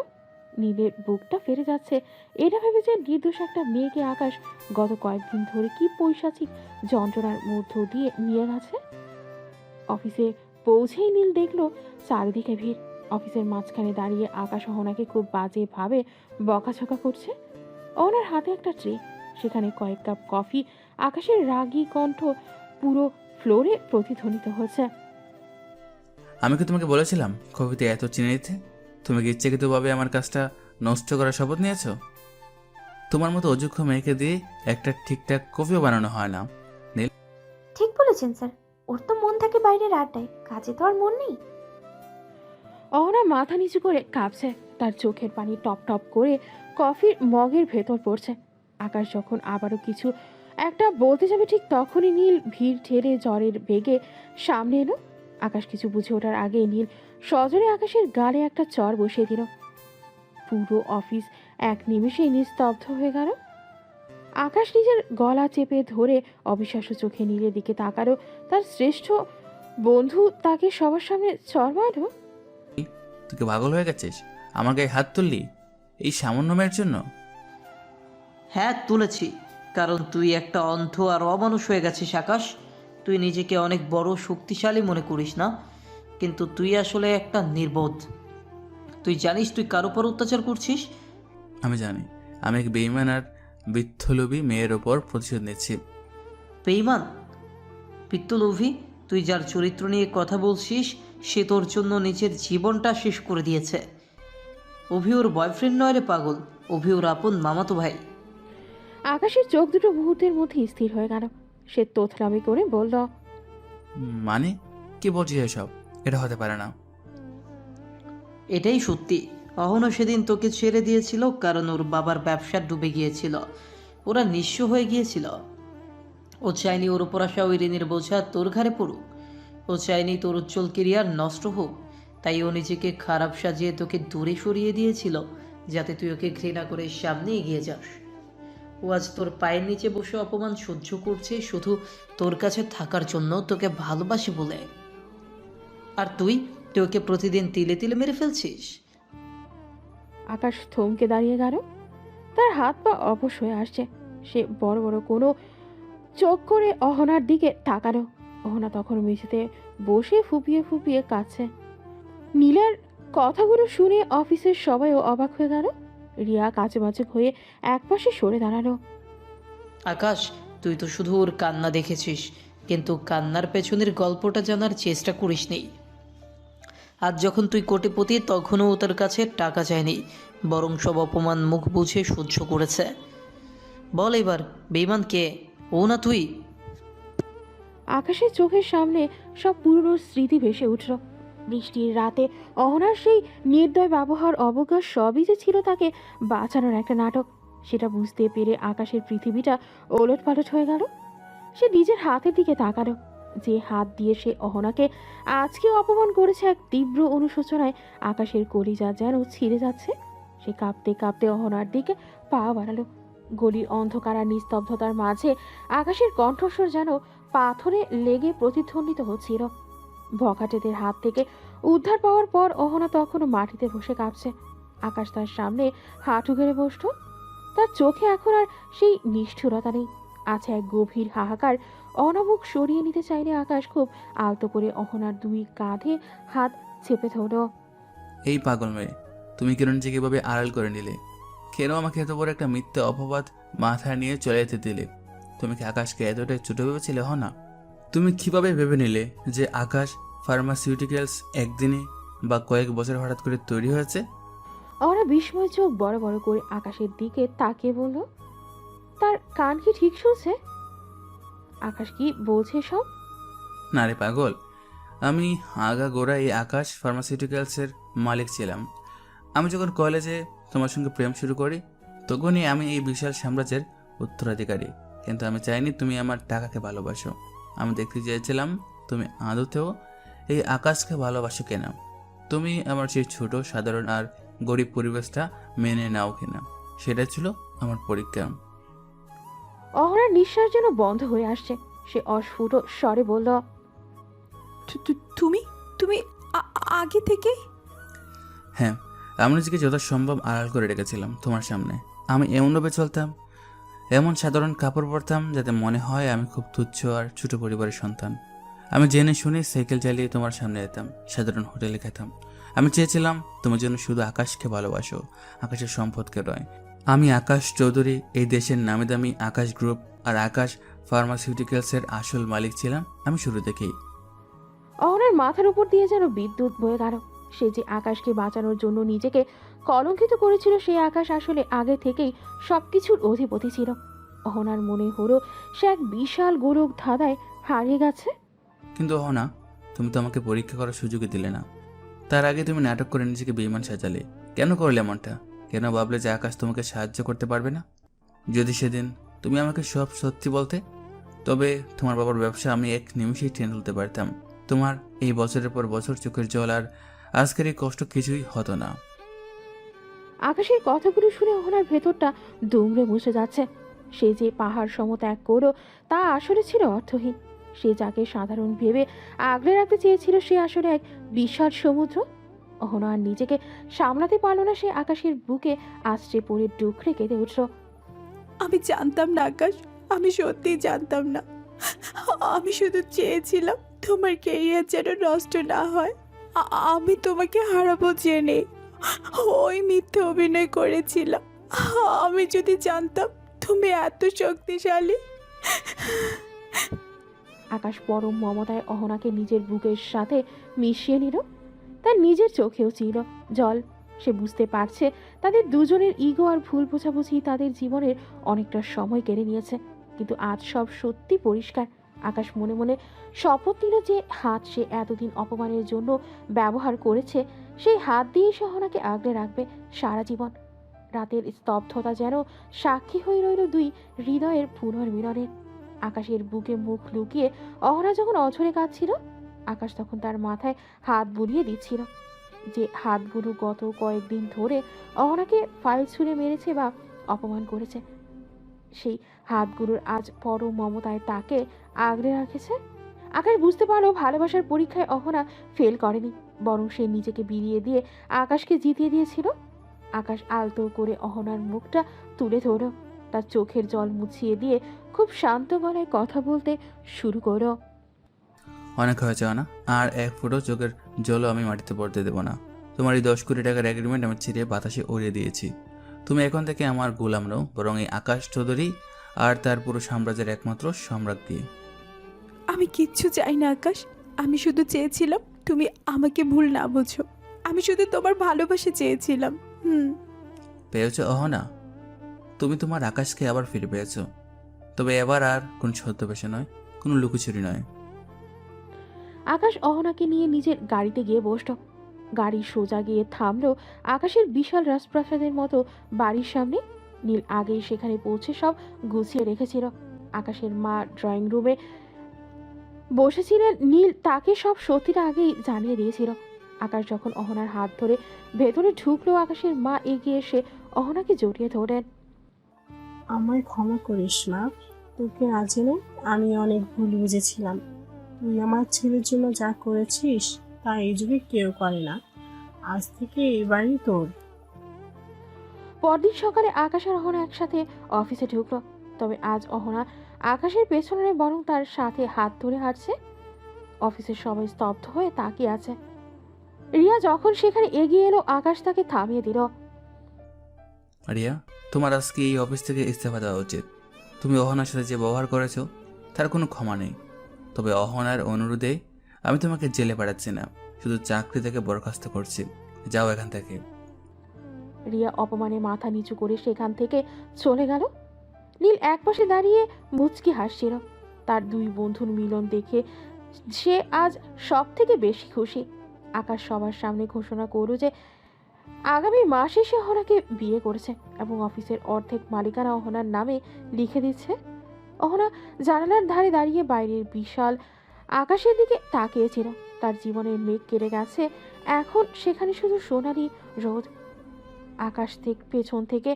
নীলের বুকটা ফেরে যাচ্ছে এটা ভেবে যে নির্দোষ একটা মেয়েকে আকাশ গত কয়েকদিন ধরে কি পৈশাচিক যন্ত্রণার মধ্য দিয়ে নিয়ে গেছে। অফিসে পৌঁছেই নীল দেখলো চারিদিকে ভিড়। অফিসের মাঝখানে দাঁড়িয়ে আকাশ অহনাকে খুব বাজেভাবে বকাঝকা করছে। অহনার হাতে একটা ট্রে, সেখানে কয়েক কাপ কফি। আকাশের রাগী কণ্ঠ পুরো ফ্লোরে প্রতিধ্বনিত হচ্ছে। আমি কি তোমাকে বলেছিলাম কফিতে এত চিনি দিতে? তুমি কি ইচ্ছাকৃতভাবে আমার কাজটা নষ্ট করার শপথ নিয়েছো? তোমার মতো অযোগ্য মেয়েকে দিয়ে একটা ঠিকঠাক কফিও বানানো হয় না। ঠিক বলেছেন স্যার, ওর তো মন থাকে বাইরের আড্ডায়, কাজে তো আর মন নেই। অহনা মাথা নিচু করে কাঁপছে, তার চোখের পানি টপ টপ করে কফির মগের ভেতর পড়ছে। আকাশ যখন আবারও কিছু একটা বলতে যাবে ঠিক তখনই নীল ভিড় ঠেলে জ্বরের বেগে সামনে এলো। আকাশ কিছু বুঝে ওঠার আগে নীল সজোরে আকাশের গালে একটা চর বসিয়ে দিল। পুরো অফিস এক নিমেষেই নিস্তব্ধ হয়ে গেল। আকাশ নিজের গলা চেপে ধরে অবিশ্বাস্য চোখে নীলের দিকে তাকালো। তার শ্রেষ্ঠ বন্ধু তাকে সবার সামনে চর মারল। তুই কি পাগল হয়ে গেছিস? আমার গায়ে হাত তুললি এই সামান্য মেয়ের জন্য? হ্যাঁ তুলেছি, কারণ তুই একটা অন্ধ আর অমানুষ হয়ে গেছিস আকাশ। তুই নিজেকে অনেক বড় শক্তিশালী মনে করিস না, কিন্তু তুই আসলে একটা নির্বোধ। তুই জানিস তুই কার উপর অত্যাচার করছিস? আমি জানি, আমি এক বেইমান আর বৃদ্ধলোভী মেয়ের ওপর প্রতিশোধ নিচ্ছি। বেঈমান, পিত্তলোভী, তুই যার চরিত্র নিয়ে কথা বলছিস সে তোর জন্য নিজের জীবনটা শেষ করে দিয়েছে। অভি ওর বয়ফ্রেন্ড নয় রে পাগল, অভি ওর আপন মামাতো ভাই। আকাশের চোখ দুটো মুহূর্তের মধ্যে স্থির হয়ে গেল। সে তোতলামি করে বলল, মানে কি বলছিস এসব? এটা হতে পারে না। এটাই সত্যি। অহনো সেদিন তোকে ছেড়ে দিয়েছিল কারণ ওর বাবার ব্যবসা ডুবে গিয়েছিল, ওরা নিঃস্ব হয়ে গিয়েছিল। ও চায়নি ওর উপর আসা ওই ঋণের বোঝা তোর ঘাড়ে পড়ুক, ও চায়নি তোর উজ্জ্বল কেরিয়ার নষ্ট হোক। তাই ও নিজেকে খারাপ সাজিয়ে তোকে দূরে সরিয়ে দিয়েছিল, যাতে তুই ওকে ঘৃণা করে সামনে এগিয়ে যাস। ও আজ তোর পায়ের নিচে বসে অপমান সহ্য করছে শুধু তোর কাছে থাকার জন্য, তোকে ভালোবাসি বলে। আর তুই ওকে প্রতিদিন তিলে তিলে মেরে ফেলছিস। আকাশ থমকে দাঁড়িয়ে গেল। তার হাত পা অবশ হয়ে আসছে। সে বড় বড় কোনো চোখ করে অহনার দিকে তাকালো। অহনা তখন মেঝেতে বসে ফুপিয়ে ফুপিয়ে কাঁদছে। নীলার কথাগুলো শুনে অফিসের সবাইও অবাক হয়ে গেল। রিয়া কাঁচে হয়ে একপাশে সরে দাঁড়ালো। আকাশ, তুই তো শুধু ওর কান্না দেখেছিস, কিন্তু কান্নার পেছনের গল্পটা জানার চেষ্টা করিসনি। আজ যখন তুই কোটিপতি তখনও ও তোর কাছে টাকা চায়নি, বরং সব অপমান মুখ বুঝে সহ্য করেছে। বল এবার বেঈমান কে, ও না তুই? আকাশের চোখের সামনে সব পুরনো স্মৃতি ভেসে উঠল। বৃষ্টির রাতে অহনার সেই নির্দয় ব্যবহার, অবজ্ঞা সবই যে ছিল তাকে বাঁচানোর একটা নাটক। সেটা বুঝতে পেরে আকাশের পৃথিবীটা ওলটপালট হয়ে গেল। সে নিজের হাতের দিকে তাকালো, যে হাত দিয়ে সে অহনাকে আজকে অপমান করেছে। এক তীব্র অনুশোচনায় আকাশের কলিজা যেন ছিঁড়ে যাচ্ছে। সে কাঁপতে কাঁপতে অহনার দিকে পা বাড়ালো। গলির অন্ধকার আর নিস্তব্ধতার মাঝে আকাশের কণ্ঠস্বর যেন পাথরে লেগে প্রতিধ্বনিত হচ্ছিল। বখাটেদের হাত থেকে উদ্ধার পাওয়ার পর অহনা তখনও মাটিতে বসে কাঁপছে। আকাশ তার সামনে হাঁটু গেড়ে বসল। তার চোখে এখন আর সেই নিষ্ঠুরতা নেই, আছে এক গভীর হাহাকার। অহনা মুখ সরিয়ে নিতে চাইলে আকাশ খুব আলতো করে অহনার দুই কাঁধে হাত চেপে ধরল। এই পাগল মেয়ে, তুমি কেন নিজেকে এভাবে আড়াল করে নিলে? কেন আমাকে এত বড় একটা মিথ্যা অপবাদ মাথায় নিয়ে চলে যেতে দিলে? তুমি কি আকাশকে এতটাই ছোট ভেবেছিলে? না, তুমি কিভাবে ভেবে নিলে যে আকাশ ফার্মাসিউটিক্যালস একদিনে বা কয়েক বছর হঠাৎ করে তৈরি হয়েছে? অহনা বিস্ময় চোখ বড় বড় করে আকাশের দিকে তাকিয়ে বলল, তার কান কি ঠিক শুনছে? আকাশ কি বলছে সব? না রে পাগল, আমি আগাগোড়া এই আকাশ ফার্মাসিউটিক্যালসের মালিক ছিলাম। আমি যখন কলেজে তোমার সঙ্গে প্রেম শুরু করি তখনই আমি এই বিশাল সাম্রাজ্যের উত্তরাধিকারী। কিন্তু আমি চাইনি তুমি আমার টাকাকে ভালোবাসো। আমি দেখতে চেয়েছিলাম তুমি আদতেও এই আকাশকে ভালোবাসো কিনা, তুমি আমার সেই ছোট সাধারণ আর গরিব পরিবেশটা মেনে নাও কিনা। সেটাই ছিল আমার পরীক্ষা। অহনার নিঃশ্বাস যেন বন্ধ হয়ে আসছে। সে অস্ফুট স্বরে বলল, তুমি তুমি আগে থেকে? হ্যাঁ, আমি নিজেকে যথাসম্ভব আড়াল করে রেখেছিলাম তোমার সামনে। আমি এমনভাবে চলতাম, এমন সাধারণ কাপড় পরতাম যাতে মনে হয় আমি খুব তুচ্ছ আর ছোট পরিবারের সন্তান। আমি জেনে শুনে সাইকেল চালিয়ে তোমার সামনে যেতাম, সাধারণ হোটেলে খেতাম। আমি চেয়েছিলাম তোমার জন্য শুধু আকাশকে ভালোবাসো, আকাশের সম্পদকে নয়। আমি আকাশ চৌধুরী এই দেশের নামি দামি আকাশ গ্রুপ আর আকাশ ফার্মাসিউটিক্যালসের আসল মালিক ছিলাম আমি শুরু থেকেই। অহনার মাথার উপর দিয়ে যেন বিদ্যুৎ বয়ে গেল। সে যে আকাশকে বাঁচানোর জন্য নিজেকে কলঙ্কিত করেছিল, সেই আকাশ আসলে আগে থেকেই সবকিছুর অধিপতি ছিল। অহনার মনে হলো সে এক বিশাল গোলক ধাঁধায় হারিয়ে গেছে। কিন্তু না, তুমি তো আমাকে পরীক্ষা করার সুযোগই দিলে না। তার আগে তুমি নাটক করে নিজেকে বেঈমান সাজালে। কেন করলে এমনটা? কেন ভাবলে যে আকাশ তোমাকে সাহায্য করতে পারবে না? যদি সেদিন তুমি আমাকে সব সত্যি বলতে, তবে তোমার বাবার ব্যবসা আমি এক নিমিষেই টেনে তুলতে পারতাম। তোমার এই বছরের পর বছর চোখের জল আর আজকের এই কষ্ট কিছুই হতো না। আকাশের কথাগুলো শুনে অহনার ভেতরটা দুমড়ে বসে যাচ্ছে। সে যে পাহাড় সম ত্যাগ করো তা আসলে ছিল অর্থহীন। সে যাকে সাধারণ ভেবে আগলে রাখতে চেয়েছিল সে আসলে এক বিশাল সমুদ্র। অহনা আর নিজেকে সামলাতে পারল না। সে আকাশের বুকে আশ্রে পড়ে ডুকরে কেঁদে উঠল। আমি জানতাম না আকাশ, আমি সত্যিই জানতাম না। আমি শুধু চেয়েছিলাম তোমার কেরিয়ার যেন নষ্ট না হয়। আমি তোমাকে হারাবো জেনে ওই মিথ্যে অভিনয় করেছিলাম। আমি যদি জানতাম তুমি এত শক্তিশালী। আকাশ পরম মমতায় অহনাকে নিজের বুকের সাথে মিশিয়ে নিল। তার নিজের চোখেও ছিল জল। সে বুঝতে পারছে তাদের দুজনের ইগো আর ভুল বোঝাবুঝি তাদের জীবনের অনেকটা সময় কেড়ে নিয়েছে। কিন্তু আজ সব সত্যি পরিষ্কার। আকাশ মনে মনে শপথ নিল যে হাত সে এতদিন অপমানের জন্য ব্যবহার করেছে, সেই হাত দিয়ে সে অহনাকে আগলে রাখবে সারা জীবন। রাতের স্তব্ধতা যেন সাক্ষী হয়ে রইল দুই হৃদয়ের পুনর্মিলনের। আকাশের বুকে মুখ লুকিয়ে অহনা যখন অঝরে কাঁদছিল, আকাশ তখন তার মাথায় হাত বুলিয়ে দিচ্ছিল। যে হাতগুলো গত কয়েকদিন ধরে অহনাকে ফাইল ছুঁড়ে মেরেছে বা অপমান করেছে, সেই হাতগুলোর আজ পরম মমতায় তাকে আগলে রাখেছে। আকাশ বুঝতে পারলো ভালোবাসার পরীক্ষায় অহনা ফেল করেনি, বরং সে নিজেকে বিলিয়ে দিয়ে আকাশকে জিতিয়ে দিয়েছিল। আকাশ আলতো করে অহনার মুখটা তুলে ধরল, তার চোখের জল মুছিয়ে দিয়ে খুব শান্ত গলায় কথা বলতে শুরু করো। অনেক হয়েছে না, আর এক ফুটো চোখের জলও আমি মাটিতে পড়তে দেবো না। তোমার এই 10 কোটি টাকার এগ্রিমেন্ট আমি ছিঁড়ে বাতাসে উড়িয়ে দিয়েছি। তুমি এখন থেকে আমার গোলাম নও, বরং এই আকাশ চৌধুরী আর তার পুরো সাম্রাজ্যের একমাত্র সম্রাজ্ঞী। আমি কিচ্ছু চাই না আকাশ, আমি শুধু চেয়েছিলাম তুমি আমাকে ভুল না বোঝো, আমি শুধু তোমার ভালোবাসা চেয়েছিলাম। পেয়েছো অহনা, তুমি তোমার আকাশকে আবার ফিরে পেয়েছো। তবে এবার আর কোনো ছদ্মবেশে নয়, কোনো লুকোচুরি নয়। আকাশ অহনাকে নিয়ে নিজের গাড়িতে গিয়ে বসল। গাড়ি সোজা গিয়ে থামলো আকাশের বিশাল রাজপ্রাসাদের মতো বাড়ির সামনে। নীল আগেই সেখানে পৌঁছে সব গুছিয়ে রেখেছিল। আকাশের মা ড্রয়িং রুমে বসেছিলেন। নীল তাকে সব সত্যিটা আগেই জানিয়ে দিয়েছিল। আকাশ যখন অহনার হাত ধরে ভেতরে ঢুকলো, আকাশের মা এগিয়ে এসে অহনাকে জড়িয়ে ধরেন। আমায় ক্ষমা করিস মা, তোকে না জেনে আমি অনেক ভুল বুঝেছিলাম। তুই আমার ছেলের জন্য যা করেছিস তা এই যুগে কেউ করে না। আজ থেকে এই বাড়ি তোর। পরদিন সকালে আকাশ আর অহনা একসাথে অফিসে ঢুকলো। তবে আজ অহনা আকাশের পেছনে নয়, বরং তার সাথে হাত ধরে হাঁটছে। অফিসের সবাই স্তব্ধ হয়ে তাকিয়ে আছে। রিয়া যখন সেখানে এগিয়ে এলো, আকাশ তাকে থামিয়ে দিল। রিয়া, তোমার আজকে এই অফিস থেকে ইস্তফা দেওয়া উচিত। তুমি অহনার সাথে যে ব্যবহার করেছো তার কোনো ক্ষমা নেই। তবে অহনার অনুরোধে আমি তোমাকে জেলে পাঠাচ্ছি না, শুধু চাকরি থেকে বরখাস্ত করছি। যাও এখান থেকে। রিয়া অপমানে মাথা নিচু করে সেখান থেকে চলে গেল। নীল একপাশে দাঁড়িয়ে মুচকি হাসছিল। তার দুই বন্ধুর মিলন দেখে সে আজ সব থেকে বেশি খুশি। আকাশ সবার সামনে ঘোষণা করল যে আগামী মাসে সে অহনাকে বিয়ে করেছে এবং অফিসের অর্ধেক মালিকানা অহনার নামে লিখে দিচ্ছে। অহনা জানালার ধারে দাঁড়িয়ে বাইরের বিশাল আকাশের দিকে তাকিয়েছিল। তার জীবনের মেঘ কেটে গেছে, এখন সেখানে শুধু সোনালি রোদ। আকাশ থেকে পেছন থেকে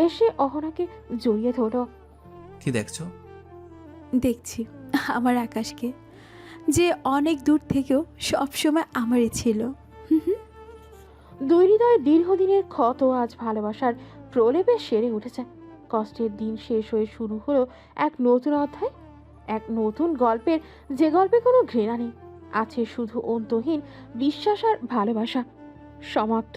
এসে অহনাকে জড়িয়ে ধরল। কি দেখছো? দেখছি আমার আকাশকে, যে অনেক দূর থেকেও সবসময় আমারই ছিল। দুই হৃদয়ে দীর্ঘদিনের ক্ষত আজ ভালোবাসার প্রলেপে সেরে উঠেছে। কষ্টের দিন শেষ হয়ে শুরু হলো এক নতুন অধ্যায়, এক নতুন গল্পের, যে গল্পে কোনো ঘৃণা নেই, আছে শুধু অন্তহীন বিশ্বাস আর ভালোবাসা। সমাপ্ত।